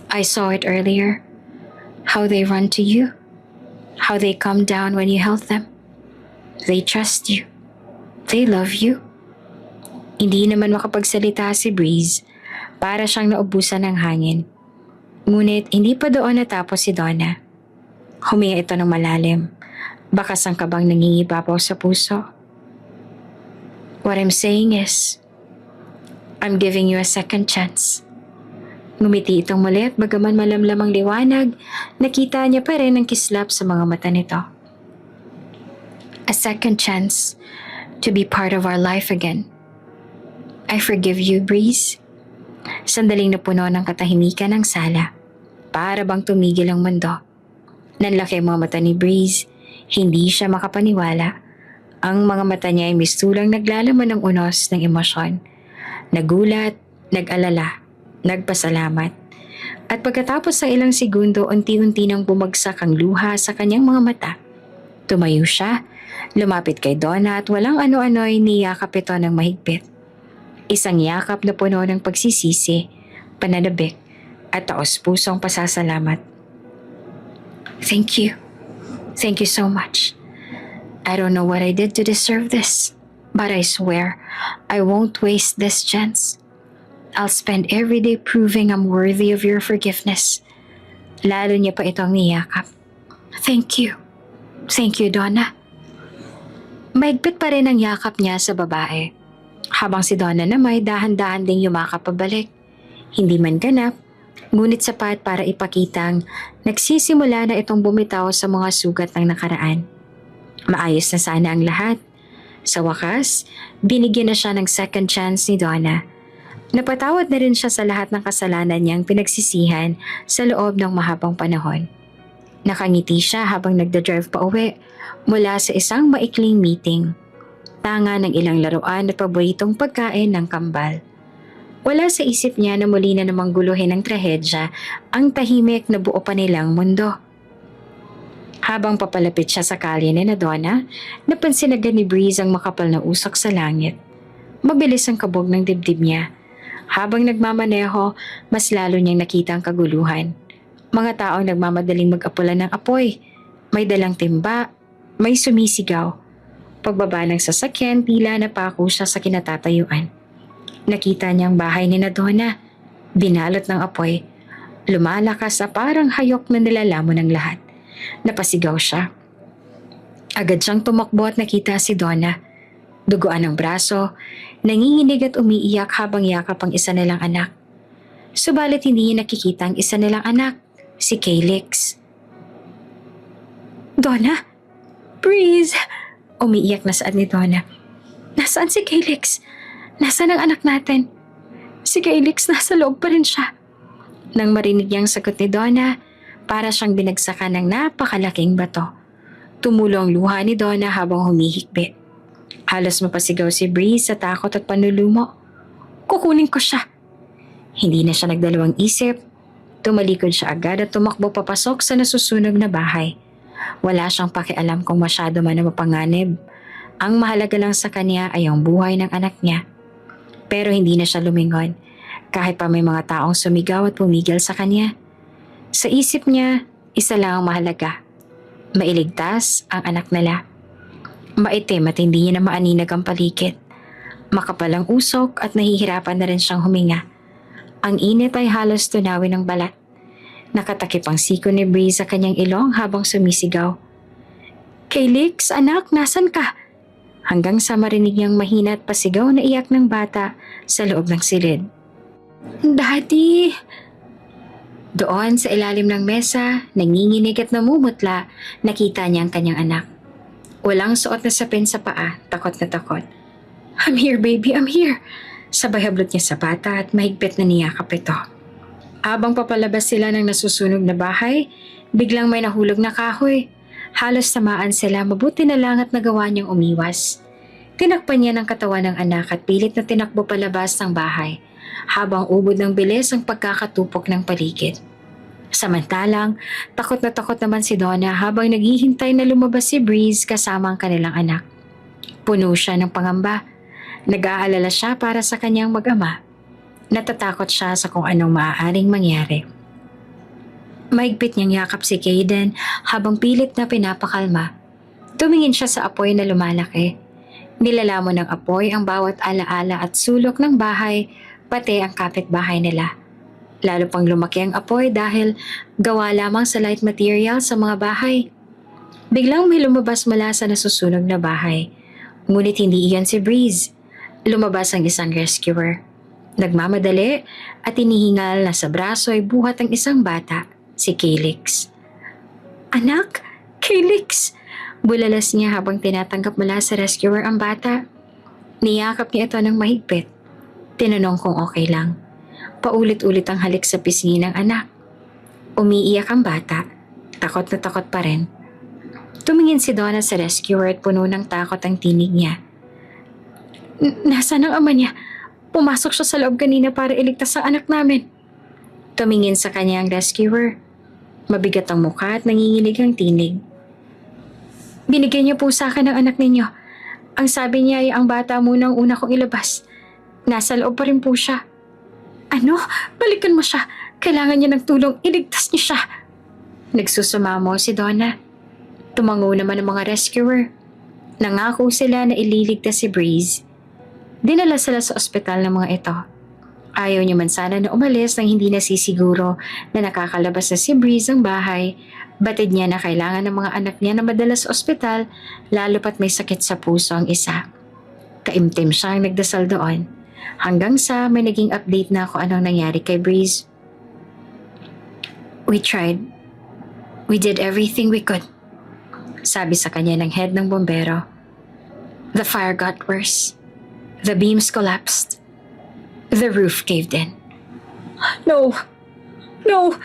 I saw it earlier. How they run to you. How they come down when you help them. They trust you. They love you. Hindi naman makapagsalita si Breeze. Para siyang naubusan ng hangin. Ngunit hindi pa doon natapos si Donna. Huminga ito ng malalim. Bakas ang kabang nangingibabaw sa puso. What I'm saying is, I'm giving you a second chance. Ngumiti itong muli at bagaman malamlam ang liwanag, nakita niya pa rin ang kislap sa mga mata nito. A second chance to be part of our life again. I forgive you, Breeze. Sandaling napuno ng katahimikan ng sala. Para bang tumigil ang mundo. Nanlaki ang mga mata ni Breeze. Hindi siya makapaniwala. Ang mga mata niya ay mistulang naglalaman ng unos ng emosyon. Nagulat, nag-alala, nagpasalamat. At pagkatapos ng ilang segundo, unti-unti nang bumagsak ang luha sa kanyang mga mata. Tumayo siya, lumapit kay Donna at walang ano-ano'y niyakap ito ng mahigpit. Isang yakap na puno ng pagsisisi, pananabik, at taos-pusong pasasalamat. Thank you. Thank you so much. I don't know what I did to deserve this, but I swear I won't waste this chance. I'll spend every day proving I'm worthy of your forgiveness. Lalo niya pa itong niyakap. Thank you. Thank you, Donna. Mahigpit pa rin ang yakap niya sa babae. Habang si Donna naman dahan-dahan ding yumakap pabalik. Hindi man ganap, ngunit sapat para ipakitang nagsisimula na itong bumitaw sa mga sugat ng nakaraan. Maayos na sana ang lahat. Sa wakas, binigyan na siya ng second chance ni Donna. Napatawad na rin siya sa lahat ng kasalanan niyang pinagsisihan sa loob ng mahabang panahon. Nakangiti siya habang nagdadrive pa uwi mula sa isang maikling meeting. Tanga ng ilang laruan at paboritong pagkain ng kambal. Wala sa isip niya na muli na namang guluhin ng trahedya ang tahimik na buo pa nilang mundo. Habang papalapit siya sa kalye ni Donna, napansin agad ni Breeze ang makapal na usok sa langit. Mabilis ang kabog ng dibdib niya. Habang nagmamaneho, mas lalo niyang nakita ang kaguluhan. Mga taong nagmamadaling mag-apula ng apoy. May dalang timba, may sumisigaw. Pagbaba ng sasakyan, tila napako siya sa kinatatayuan. Nakita niya ang bahay ni Donna, binalot ng apoy. Lumalakas na parang hayok na nilalamon ng lahat. Napasigaw siya. Agad siyang tumakbo at nakita si Donna. Duguan ang braso, nanginginig at umiiyak habang yakap ang isa nilang anak. Subalit hindi niya nakikita ang isa nilang anak, si Calyx. Donna? Breeze! Umiiyak na saad ni Donna. Nasaan si Calyx? Nasaan ang anak natin? Si Calyx nasa loob pa rin siya. Nang marinig niyang sagot ni Donna, para siyang binagsakan ng napakalaking bato. Tumulo ang luha ni Donna habang humihikbi. Halos mapasigaw si Breeze sa takot at panlulumo. Kukunin ko siya. Hindi na siya nagdalawang isip. Tumalikod siya agad at tumakbo papasok sa nasusunog na bahay. Wala siyang pakialam kung masyado man na mapanganib. Ang mahalaga lang sa kanya ay ang buhay ng anak niya. Pero hindi na siya lumingon, kahit pa may mga taong sumigaw at pumigil sa kanya. Sa isip niya, isa lang ang mahalaga. Mailigtas ang anak nila. Maitim at hindi niya na maaninag ang paligid. Makapal ang usok at nahihirapan na rin siyang huminga. Ang init ay halos tunawin ng balat. Nakatakip ang siko ni Breeze sa kanyang ilong habang sumisigaw. Calyx, anak, nasan ka? Hanggang sa marinig niyang mahina at pasigaw na iyak ng bata sa loob ng silid. Daddy! Doon sa ilalim ng mesa, nanginginig at namumutla, nakita niya ang kanyang anak. Walang suot na sapin sa paa, takot na takot. I'm here, baby, I'm here! Sabay hablot niya sa bata at mahigpit na niyakap ito. Habang papalabas sila ng nasusunog na bahay, biglang may nahulog na kahoy. Halos tamaan sila, mabuti na lang at nagawa niyang umiwas. Tinakpan niya ng katawan ng anak at pilit na tinakbo palabas ng bahay, habang ubod ng bilis ang pagkakatupok ng paligid. Samantalang, takot na takot naman si Donna habang naghihintay na lumabas si Breeze kasama ang kanilang anak. Puno siya ng pangamba. Nag-aalala siya para sa kanyang mag-ama. Natatakot siya sa kung anong maaaring mangyari. Mahigpit niyang yakap si Caden habang pilit na pinapakalma. Tumingin siya sa apoy na lumalaki. Nilalamon ng apoy ang bawat alaala at sulok ng bahay, pati ang kapitbahay nila. Lalo pang lumaki ang apoy dahil gawa lamang sa light material sa mga bahay. Biglang may lumabas mula sa nasusunog na bahay. Ngunit hindi iyon si Breeze. Lumabas ang isang rescuer. Nagmamadali at inihingal na sa braso ay buhat ang isang bata, si Calyx. Anak, Calyx! Bulalas niya habang tinatanggap mula sa rescuer ang bata. Niyakap niya ito ng mahigpit. Tinanong kung okay lang. Paulit-ulit ang halik sa pisngi ng anak. Umiiyak ang bata. Takot na takot pa rin. Tumingin si Donna sa rescuer at puno ng takot ang tinig niya. Nasaan ang ama niya? Pumasok siya sa loob kanina para iligtas ang anak namin. Tumingin sa kanya ang rescuer. Mabigat ang mukha at nanginginig ang tinig. Binigyan niyo po sa akin ang anak ninyo. Ang sabi niya ay ang bata muna ang una kong ilabas. Nasa loob pa rin po siya. Ano? Balikan mo siya. Kailangan niya ng tulong. Iligtas niyo siya. Nagsusumamo si Donna. Tumango naman ang mga rescuer. Nangako sila na ililigtas si Breeze. Dinala sila sa ospital ng mga ito. Ayaw niya man sana na umalis nang hindi nasisiguro na nakakalabas na si Breeze ang bahay. Batid niya na kailangan ng mga anak niya na madala sa ospital, lalo pat may sakit sa puso ang isa. Kaimtim siyang nagdasal doon, hanggang sa may naging update na kung anong nangyari kay Breeze. We tried. We did everything we could. Sabi sa kanya ng head ng bombero. The fire got worse. The beams collapsed. The roof caved in. No! No!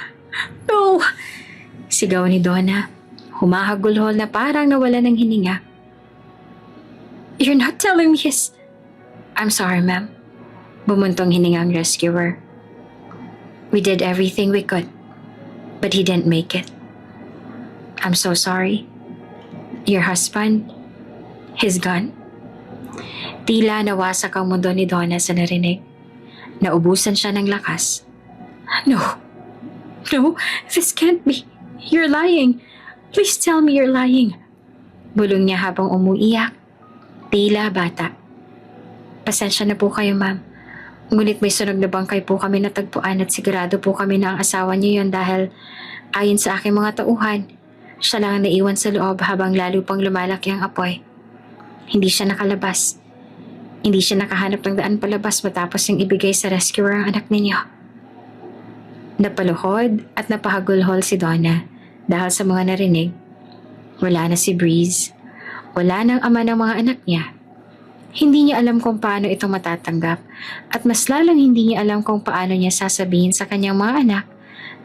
No! Sigaw ni Donna. Humahagulhol na parang nawala ng hininga. You're not telling me his... I'm sorry, ma'am. Bumuntong hininga ang rescuer. We did everything we could, but he didn't make it. I'm so sorry. Your husband, he's gone. Tila nawasak ang mundo ni Donna sa narinig. Naubusan siya ng lakas. No. No, this can't be. You're lying. Please tell me you're lying. Bulong niya habang umuiyak. Tila bata. Pasensya na po kayo, ma'am. Ngunit may sunog na bangkay po kami natagpuan at sigurado po kami na ang asawa niyo yon dahil ayon sa aking mga tauhan, siya lang ang naiwan sa loob habang lalo pang lumalaki ang apoy. Hindi siya nakalabas. Hindi siya nakahanap ng daan palabas matapos yung ibigay sa rescuer ang anak ninyo. Napaluhod at napahagulhol si Donna dahil sa mga narinig. Wala na si Breeze. Wala nang ama ng mga anak niya. Hindi niya alam kung paano ito matatanggap at mas lalong hindi niya alam kung paano niya sasabihin sa kanyang mga anak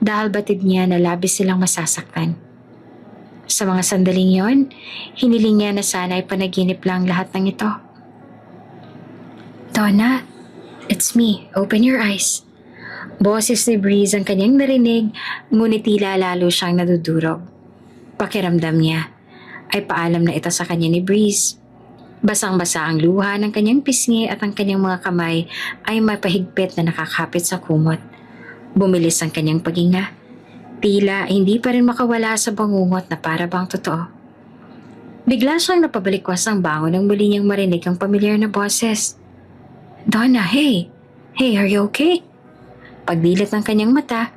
dahil batid niya na labis silang masasaktan. Sa mga sandaling yon, hiniling niya na sana ay panaginip lang lahat ng ito. Donna, it's me. Open your eyes. Boses ni Breeze ang kanyang narinig, ngunit tila lalo siyang nadudurog. Pakiramdam niya ay paalam na ito sa kanya ni Breeze. Basang-basa ang luha ng kanyang pisngi at ang kanyang mga kamay ay mapahigpit na nakakapit sa kumot. Bumilis ang kanyang paghinga. Tila hindi pa rin makawala sa bangungot na para bang totoo. Bigla siyang napabalikwas ang bangon nang muli niyang marinig ang pamilyar na boses. Donna, hey! Hey, are you okay? Pagdilat ng kanyang mata,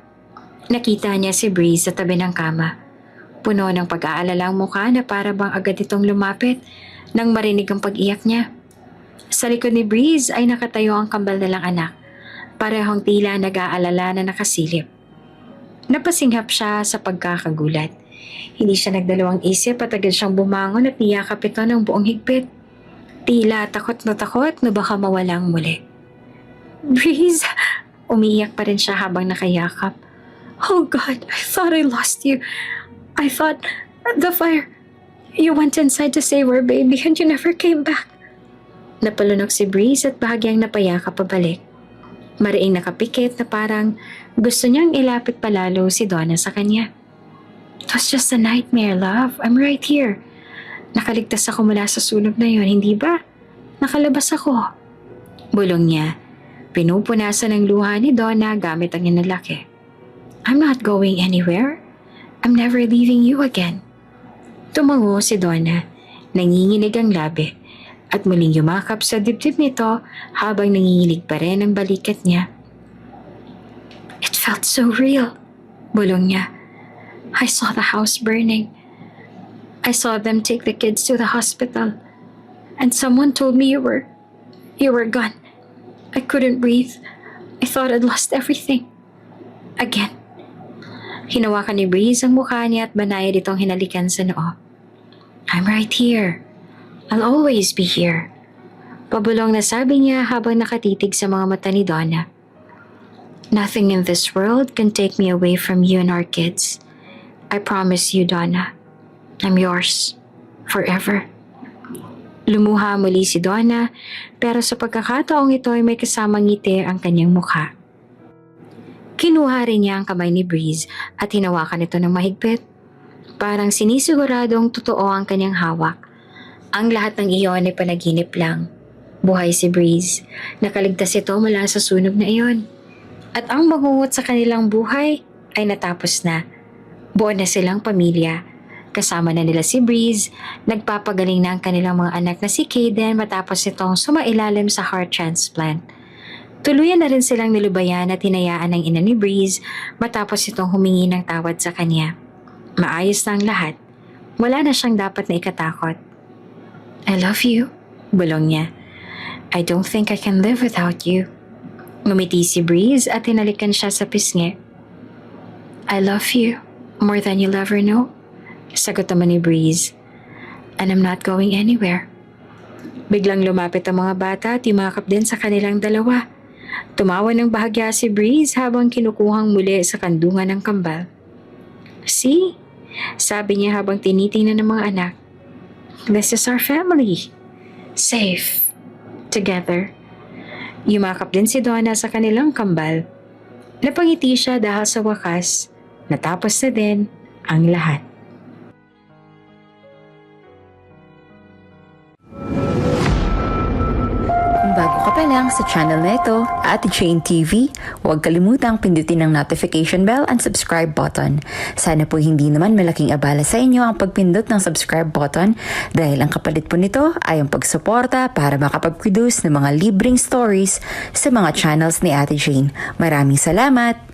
nakita niya si Breeze sa tabi ng kama. Puno ng pag-aalala ang mukha na para bang agad itong lumapit nang marinig ang pag-iyak niya. Sa likod ni Breeze ay nakatayo ang kambal nilang anak, parehong tila nag-aalala na nakasilip. Napasinghap siya sa pagkakagulat. Hindi siya nagdalawang isip at agad siyang bumangon at niyakap ito ng buong higpit. Tila takot na baka mawalang muli. Breeze! Umiiyak pa rin siya habang nakayakap. Oh God, I thought I lost you. I thought the fire. You went inside to save our baby and you never came back. Napalunok si Breeze at bahagyang napayakap pabalik. Mariing nakapikit na parang gusto niyang ilapit palalo si Donna sa kanya. It was just a nightmare, love. I'm right here. Nakaligtas ako mula sa sunog na yon, hindi ba? Nakalabas ako. Bulong niya. Pinupunasan ng luha ni Donna gamit ang inalaki. I'm not going anywhere. I'm never leaving you again. Tumango si Donna. Nanginginig ang labi at muling yumakap sa dibdib nito habang nanginginig pa rin ang balikat niya. It felt so real. Bulong niya. I saw the house burning. I saw them take the kids to the hospital. And someone told me you were gone. I couldn't breathe. I thought I'd lost everything. Again. Hinawakan ni Breeze ang mukha niya at banayad itong hinalikan sa noo. I'm right here. I'll always be here. Pabulong na sabi niya habang nakatitig sa mga mata ni Donna. Nothing in this world can take me away from you and our kids. I promise you, Donna. I'm yours. Forever. Lumuha muli si Donna, pero sa pagkakataong ito ay may kasamang ngiti ang kanyang mukha. Kinuha rin niya ang kamay ni Breeze at hinawakan ito ng mahigpit. Parang sinisiguradong totoo ang kanyang hawak. Ang lahat ng iyon ay panaginip lang. Buhay si Breeze. Nakaligtas ito mula sa sunog na iyon. At ang bangungot sa kanilang buhay ay natapos na. Buo na silang pamilya. Kasama na nila si Breeze, nagpapagaling na ang kanilang mga anak na si Kaden matapos itong sumailalim sa heart transplant. Tuluyan na rin silang nilubayan at hinayaan ng ina ni Breeze matapos itong humingi ng tawad sa kanya. Maayos na ang lahat. Wala na siyang dapat na ikatakot. I love you, bulong niya. I don't think I can live without you. Ngumiti si Breeze at hinalikan siya sa pisngi. I love you more than you'll ever know. Sagot naman ni Breeze. And I'm not going anywhere. Biglang lumapit ang mga bata at yumakap din sa kanilang dalawa. Tumawa ng bahagya si Breeze habang kinukuhang muli sa kandungan ng kambal. See? Sabi niya habang tinitingnan ng mga anak. This is our family. Safe. Together. Yumakap din si Donna sa kanilang kambal. Napangiti siya dahil sa wakas, natapos na din ang lahat. Kung bago ka pa pa lang sa channel na ito, Ate Jane TV, huwag kalimutang pindutin ang notification bell and subscribe button. Sana po hindi naman malaking abala sa inyo ang pagpindot ng subscribe button dahil ang kapalit po nito ay ang pagsuporta para makapag-produce ng mga libreng stories sa mga channels ni Ate Jane. Maraming salamat!